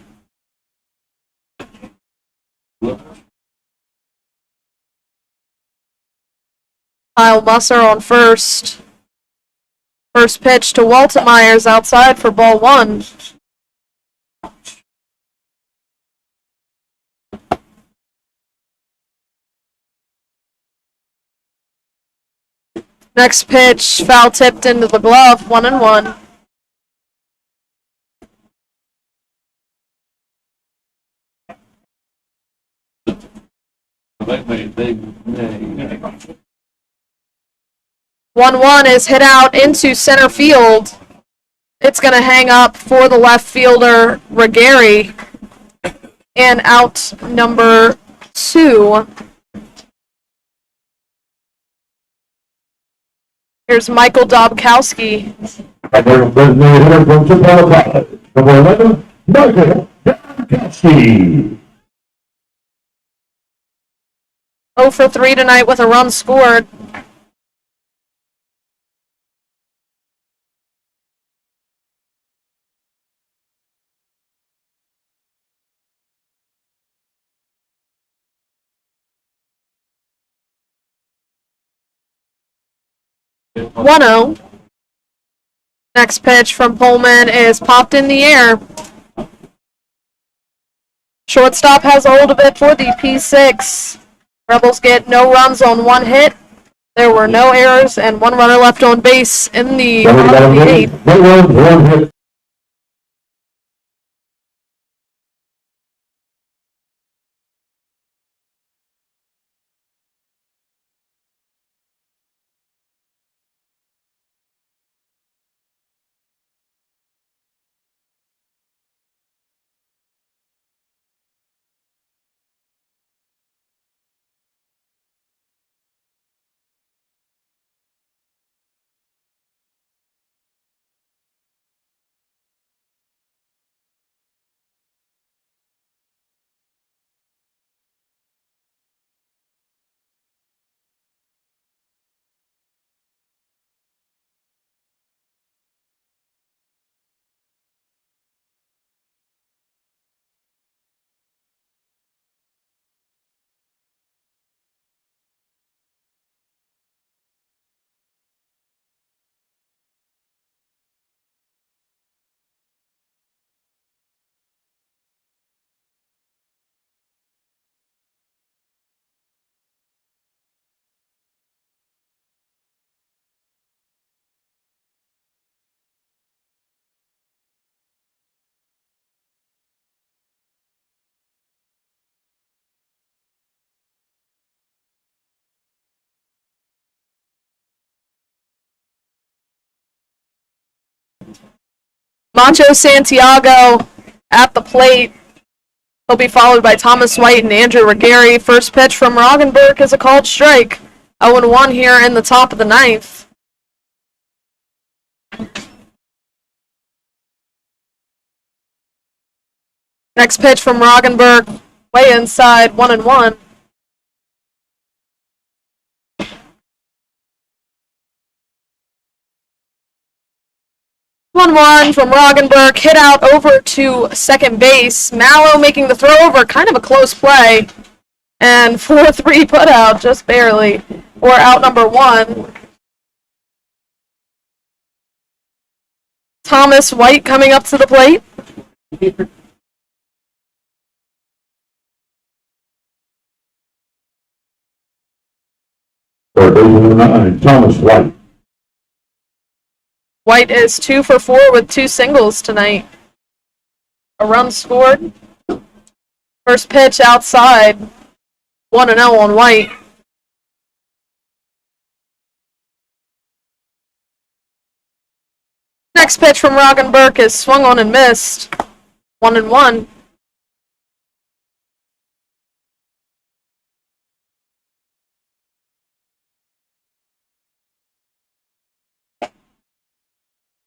Kyle Musser on first. First pitch to Walton Myers outside for ball 1. Next pitch, foul tipped into the glove, 1-1. One is hit out into center field. It's going to hang up for the left fielder, Regary. And out number 2. Here's Michael Dobkowski. Designated hitter from Chippewa College, number 11, Michael Dobkowski. 0 for 3 tonight with a run scored. One 0. Next pitch from Pullman is popped in the air. Shortstop has a hold of it for the P6. Rebels get no runs on 1 hit. There were no errors and 1 runner left on base in the bottom of the 8th. No runs, 1 hit. Macho Santiago at the plate. He'll be followed by Thomas White and Andrew Regary. First pitch from Roggenberg is a called strike. 0-1 here in the top of the 9th. Next pitch from Roggenberg, way inside, 1-1. 1-1 from Roggenberg, hit out over to second base. Mallow making the throw over, kind of a close play. And 4-3 put out, just barely, for out number 1. Thomas White coming up to the plate. For base number 9, Thomas White. White is 2 for 4 with 2 singles tonight. A run scored. First pitch outside. 1-0 on White. Next pitch from Roggenberg is swung on and missed. 1-1.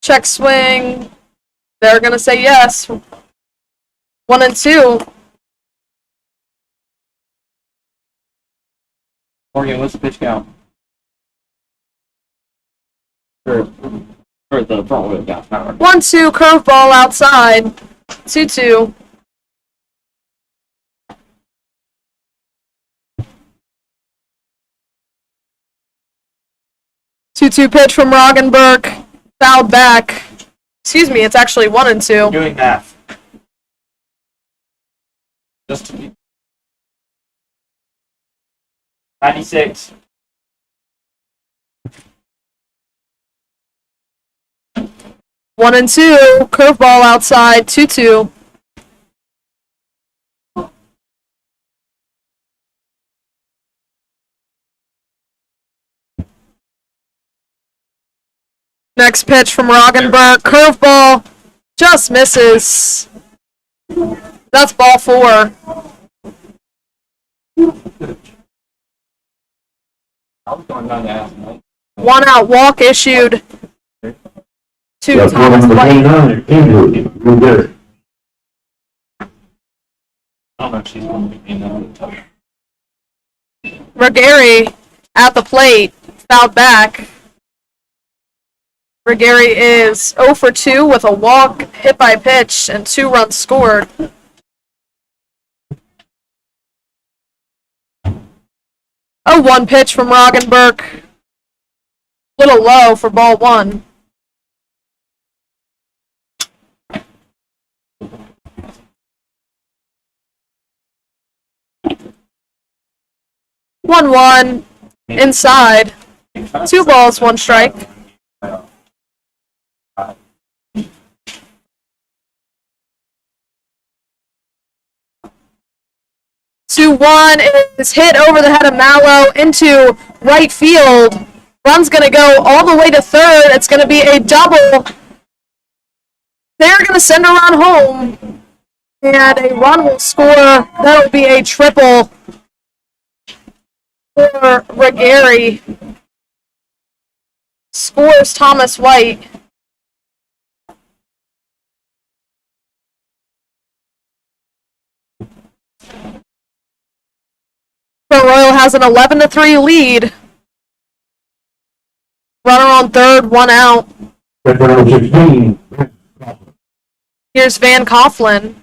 Check swing. They're going to say yes. 1-2. Morgan, what's the pitch count? For Or the front wheel got power. 1-2 curveball outside. 2-2. Two pitch from Roggenberg. Fouled back. Excuse me, it's actually 1-2. Doing math. Just to be 96. One and two, curveball outside, 2-2. Next pitch from Roggenberg, curveball, just misses. That's ball 4. I was going down to ask Mike. 1 out, walk issued. 2 That's one Thomas number White. 29, Andrew, you get it. I don't know if she's going to be in that. Regary at the plate, fouled back. Regary is 0 for 2 with a walk, hit by pitch, and 2 runs scored. A 1 pitch from Roggenberg. Little low for ball 1. One inside. 2 balls, 1 strike. Two one is hit over the head of Mallow into right field. Run's gonna go all the way to third. It's gonna be a double. They're gonna send a run home, and a run will score. That'll be a triple for Regary. Scores Thomas White. Royal has an 11-3 lead. Runner on third, 1 out. That's number 16. Here's Van Coughlin.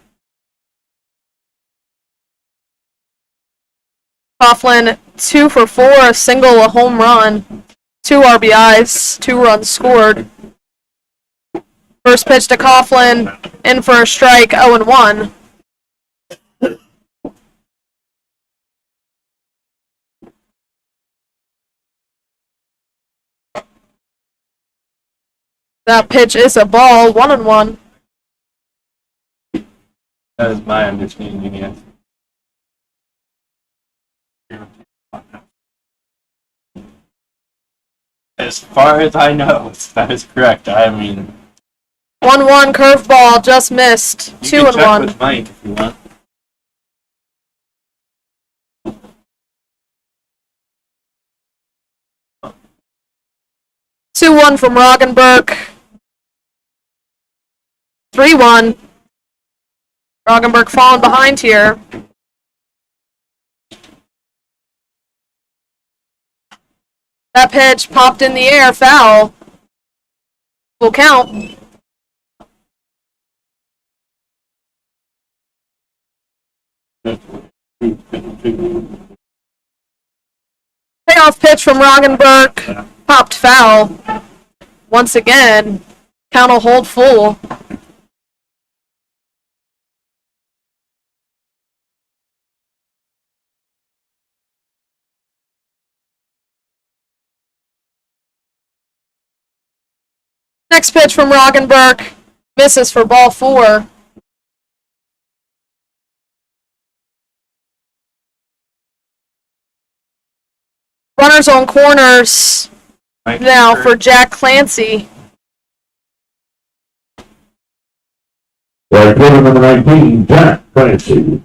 Coughlin 2 for 4, a single, a home run. 2 RBIs, 2 runs scored. First pitch to Coughlin, in for a strike, 0-1. That pitch is a ball, 1-1. That is my understanding, yes. As far as I know, that is correct. I mean, 1-1 curveball, just missed. you 2 can and check 1. with Mike if you want. Two one from Roggenberg. 3-1. Roggenberg falling behind here. That pitch popped in the air, foul. Will count. Payoff pitch from Roggenberg. Popped foul. Once again, count will hold full. Next pitch from Roggenberg. Misses for ball 4. Runners on corners now for Jack Clancy. Right fielder number 19, Jack Clancy.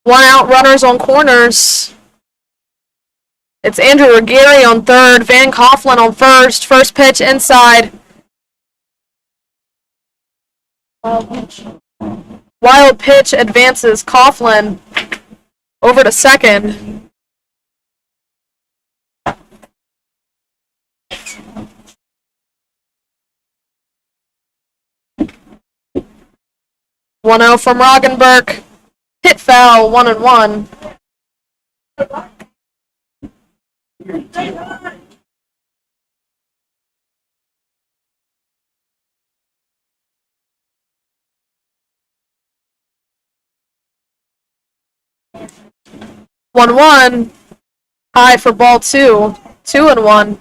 1 out, runners on corners. It's Andrew Regary on third, Van Coughlin on first. First pitch inside. Wild pitch advances Coughlin over to second. 1-0 from Roggenberg. Hit foul, 1-1. One one. High for ball 2. 2-1.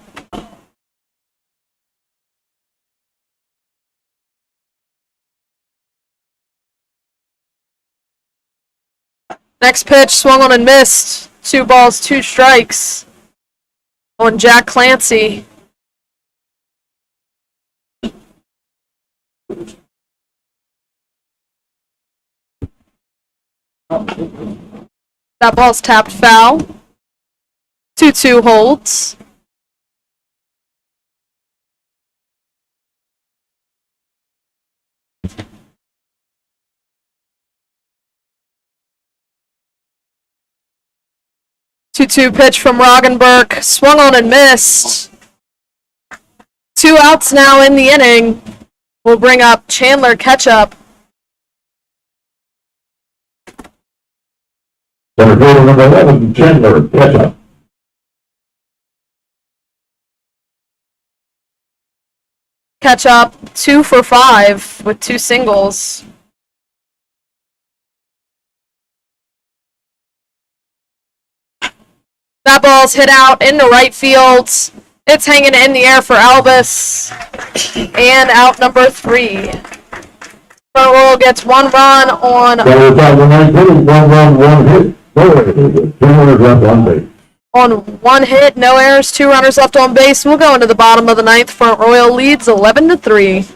Next pitch swung on and missed. 2 balls, 2 strikes on Jack Clancy. That ball's tapped foul. 2-2 holds. Two pitch from Roggenberg, swung on and missed. 2 outs now in the inning. We'll bring up Chandler Ketchup. Center fielder number 11, Chandler Ketchup. Ketchup 2 for 5 with 2 singles. That ball's hit out into right field. It's hanging in the air for Albus. And out number 3. Front Royal gets 1 run on Center fielder 19, 1 run, 1 hit. 2 runners left on base. 1 hit, no errors, 2 runners left on base. We'll go into the bottom of the 9th. Front Royal leads 11-3.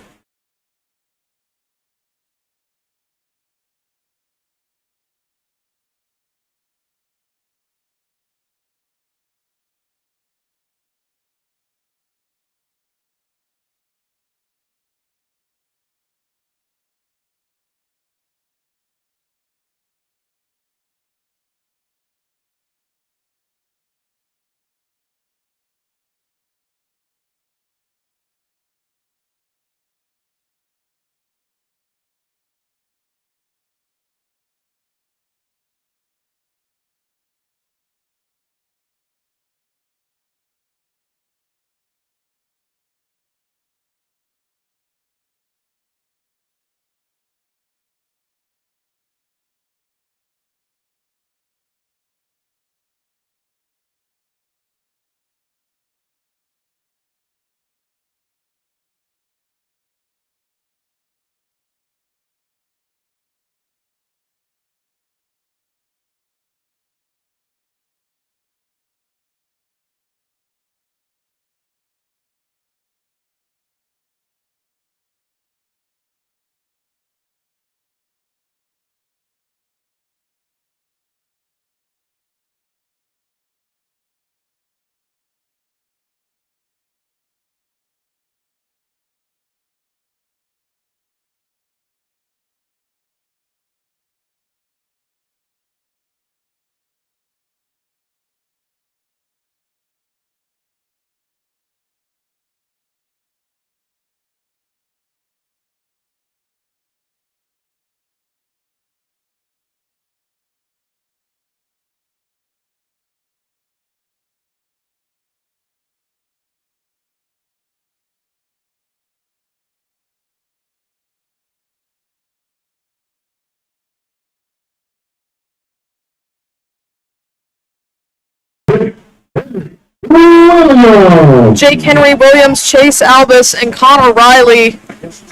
Jake Henry, Williams, Chase Albus, and Connor Riley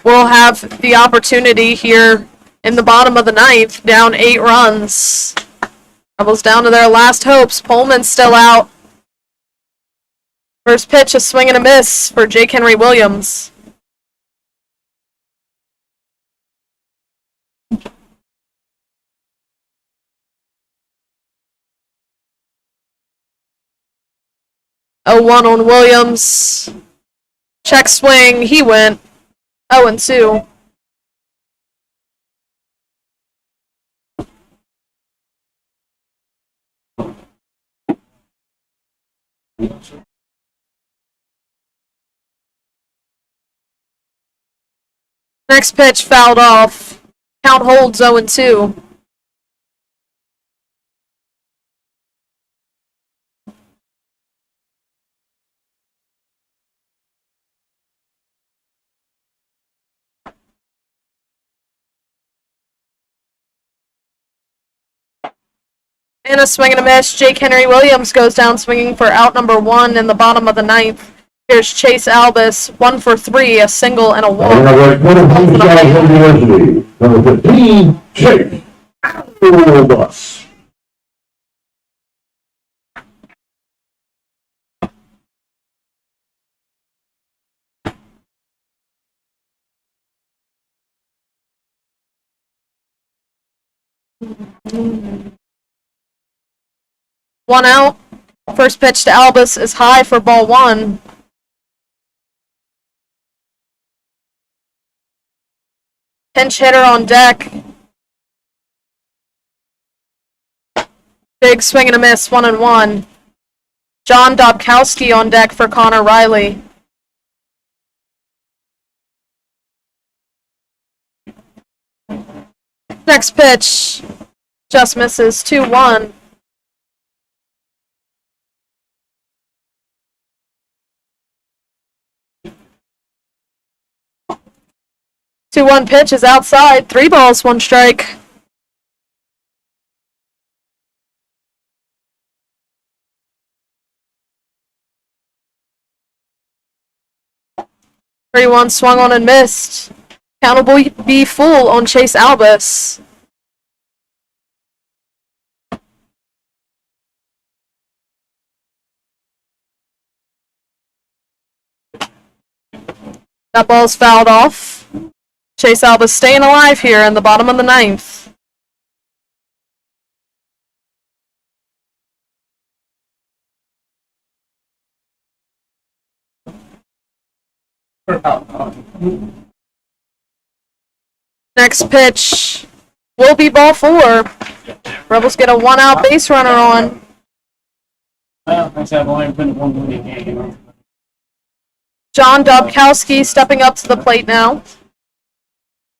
will have the opportunity here in the bottom of the 9th, down 8 runs. Rebels down to their last hopes. Pullman's still out. First pitch, a swing and a miss for Jake Henry Williams. Oh, 1 on Williams. Check swing. He went 0-2. Next pitch fouled off. Count holds 0-2. And a swing and a miss. Jake Henry Williams goes down swinging for out number 1 in the bottom of the 9th. Here's Chase Albus, 1 for 3, a single and a walk. University, number 15, Chase Albus. One out. First pitch to Albus is high for ball 1. Pinch hitter on deck. Big swing and a miss, 1-1. John Dobkowski on deck for Connor Riley. Next pitch just misses, 2-1. Two-one pitch is outside. 3 balls, 1 strike. Three-one swung on and missed. Count will be full on Chase Albus. That ball's fouled off. Chase Albus staying alive here in the bottom of the 9th. Next pitch will be ball 4. Rebels get a 1-out base runner on. Well, I said I've only been one winning game. John Dobkowski stepping up to the plate now.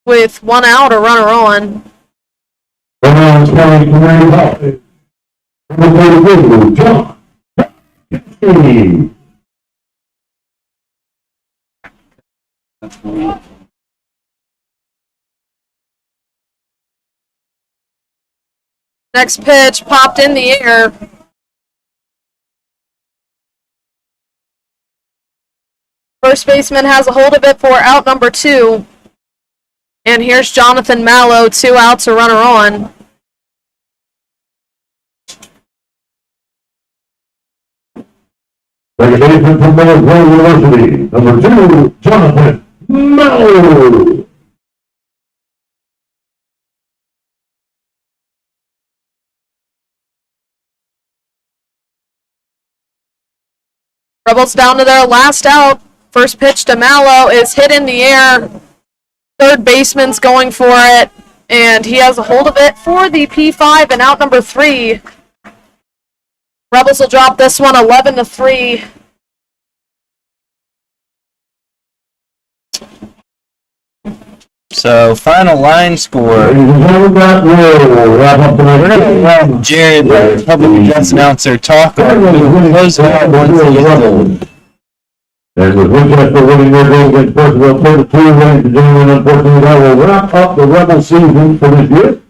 With 1 out, a runner on. Next pitch popped in the air. First baseman has a hold of it for out number 2. And here's Jonathan Mallow, 2 outs, a runner on. Second baseman from Milledgeville University, number 2, Jonathan Mallow. Rebels down to their last out. First pitch to Mallow is hit in the air. Third baseman's going for it, and he has a hold of it for the P5 and out number 3. Rebels will drop this one 11-3. So, final line score. Ladies and gentlemen, that will wrap up tonight's We're going to let Jared, the public address announcer, talk. Close it out once he gets going. And with Winchester winning their game against Percival 32, ladies and gentlemen, unfortunately, that will wrap up the Rebel season for this year.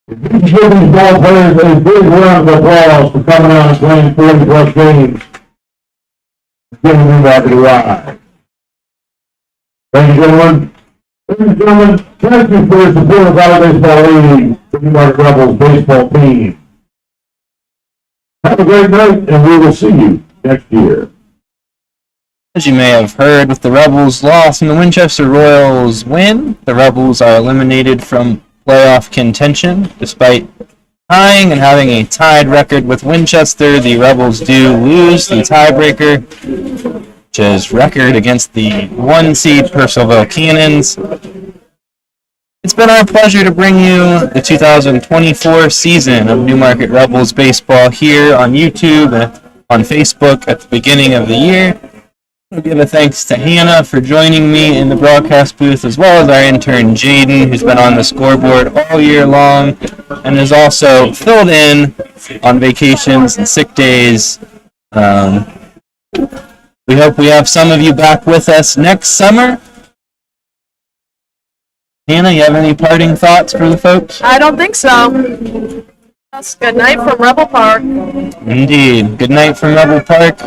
If you can give these ball players a big round of applause for coming out and playing 40-plus games, giving them back to the ride. Ladies and gentlemen, thank you for your support of our baseball league, the Newmarket Rebels baseball team. Have a great night, and we will see you next year. As you may have heard, with the Rebels' loss and the Winchester Royals' win, the Rebels are eliminated from playoff contention. Despite tying and having a tied record with Winchester, the Rebels do lose the tiebreaker, which is record against the 1-seed Purcellville Cannons. It's been our pleasure to bring you the 2024 season of Newmarket Rebels baseball here on YouTube and on Facebook at the beginning of the year. We'll give a thanks to Hannah for joining me in the broadcast booth, as well as our intern Jaden, who's been on the scoreboard all year long and has also filled in on vacations and sick days. We hope we have some of you back with us next summer. Hannah, you have any parting thoughts for the folks? I don't think so. That's good night from Rebel Park. Indeed. Good night from Rebel Park.